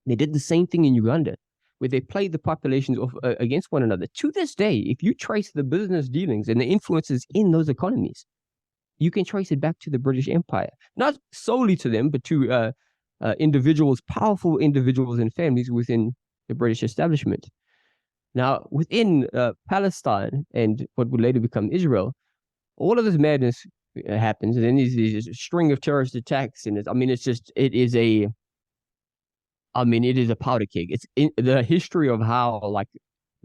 [SPEAKER 5] They did the same thing in Uganda, where they played the populations off against one another. To this day, if you trace the business dealings and the influences in those economies, you can trace it back to the British Empire. Not solely to them, but to individuals, powerful individuals and families within the British establishment. Now, within Palestine and what would later become Israel, all of this madness happens, and then there's a string of terrorist attacks, and it is a powder keg. It's in the history of how, like,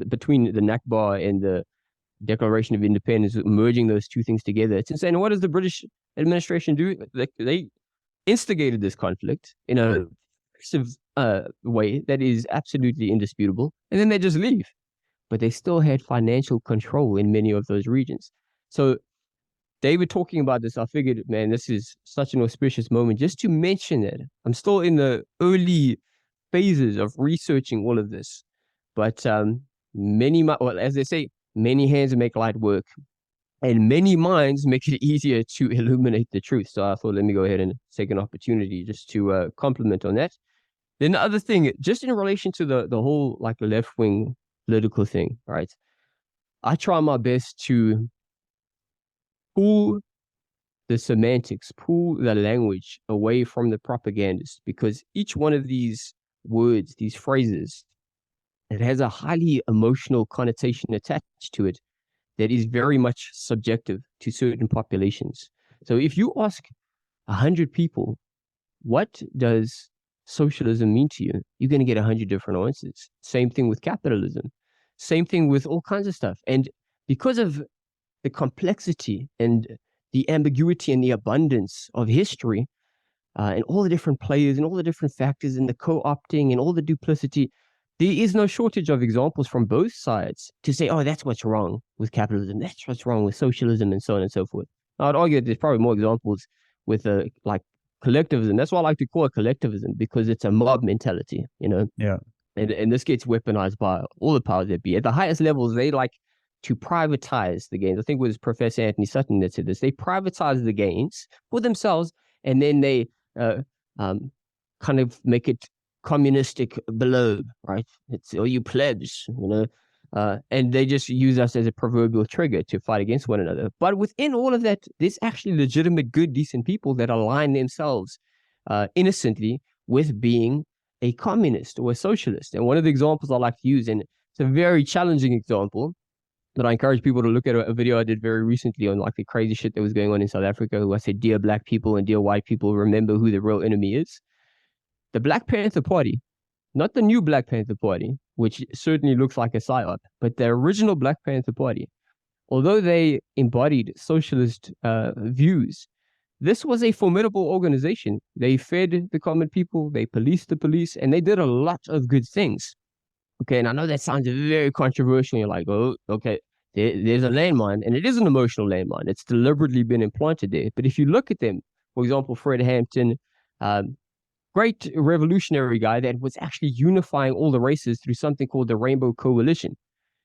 [SPEAKER 5] between the Nakba and the Declaration of Independence, merging those two things together, it's insane. And what does the British administration do? They instigated this conflict in a way that is absolutely indisputable, and then they just leave. But they still had financial control in many of those regions. So David talking about this, I figured, man, this is such an auspicious moment just to mention that. I'm still in the early phases of researching all of this, but as they say, many hands make light work, and many minds make it easier to illuminate the truth. So I thought, let me go ahead and take an opportunity just to compliment on that. Then the other thing, just in relation to the whole, like, left-wing political thing, right? I try my best to pull the semantics, pull the language away from the propagandists, because each one of these words, these phrases, it has a highly emotional connotation attached to it that is very much subjective to certain populations. So if you ask 100 people, what does socialism mean to you? You're going to get 100 different answers. Same thing with capitalism. Same thing with all kinds of stuff. And because of the complexity and the ambiguity and the abundance of history, and all the different players and all the different factors and the co-opting and all the duplicity, there is no shortage of examples from both sides to say, oh, that's what's wrong with capitalism, that's what's wrong with socialism, and so on and so forth. I'd argue that there's probably more examples with like collectivism. That's why I like to call it collectivism, because it's a mob mentality, you know?
[SPEAKER 4] Yeah.
[SPEAKER 5] And this gets weaponized by all the powers that be. At the highest levels, they like to privatize the gains. I think it was Professor Anthony Sutton that said this. They privatize the gains for themselves, and then they kind of make it communistic below, right? It's, oh, you plebs, you know, and they just use us as a proverbial trigger to fight against one another. But within all of that, there's actually legitimate, good, decent people that align themselves innocently with being a communist or a socialist. And one of the examples I like to use, and it's a very challenging example, but I encourage people to look at a video I did very recently on, like, the crazy shit that was going on in South Africa, who I said, dear black people and dear white people, remember who the real enemy is. The Black Panther Party, not the new Black Panther Party, which certainly looks like a psyop, but the original Black Panther Party, although they embodied socialist views, this was a formidable organization. They fed the common people, they policed the police, and they did a lot of good things. Okay, and I know that sounds very controversial. You're like, oh, okay, there's a landmine, and it is an emotional landmine. It's deliberately been implanted there. But if you look at them, for example, Fred Hampton, great revolutionary guy that was actually unifying all the races through something called the Rainbow Coalition.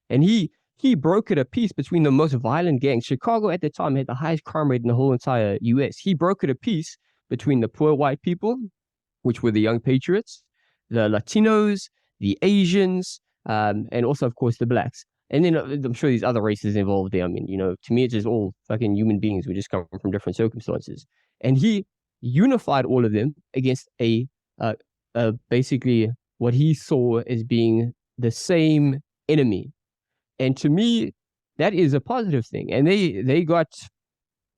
[SPEAKER 5] And he brokered a peace between the most violent gangs. Chicago at the time had the highest crime rate in the whole entire US. He brokered a peace between the poor white people, which were the Young Patriots, the Latinos, the Asians, and also, of course, the blacks. And then I'm sure there's other races involved there. I mean, to me, it's just all fucking human beings. We just come from different circumstances. And he unified all of them against basically what he saw as being the same enemy. And to me, that is a positive thing. And they got,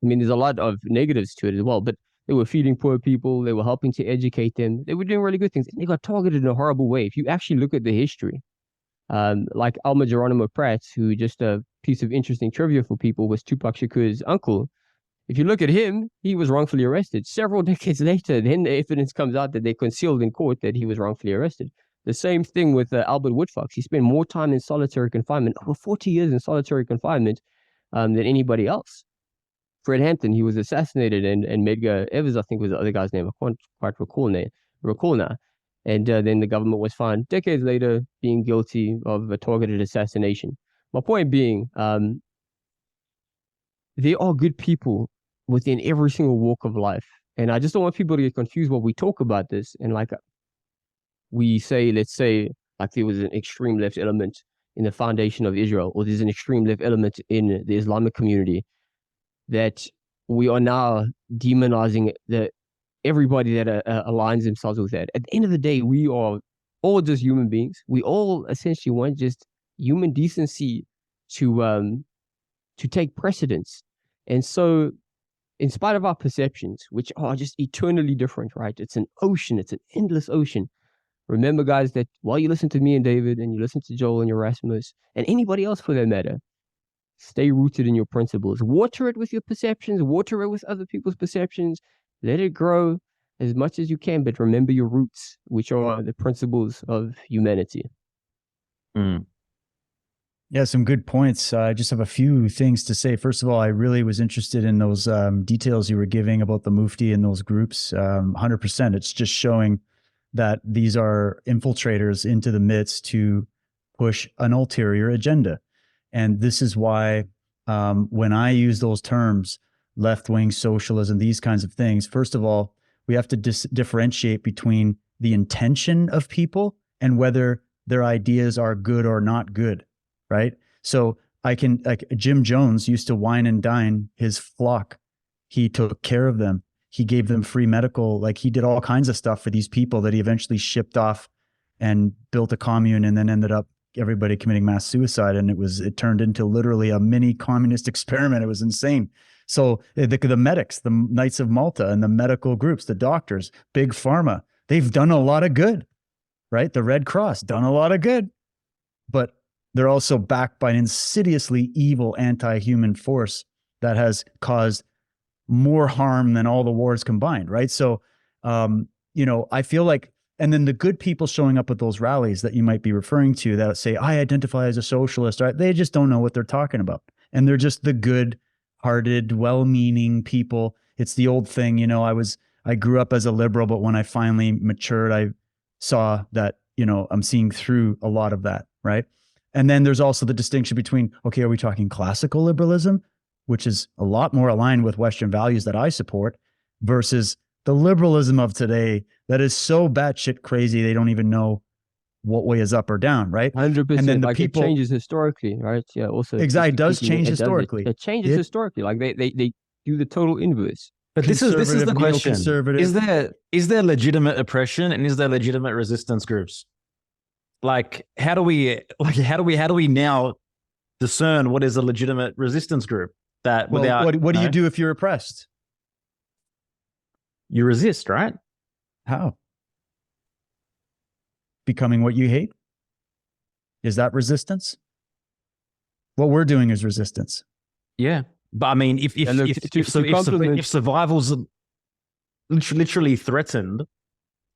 [SPEAKER 5] I mean, there's a lot of negatives to it as well, but they were feeding poor people. They were helping to educate them. They were doing really good things. And they got targeted in a horrible way. If you actually look at the history, like Alma Geronimo Pratt, who, just a piece of interesting trivia for people, was Tupac Shakur's uncle. If you look at him, he was wrongfully arrested. Several decades later, then the evidence comes out that they concealed in court that he was wrongfully arrested. The same thing with Albert Woodfox. He spent more time in solitary confinement, over 40 years in solitary confinement, than anybody else. Fred Hampton, he was assassinated, and Medgar Evers, I think, was the other guy's name. I can't quite recall now. And then the government was found decades later being guilty of a targeted assassination. My point being, there are good people within every single walk of life. And I just don't want people to get confused when we talk about this. And like we say, let's say, like there was an extreme left element in the foundation of Israel, or there's an extreme left element in the Islamic community, that we are now demonizing everybody that aligns themselves with that. At the end of the day, we are all just human beings. We all essentially want just human decency to take precedence. And so, in spite of our perceptions, which are just eternally different, right? It's an ocean. It's an endless ocean. Remember, guys, that while you listen to me and David, and you listen to Joel and Yerasimos, and anybody else for that matter, stay rooted in your principles. Water it with your perceptions. Water it with other people's perceptions. Let it grow as much as you can, but remember your roots, which are the principles of humanity.
[SPEAKER 4] Yeah, some good points. I just have a few things to say. First of all, I really was interested in those details you were giving about the Mufti and those groups. 100%. It's just showing that these are infiltrators into the midst to push an ulterior agenda. And this is why when I use those terms, left-wing socialism, these kinds of things, first of all, we have to differentiate between the intention of people and whether their ideas are good or not good, right? So Jim Jones used to wine and dine his flock. He took care of them. He gave them free medical, he did all kinds of stuff for these people that he eventually shipped off and built a commune, and then ended up everybody committing mass suicide. And it turned into literally a mini communist experiment. It was insane. So the medics, the Knights of Malta, and the medical groups, the doctors, Big Pharma, they've done a lot of good, right? The Red Cross done a lot of good, but they're also backed by an insidiously evil anti-human force that has caused more harm than all the wars combined, right? So, I feel like, and then the good people showing up at those rallies that you might be referring to that say, I identify as a socialist, right? They just don't know what they're talking about. And they're just the good-hearted, well-meaning people. It's the old thing, I grew up as a liberal, but when I finally matured, I saw that, I'm seeing through a lot of that, right? And then there's also the distinction between, okay, are we talking classical liberalism, which is a lot more aligned with Western values that I support, versus the liberalism of today that is so batshit crazy they don't even know what way is up or down, right?
[SPEAKER 5] 100%.
[SPEAKER 4] And then the
[SPEAKER 5] it changes historically, right? Yeah, also.
[SPEAKER 4] Exactly, it does change historically.
[SPEAKER 5] It changes historically. Like they do the total inverse.
[SPEAKER 1] But this is the question. Is there legitimate oppression, and is there legitimate resistance groups? How do we now discern what is a legitimate resistance group?
[SPEAKER 4] What do you do if you're oppressed?
[SPEAKER 1] You resist, right?
[SPEAKER 4] How? Becoming what you hate? Is that resistance? What we're doing is resistance.
[SPEAKER 1] Yeah. But I mean, if survival's literally threatened,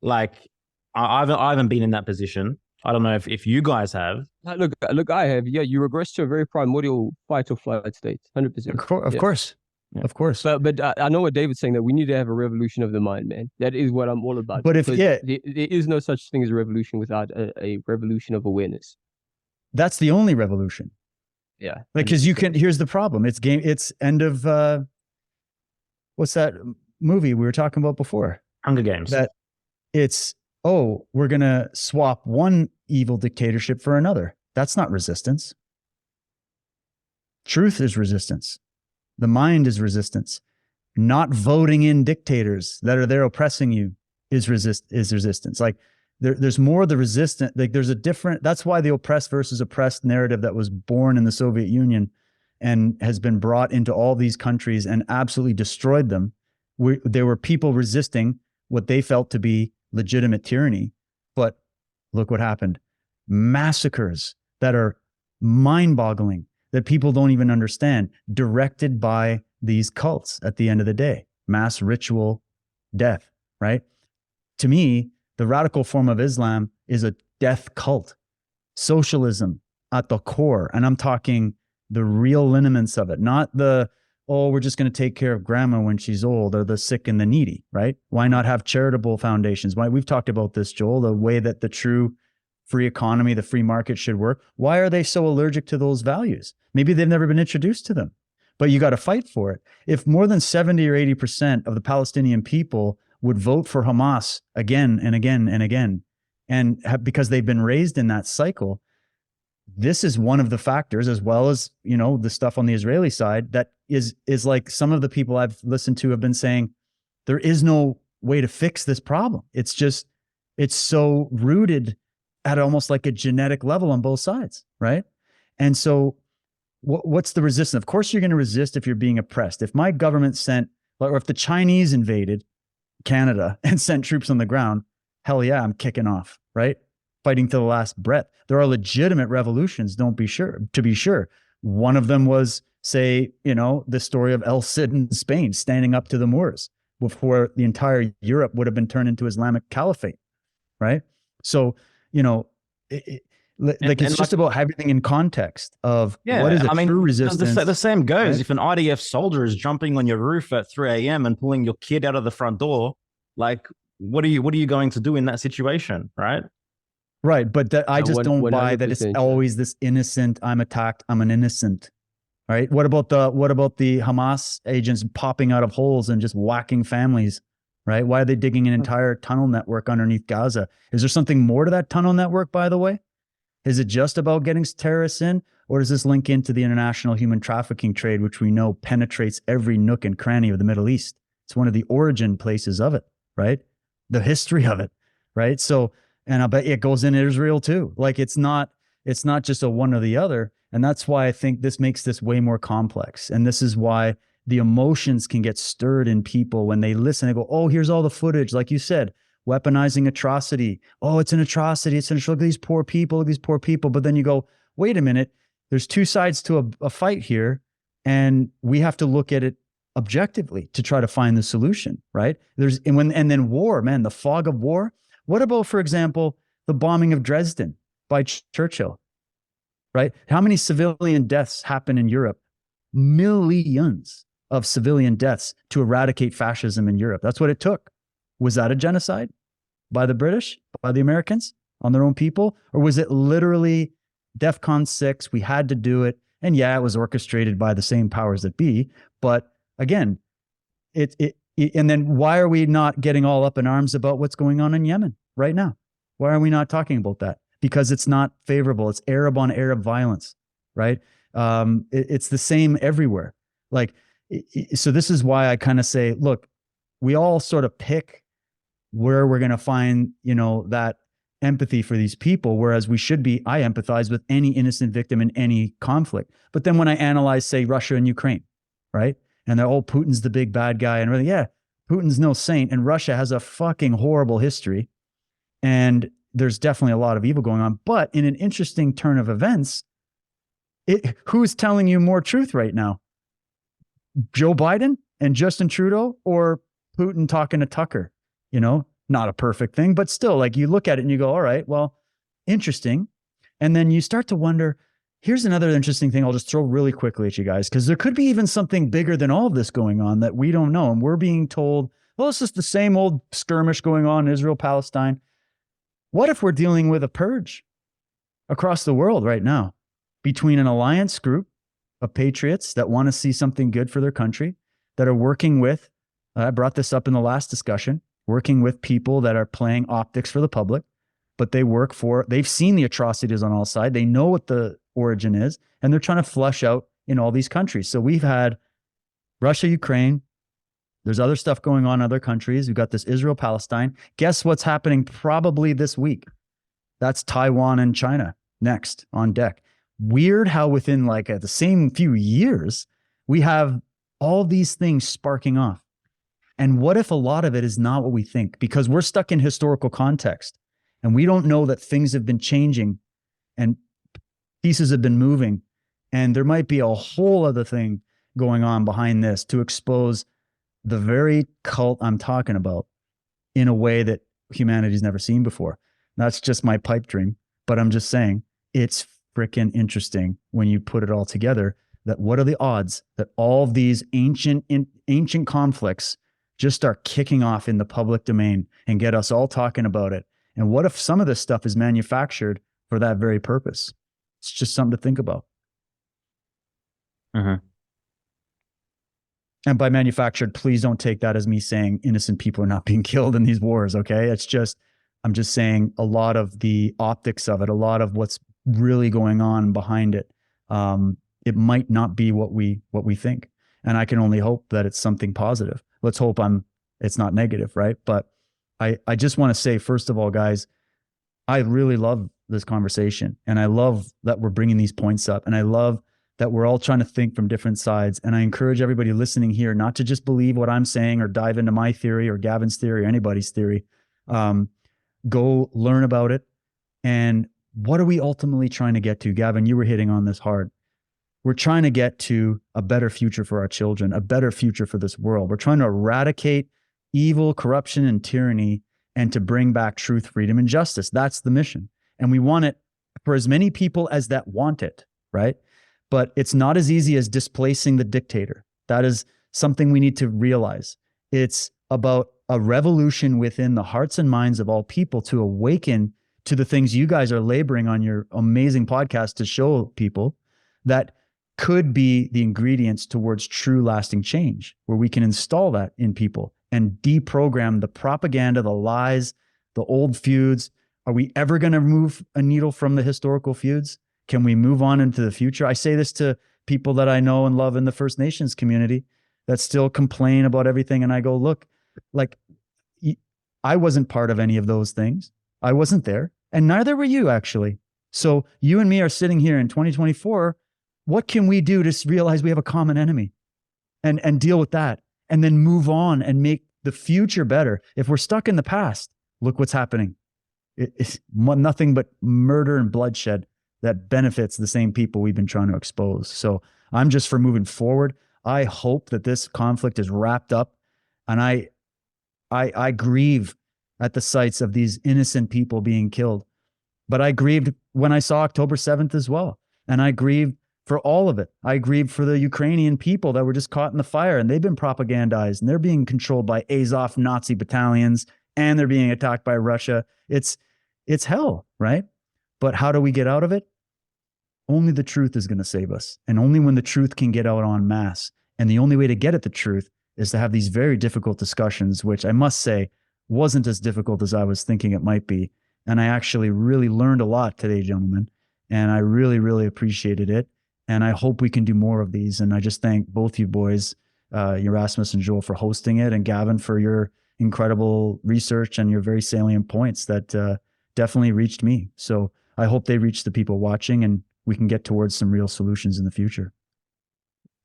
[SPEAKER 1] I haven't been in that position. I don't know if you guys have.
[SPEAKER 5] Look, I have. Yeah, you regress to a very primordial fight or flight state, 100%.
[SPEAKER 4] Of course. Yeah. Of course.
[SPEAKER 5] But I know what David's saying, that we need to have a revolution of the mind, man. That is what I'm all about.
[SPEAKER 4] But
[SPEAKER 5] there is no such thing as a revolution without a revolution of awareness.
[SPEAKER 4] That's the only revolution.
[SPEAKER 5] Yeah.
[SPEAKER 4] Because here's the problem. It's end of, what's that movie we were talking about before?
[SPEAKER 1] Hunger Games.
[SPEAKER 4] oh, we're going to swap one evil dictatorship for another. That's not resistance. Truth is resistance. The mind is resistance. Not voting in dictators that are there oppressing you is resistance. Like there's more of the resistant, like there's a different, that's why the oppressed versus oppressed narrative that was born in the Soviet Union and has been brought into all these countries and absolutely destroyed them. There were people resisting what they felt to be legitimate tyranny. But look what happened. Massacres that are mind-boggling, that people don't even understand, directed by these cults at the end of the day. Mass ritual death, right? To me, the radical form of Islam is a death cult. Socialism at the core. And I'm talking the real lineaments of it, not the, oh, we're just going to take care of grandma when she's old, or the sick and the needy, right? Why not have charitable foundations? Why, we've talked about this, Joel, the way that the true free economy, the free market should work. Why are they so allergic to those values? Maybe they've never been introduced to them, but you got to fight for it. If more than 70 or 80% of the Palestinian people would vote for Hamas again and again and again, and because they've been raised in that cycle, this is one of the factors, as well as, you know, the stuff on the Israeli side, that is like some of the people I've listened to have been saying, there is no way to fix this problem. It's just, it's so rooted at almost like a genetic level on both sides, right? And so what's the resistance? Of course, you're going to resist if you're being oppressed. If my government sent, or if the Chinese invaded Canada and sent troops on the ground, hell yeah, I'm kicking off, right? Fighting to the last breath. There are legitimate revolutions, to be sure. One of them was, say, you know, the story of El Cid in Spain standing up to the Moors before the entire Europe would have been turned into Islamic caliphate, right? So, you know, it's just about everything in context of what is true resistance.
[SPEAKER 1] The same goes.
[SPEAKER 4] Right?
[SPEAKER 1] If an IDF soldier is jumping on your roof at 3 a.m. and pulling your kid out of the front door, like, what are you going to do in that situation, right?
[SPEAKER 4] Right, but I just don't buy that it's always this innocent, I'm attacked, I'm an innocent, right? What about the Hamas agents popping out of holes and just whacking families, right? Why are they digging an entire tunnel network underneath Gaza? Is there something more to that tunnel network, by the way? Is it just about getting terrorists in, or does this link into the international human trafficking trade, which we know penetrates every nook and cranny of the Middle East? It's one of the origin places of it, right? The history of it, right? So, and I bet it goes in Israel too. Like it's not just a one or the other. And that's why I think this makes this way more complex. And this is why the emotions can get stirred in people when they listen. They go, oh, here's all the footage. Like you said, weaponizing atrocity. Oh, it's an atrocity. It's an atrocity. Look at these poor people, these poor people. But then you go, wait a minute, there's two sides to a fight here. And we have to look at it objectively to try to find the solution, right? And then war, man, the fog of war. What about, for example, the bombing of Dresden by Churchill, right? How many civilian deaths happen in Europe? Millions of civilian deaths to eradicate fascism in Europe. That's what it took. Was that a genocide by the British, by the Americans on their own people? Or was it literally DEFCON 6? We had to do it. And yeah, it was orchestrated by the same powers that be. But again, and then why are we not getting all up in arms about what's going on in Yemen right now? Why are we not talking about that? Because it's not favorable. It's Arab on Arab violence, right? It's the same everywhere. Like, so this is why I kind of say, look, we all sort of pick where we're going to find, you know, that empathy for these people. Whereas I empathize with any innocent victim in any conflict. But then when I analyze, say, Russia and Ukraine, right? And they're, oh, Putin's the big bad guy. And really, yeah, Putin's no saint. And Russia has a fucking horrible history. And there's definitely a lot of evil going on. But in an interesting turn of events, who's telling you more truth right now? Joe Biden and Justin Trudeau, or Putin talking to Tucker? You know, not a perfect thing, but still, like, you look at it and you go, all right, well, interesting. And then you start to wonder, here's another interesting thing I'll just throw really quickly at you guys, because there could be even something bigger than all of this going on that we don't know. And we're being told, well, it's just the same old skirmish going on in Israel, Palestine. What if we're dealing with a purge across the world right now between an alliance group of patriots that want to see something good for their country, that are working with, I brought this up in the last discussion, working with people that are playing optics for the public, but they've seen the atrocities on all sides. They know what the origin is, and they're trying to flush out in all these countries. So we've had Russia, Ukraine. There's other stuff going on in other countries. We've got this Israel, Palestine. Guess what's happening probably this week? That's Taiwan and China next on deck. Weird how within like the same few years, we have all these things sparking off. And what if a lot of it is not what we think? Because we're stuck in historical context and we don't know that things have been changing and pieces have been moving. And there might be a whole other thing going on behind this to expose the very cult I'm talking about in a way that humanity's never seen before. That's just my pipe dream, but I'm just saying it's freaking interesting when you put it all together, that what are the odds that all of these ancient conflicts just start kicking off in the public domain and get us all talking about it? And what if some of this stuff is manufactured for that very purpose? It's just something to think about.
[SPEAKER 1] Mm-hmm.
[SPEAKER 4] And by manufactured, please don't take that as me saying innocent people are not being killed in these wars, okay? I'm just saying a lot of the optics of it, a lot of what's really going on behind it, it might not be what we think. And I can only hope that it's something positive. Let's hope it's not negative, right? But I just want to say, first of all, guys, I really love this conversation. And I love that we're bringing these points up. And I love that we're all trying to think from different sides. And I encourage everybody listening here not to just believe what I'm saying or dive into my theory or Gavin's theory or anybody's theory. Go learn about it. And what are we ultimately trying to get to? Gavin, you were hitting on this hard. We're trying to get to a better future for our children, a better future for this world. We're trying to eradicate evil, corruption, and tyranny, and to bring back truth, freedom, and justice. That's the mission. And we want it for as many people as that want it, right? But it's not as easy as displacing the dictator. That is something we need to realize. It's about a revolution within the hearts and minds of all people to awaken to the things you guys are laboring on your amazing podcast to show people that could be the ingredients towards true lasting change, where we can install that in people and deprogram the propaganda, the lies, the old feuds. Are we ever going to move a needle from the historical feuds? Can we move on into the future? I say this to people that I know and love in the First Nations community that still complain about everything. And I go, look, like I wasn't part of any of those things. I wasn't there. And neither were you, actually. So you and me are sitting here in 2024. What can we do to realize we have a common enemy and deal with that and then move on and make the future better? If we're stuck in the past, look what's happening. It's nothing but murder and bloodshed that benefits the same people we've been trying to expose. So I'm just for moving forward. I hope that this conflict is wrapped up, and I grieve at the sights of these innocent people being killed. But I grieved when I saw October 7th as well. And I grieved for all of it. I grieved for the Ukrainian people that were just caught in the fire, and they've been propagandized, and they're being controlled by Azov Nazi battalions, and they're being attacked by Russia. It's hell, right? But how do we get out of it? Only the truth is going to save us. And only when the truth can get out en masse. And the only way to get at the truth is to have these very difficult discussions, which I must say wasn't as difficult as I was thinking it might be. And I actually really learned a lot today, gentlemen. And I really, really appreciated it. And I hope we can do more of these. And I just thank both you boys, Yerasimos and Joel, for hosting it, and Gavin for your incredible research and your very salient points that definitely reached me. So I hope they reach the people watching, and we can get towards some real solutions in the future.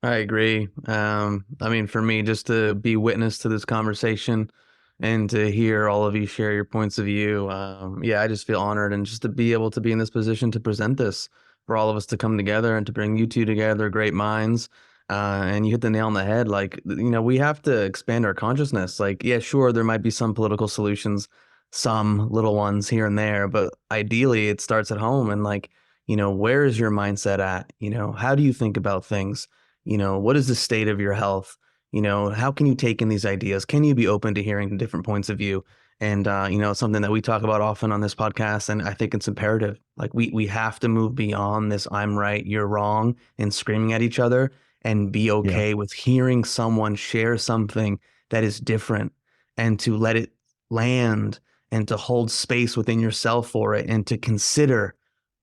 [SPEAKER 2] I agree. I mean, for me, just to be witness to this conversation and to hear all of you share your points of view, I just feel honored, and just to be able to be in this position to present this for all of us to come together and to bring you two together, great minds. And you hit the nail on the head. Like, we have to expand our consciousness. Like, yeah, sure, there might be some political solutions, some little ones here and there, but ideally it starts at home. And like, where is your mindset at? How do you think about things? What is the state of your health? How can you take in these ideas? Can you be open to hearing different points of view? And, something that we talk about often on this podcast, and I think it's imperative. Like, we have to move beyond this I'm right, you're wrong, and screaming at each other, and be okay with hearing someone share something that is different, and to let it land and to hold space within yourself for it and to consider,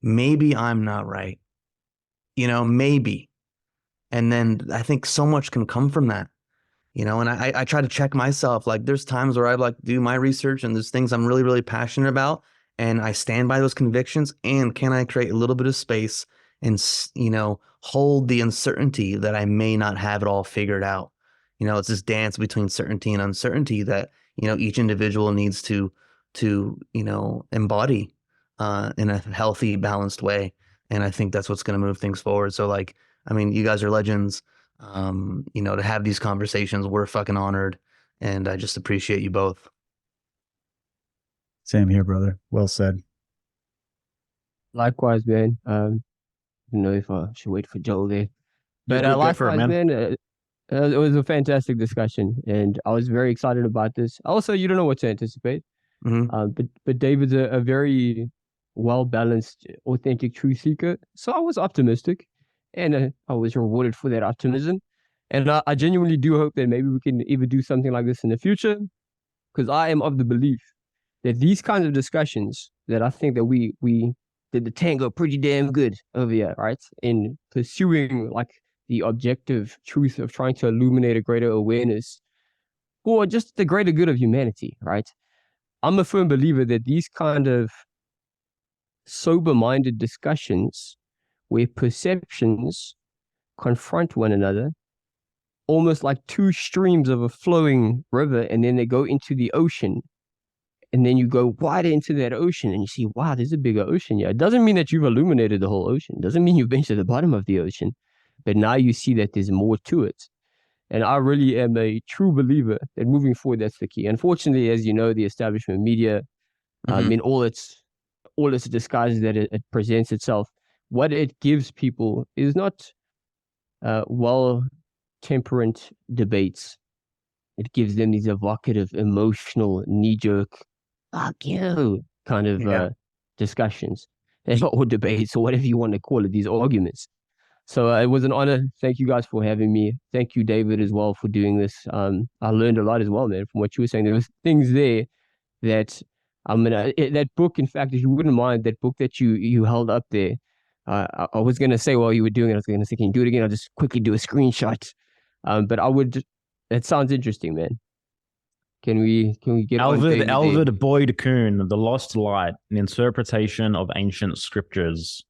[SPEAKER 2] maybe I'm not right, maybe. And then I think so much can come from that, and I try to check myself. Like there's times where I like do my research and there's things I'm really, really passionate about and I stand by those convictions. And can I create a little bit of space and, hold the uncertainty that I may not have it all figured out? It's this dance between certainty and uncertainty that, each individual needs to embody in a healthy, balanced way. And I think that's what's going to move things forward. So like, I mean, you guys are legends. To have these conversations, we're fucking honored. And I just appreciate you both.
[SPEAKER 4] Same here, brother. Well said.
[SPEAKER 5] Likewise, man. I don't know if I should wait for Joel there. But
[SPEAKER 1] Go for it,
[SPEAKER 5] likewise,
[SPEAKER 1] man.
[SPEAKER 5] man, it was a fantastic discussion. And I was very excited about this. Also, you don't know what to anticipate.
[SPEAKER 2] Mm-hmm.
[SPEAKER 5] But David's a very well-balanced, authentic truth seeker. So I was optimistic. And I was rewarded for that optimism. And I genuinely do hope that maybe we can even do something like this in the future. Because I am of the belief that these kinds of discussions, that I think that we did the tango pretty damn good over here, right? In pursuing like the objective truth of trying to illuminate a greater awareness for just the greater good of humanity, right? I'm a firm believer that these kind of sober-minded discussions where perceptions confront one another, almost like two streams of a flowing river, and then they go into the ocean. And then you go wider into that ocean and you see, wow, there's a bigger ocean here. It doesn't mean that you've illuminated the whole ocean. It doesn't mean you've been to the bottom of the ocean. But now you see that there's more to it. And I really am a true believer that moving forward, that's the key. Unfortunately, as you know, the establishment media, in all its disguises that it presents itself, what it gives people is not well-tempered debates. It gives them these evocative, emotional, knee-jerk, fuck you kind of discussions or debates or whatever you want to call it, these arguments. So it was an honor. Thank you guys for having me. Thank you, David, as well, for doing this. I learned a lot as well, man, from what you were saying. There was things there that that book, in fact, if you wouldn't mind, that book that you held up there, I was going to say while you were doing it, I was going to say, can you do it again? I'll just quickly do a screenshot. But that sounds interesting, man. Can we get
[SPEAKER 1] Alfred Boyd Kuhn, The Lost Light, an interpretation of ancient scriptures.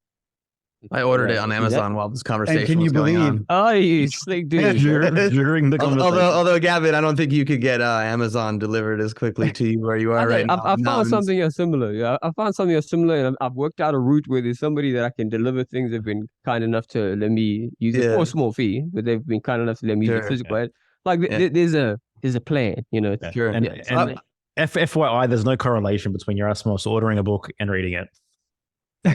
[SPEAKER 2] I ordered it on Amazon while this conversation
[SPEAKER 4] can you
[SPEAKER 2] was going
[SPEAKER 4] believe?
[SPEAKER 2] on.
[SPEAKER 5] Oh, you slick dude.
[SPEAKER 1] During the conversation.
[SPEAKER 2] Although, Gavin, I don't think you could get Amazon delivered as quickly to you where you are right now.
[SPEAKER 5] I found something similar. Yeah, I found something similar, and I've worked out a route where there's somebody that I can deliver things. They've been kind enough to let me use it for a small fee, but they've been kind enough to let me use the physical. Yeah. Like there's a plan,
[SPEAKER 2] Sure.
[SPEAKER 1] And FYI, there's no correlation between Yerasimos ordering a book and reading it.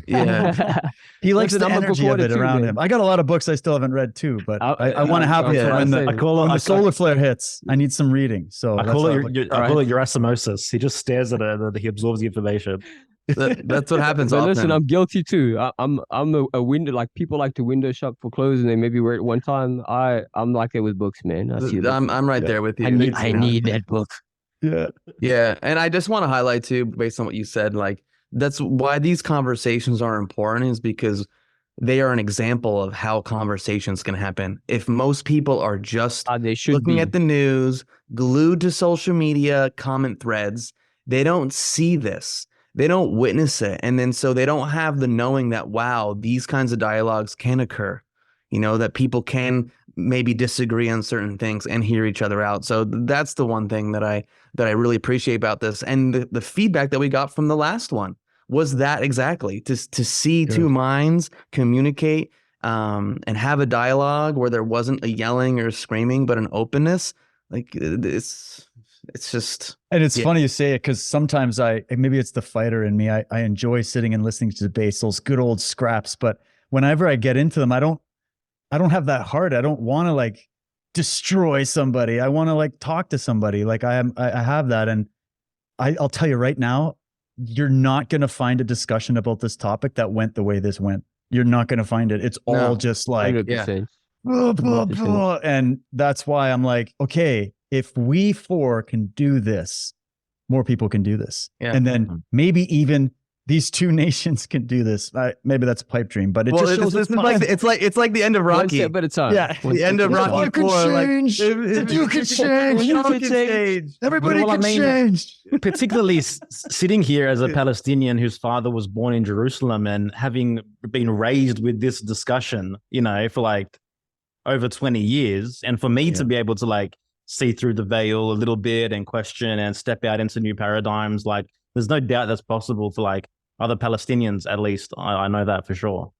[SPEAKER 2] Yeah.
[SPEAKER 4] He likes the energy of it around him. I got a lot of books I still haven't read too, but I want to have it for when the solar flare hits. I need some reading. So
[SPEAKER 1] I call it Yerasimosis. He just stares at it and he absorbs the information.
[SPEAKER 2] That's what happens.
[SPEAKER 5] But
[SPEAKER 2] often.
[SPEAKER 5] Listen, I'm guilty too. I'm a window, like people like to window shop for clothes and they maybe wear it one time. I'm like that with books, man.
[SPEAKER 2] I'm right there with you.
[SPEAKER 5] I need that book.
[SPEAKER 2] Yeah. And I just want to highlight too, based on what you said, like that's why these conversations are important, is because they are an example of how conversations can happen. If most people are just looking at the news, glued to social media, comment threads, they don't see this. They don't witness it. And then so they don't have the knowing that, wow, these kinds of dialogues can occur, that people can maybe disagree on certain things and hear each other out. So that's the one thing that I really appreciate about this. And the feedback that we got from the last one was that exactly, to see two minds communicate and have a dialogue where there wasn't a yelling or screaming, but an openness. Like it's just.
[SPEAKER 4] And it's funny you say it, because sometimes maybe it's the fighter in me. I enjoy sitting and listening to debates, those good old scraps. But whenever I get into them, I don't have that heart. I don't want to like destroy somebody. I want to like talk to somebody. Like I have that. And I'll tell you right now, you're not going to find a discussion about this topic that went the way this went. You're not going to find it. It's all just like, blah, blah, blah. And that's why I'm like, okay, if we four can do this, more people can do this.
[SPEAKER 2] Yeah.
[SPEAKER 4] And then maybe even these two nations can do this. Maybe that's a pipe dream, but it just shows
[SPEAKER 2] this is like it's like the end of
[SPEAKER 5] One
[SPEAKER 2] Rocky.
[SPEAKER 5] step at a time.
[SPEAKER 4] Yeah.
[SPEAKER 2] The end of Rocky
[SPEAKER 6] could
[SPEAKER 2] Four.
[SPEAKER 6] change. The duke could change.
[SPEAKER 2] You can change.
[SPEAKER 6] Everybody
[SPEAKER 1] Well, I
[SPEAKER 6] can
[SPEAKER 1] mean-
[SPEAKER 6] change.
[SPEAKER 1] Particularly sitting here as a Palestinian whose father was born in Jerusalem and having been raised with this discussion, you know, for like over 20 years. And for me to be able to like see through the veil a little bit and question and step out into new paradigms, like there's no doubt that's possible for like other Palestinians, at least. I know that for sure.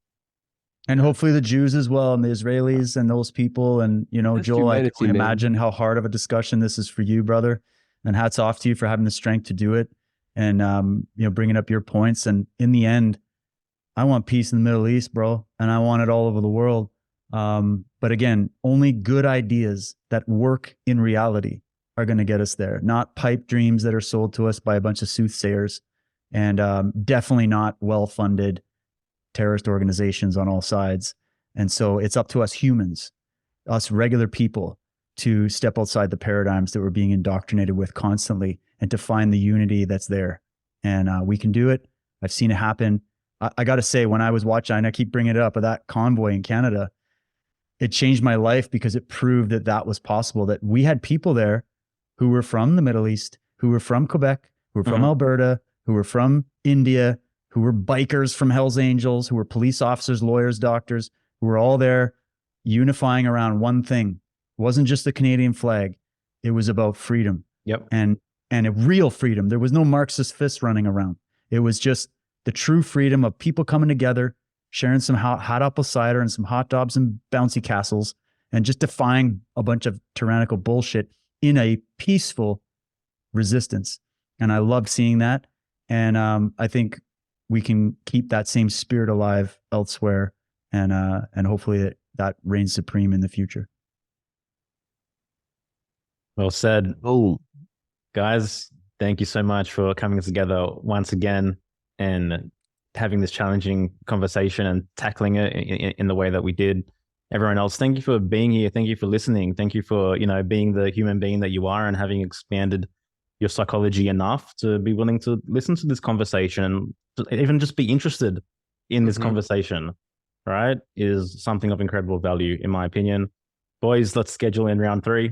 [SPEAKER 4] And hopefully the Jews as well, and the Israelis and those people. And, you know,
[SPEAKER 5] That's
[SPEAKER 4] Joel, I
[SPEAKER 5] humanity,
[SPEAKER 4] can
[SPEAKER 5] man.
[SPEAKER 4] imagine how hard of a discussion this is for you, brother. And hats off to you for having the strength to do it and, you know, bringing up your points. And in the end, I want peace in the Middle East, bro. And I want it all over the world. But again, only good ideas that work in reality are going to get us there, not pipe dreams that are sold to us by a bunch of soothsayers, and definitely not well-funded terrorist organizations on all sides. And so it's up to us humans, us regular people, to step outside the paradigms that we're being indoctrinated with constantly and to find the unity that's there. And we can do it. I've seen it happen. I got to say, when I was watching, and I keep bringing it up, of that convoy in Canada, it changed my life because it proved that that was possible, that we had people there who were from the Middle East, who were from Quebec, who were from Alberta, who were from India, who were bikers from Hells Angels, who were police officers, lawyers, doctors, who were all there unifying around one thing. It wasn't just the Canadian flag. It was about freedom.
[SPEAKER 1] Yep.
[SPEAKER 4] And a real freedom. There was no Marxist fists running around. It was just the true freedom of people coming together, sharing some hot apple cider and some hot dogs and bouncy castles, and just defying a bunch of tyrannical bullshit in a peaceful resistance. And I loved seeing that. And I think we can keep that same spirit alive elsewhere, and hopefully that reigns supreme in the future.
[SPEAKER 1] Well said.
[SPEAKER 5] Oh,
[SPEAKER 1] Guys, thank you so much for coming together once again and having this challenging conversation and tackling it in the way that we did. Everyone else, thank you for being here. Thank you for listening. Thank you for, you know, being the human being that you are and having expanded your psychology enough to be willing to listen to this conversation and even just be interested in this conversation, right? Is something of incredible value, in my opinion. Boys, let's schedule in round 3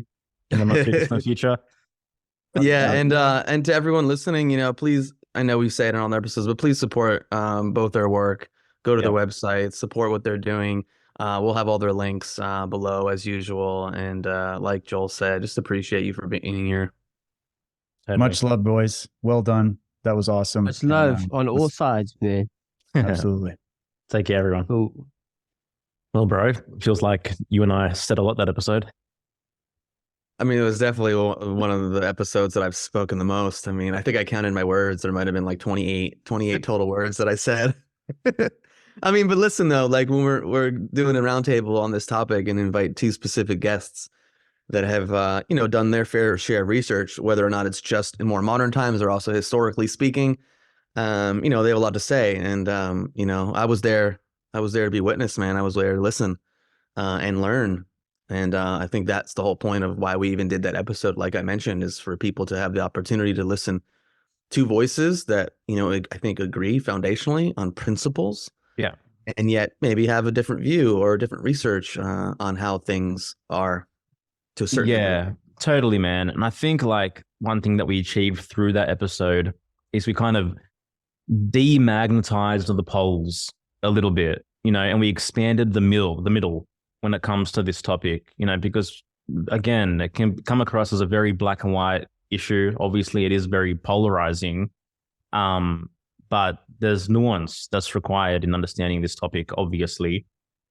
[SPEAKER 1] in the not too distant future.
[SPEAKER 2] Yeah, and to everyone listening, you know, please, I know we say it on the episodes, but please support both their work. Go to their website, support what they're doing. We'll have all their links below as usual. And like Joel said, just appreciate you for being here.
[SPEAKER 4] Much love, boys. Well done. That was awesome.
[SPEAKER 5] much love on all sides, man.
[SPEAKER 4] Absolutely.
[SPEAKER 1] Take care, everyone.
[SPEAKER 5] Cool.
[SPEAKER 1] Well, bro, feels like you and I said a lot that episode.
[SPEAKER 2] I mean, it was definitely one of the episodes that I've spoken the most. I mean, I think I counted my words. There might have been like 28 total words that I said. I mean, but listen though, like when we're doing a roundtable on this topic and invite 2 specific guests that have, you know, done their fair share of research, whether or not it's just in more modern times or also historically speaking, you know, they have a lot to say. And, you know, I was there to be witness, man. I was there to listen and learn. And I think that's the whole point of why we even did that episode. Like I mentioned, is for people to have the opportunity to listen to voices that, you know, I think agree foundationally on principles.
[SPEAKER 1] Yeah.
[SPEAKER 2] And yet maybe have a different view or different research on how things are to a certain degree.
[SPEAKER 1] Totally, man. And I think like one thing that we achieved through that episode is we kind of demagnetized the poles a little bit, you know, and we expanded the middle when it comes to this topic, you know, because again, it can come across as a very black and white issue. Obviously, it is very polarizing, but there's nuance that's required in understanding this topic, obviously.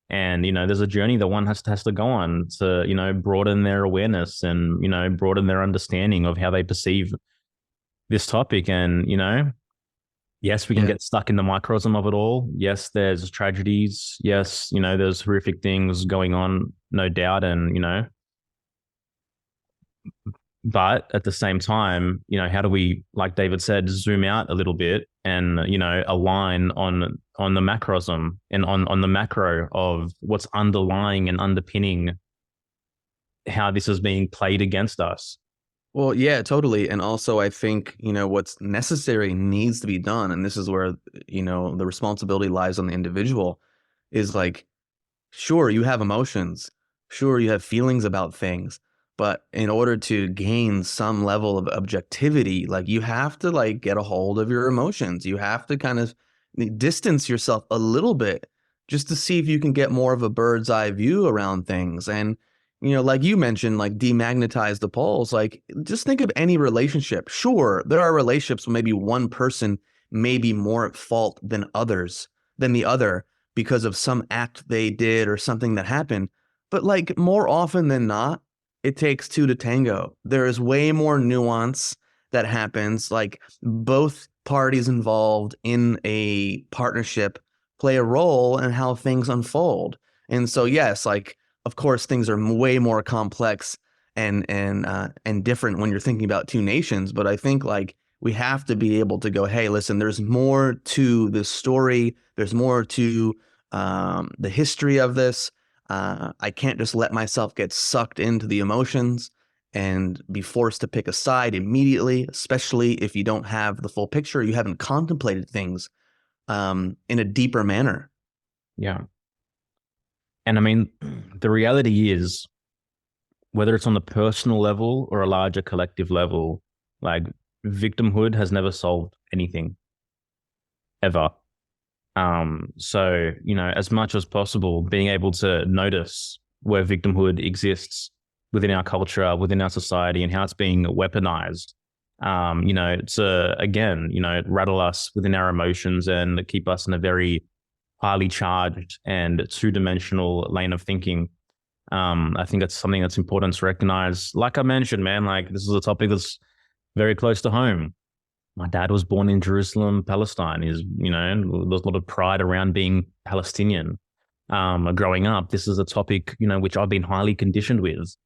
[SPEAKER 1] And, you know, there's a journey that one has to go on to, you know, broaden their awareness and, you know, broaden their understanding of how they perceive this topic. And, you know, yes, we can get stuck in the microcosm of it all. Yes, there's tragedies. Yes, you know, there's horrific things going on, no doubt. And, you know, but at the same time, you know, how do we, like David said, zoom out a little bit and, you know, align on the macrosm and on the macro of what's underlying and underpinning how this is being played against us.
[SPEAKER 2] Well, yeah, totally. And also, I think, what's necessary needs to be done. And this is where, the responsibility lies on the individual is like, sure, you have emotions. Sure, you have feelings about things. But in order to gain some level of objectivity, like you have to like get a hold of your emotions. You have to kind of distance yourself a little bit just to see if you can get more of a bird's eye view around things. And, like you mentioned, like demagnetize the poles. Like just think of any relationship. Sure, there are relationships where maybe one person may be more at fault than the other because of some act they did or something that happened. But like more often than not, it takes two to tango. There is way more nuance that happens. Like both parties involved in a partnership play a role in how things unfold. And so, yes, like of course, things are way more complex and different when you're thinking about two nations. But I think like we have to be able to go, hey, listen, there's more to this story. There's more to the history of this. I can't just let myself get sucked into the emotions and be forced to pick a side immediately, especially if you don't have the full picture. You haven't contemplated things in a deeper manner.
[SPEAKER 1] Yeah. And I mean, the reality is, whether it's on the personal level or a larger collective level, like victimhood has never solved anything ever. So, as much as possible, being able to notice where victimhood exists within our culture, within our society, and how it's being weaponized, to, again, rattle us within our emotions and keep us in a very highly charged and two-dimensional lane of thinking. I think that's something that's important to recognize. Like I mentioned, man, like this is a topic that's very close to home. My dad was born in Jerusalem, Palestine. There's a lot of pride around being Palestinian. Growing up, this is a topic, which I've been highly conditioned with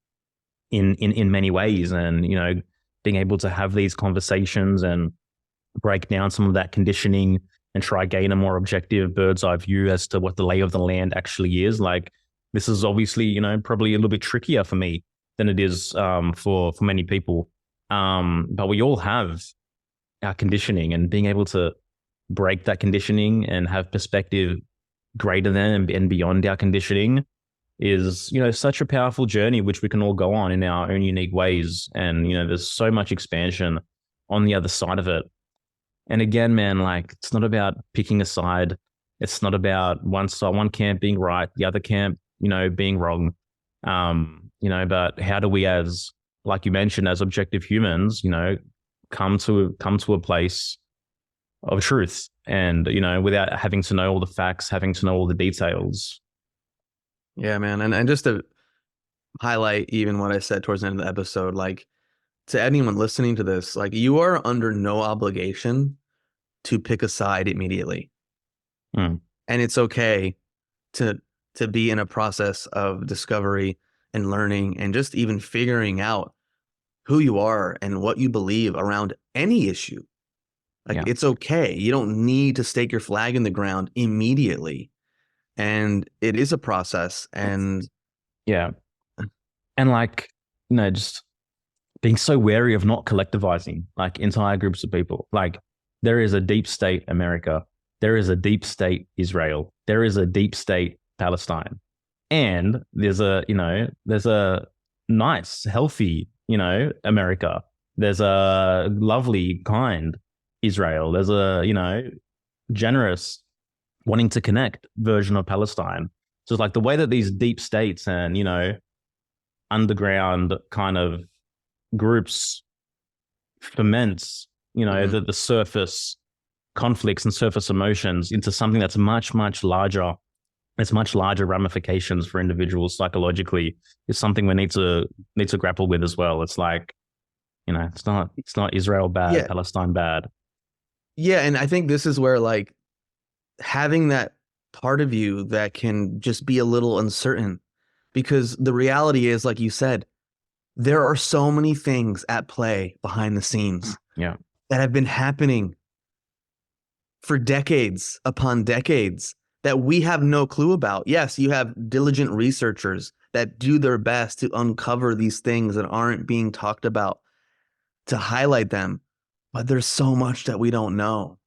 [SPEAKER 1] in many ways. And, being able to have these conversations and break down some of that conditioning and try gain a more objective bird's eye view as to what the lay of the land actually is. Like, this is obviously, probably a little bit trickier for me than it is for many people. But we all have our conditioning, and being able to break that conditioning and have perspective greater than and beyond our conditioning is, such a powerful journey, which we can all go on in our own unique ways. And, there's so much expansion on the other side of it. And again, man, like it's not about picking a side. It's not about one side, one camp being right, the other camp, being wrong. But how do we, as, like you mentioned, as objective humans, come to a place of truth, and without having to know all the facts, having to know all the details.
[SPEAKER 2] Yeah, man. And just to highlight even what I said towards the end of the episode, like to anyone listening to this, like you are under no obligation to pick a side immediately. And it's okay to be in a process of discovery and learning and just even figuring out who you are and what you believe around any issue. Like It's okay. You don't need to stake your flag in the ground immediately. And it is a process. And
[SPEAKER 1] and like, just being so wary of not collectivizing like entire groups of people. Like there is a deep state America, there is a deep state Israel, there is a deep state Palestine, and there's a nice, healthy, America. There's a lovely, kind Israel. There's a, generous, wanting to connect version of Palestine. So it's like the way that these deep states and, underground kind of groups ferments, the surface conflicts and surface emotions into something that's much, much larger. It's much larger ramifications for individuals psychologically. It's something we need to grapple with as well. It's like, it's not Israel bad, Palestine bad.
[SPEAKER 2] Yeah, and I think this is where like having that part of you that can just be a little uncertain, because the reality is, like you said, there are so many things at play behind the scenes that have been happening for decades upon decades that we have no clue about. Yes, you have diligent researchers that do their best to uncover these things that aren't being talked about. to highlight them, but there's so much that we don't know.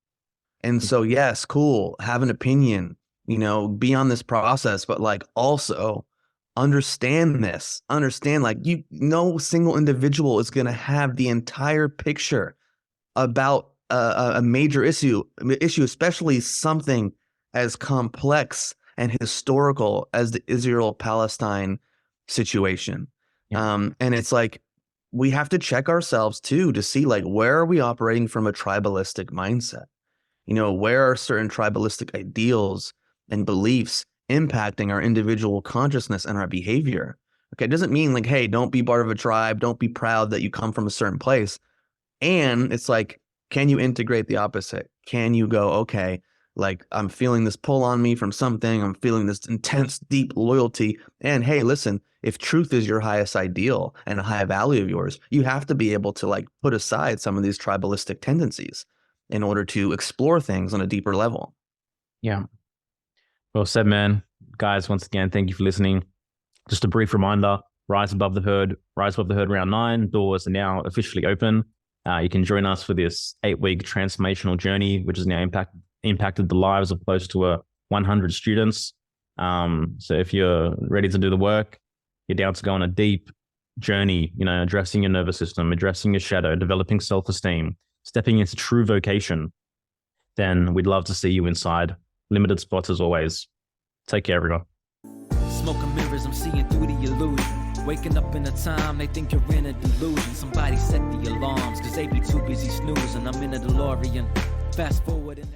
[SPEAKER 2] And so, yes, cool, have an opinion, be on this process, but like also understand like no single individual is going to have the entire picture about a major issue, especially something as complex and historical as the Israel-Palestine situation. Yeah. And it's like, we have to check ourselves too, to see like, where are we operating from a tribalistic mindset? Where are certain tribalistic ideals and beliefs impacting our individual consciousness and our behavior? Okay, it doesn't mean like, hey, don't be part of a tribe, don't be proud that you come from a certain place. And it's like, can you integrate the opposite? Can you go, okay, like I'm feeling this pull on me from something, I'm feeling this intense, deep loyalty. And hey, listen, if truth is your highest ideal and a high value of yours, you have to be able to like put aside some of these tribalistic tendencies in order to explore things on a deeper level.
[SPEAKER 1] Yeah. Well said, man. Guys, once again, thank you for listening. Just a brief reminder, Rise Above the Herd Round 9. Doors are now officially open. You can join us for this 8-week transformational journey, which has now impacted the lives of close to 100 students. So if you're ready to do the work, you're down to go on a deep journey, addressing your nervous system, addressing your shadow, developing self-esteem, stepping into true vocation, then we'd love to see you inside. Limited spots as always. Take care, everyone.
[SPEAKER 8] Smoking mirrors, I'm seeing through the illusion. Waking up in a time they think you're in a delusion. Somebody set the alarms, cause they be too busy snoozing. I'm in a DeLorean. Fast forward and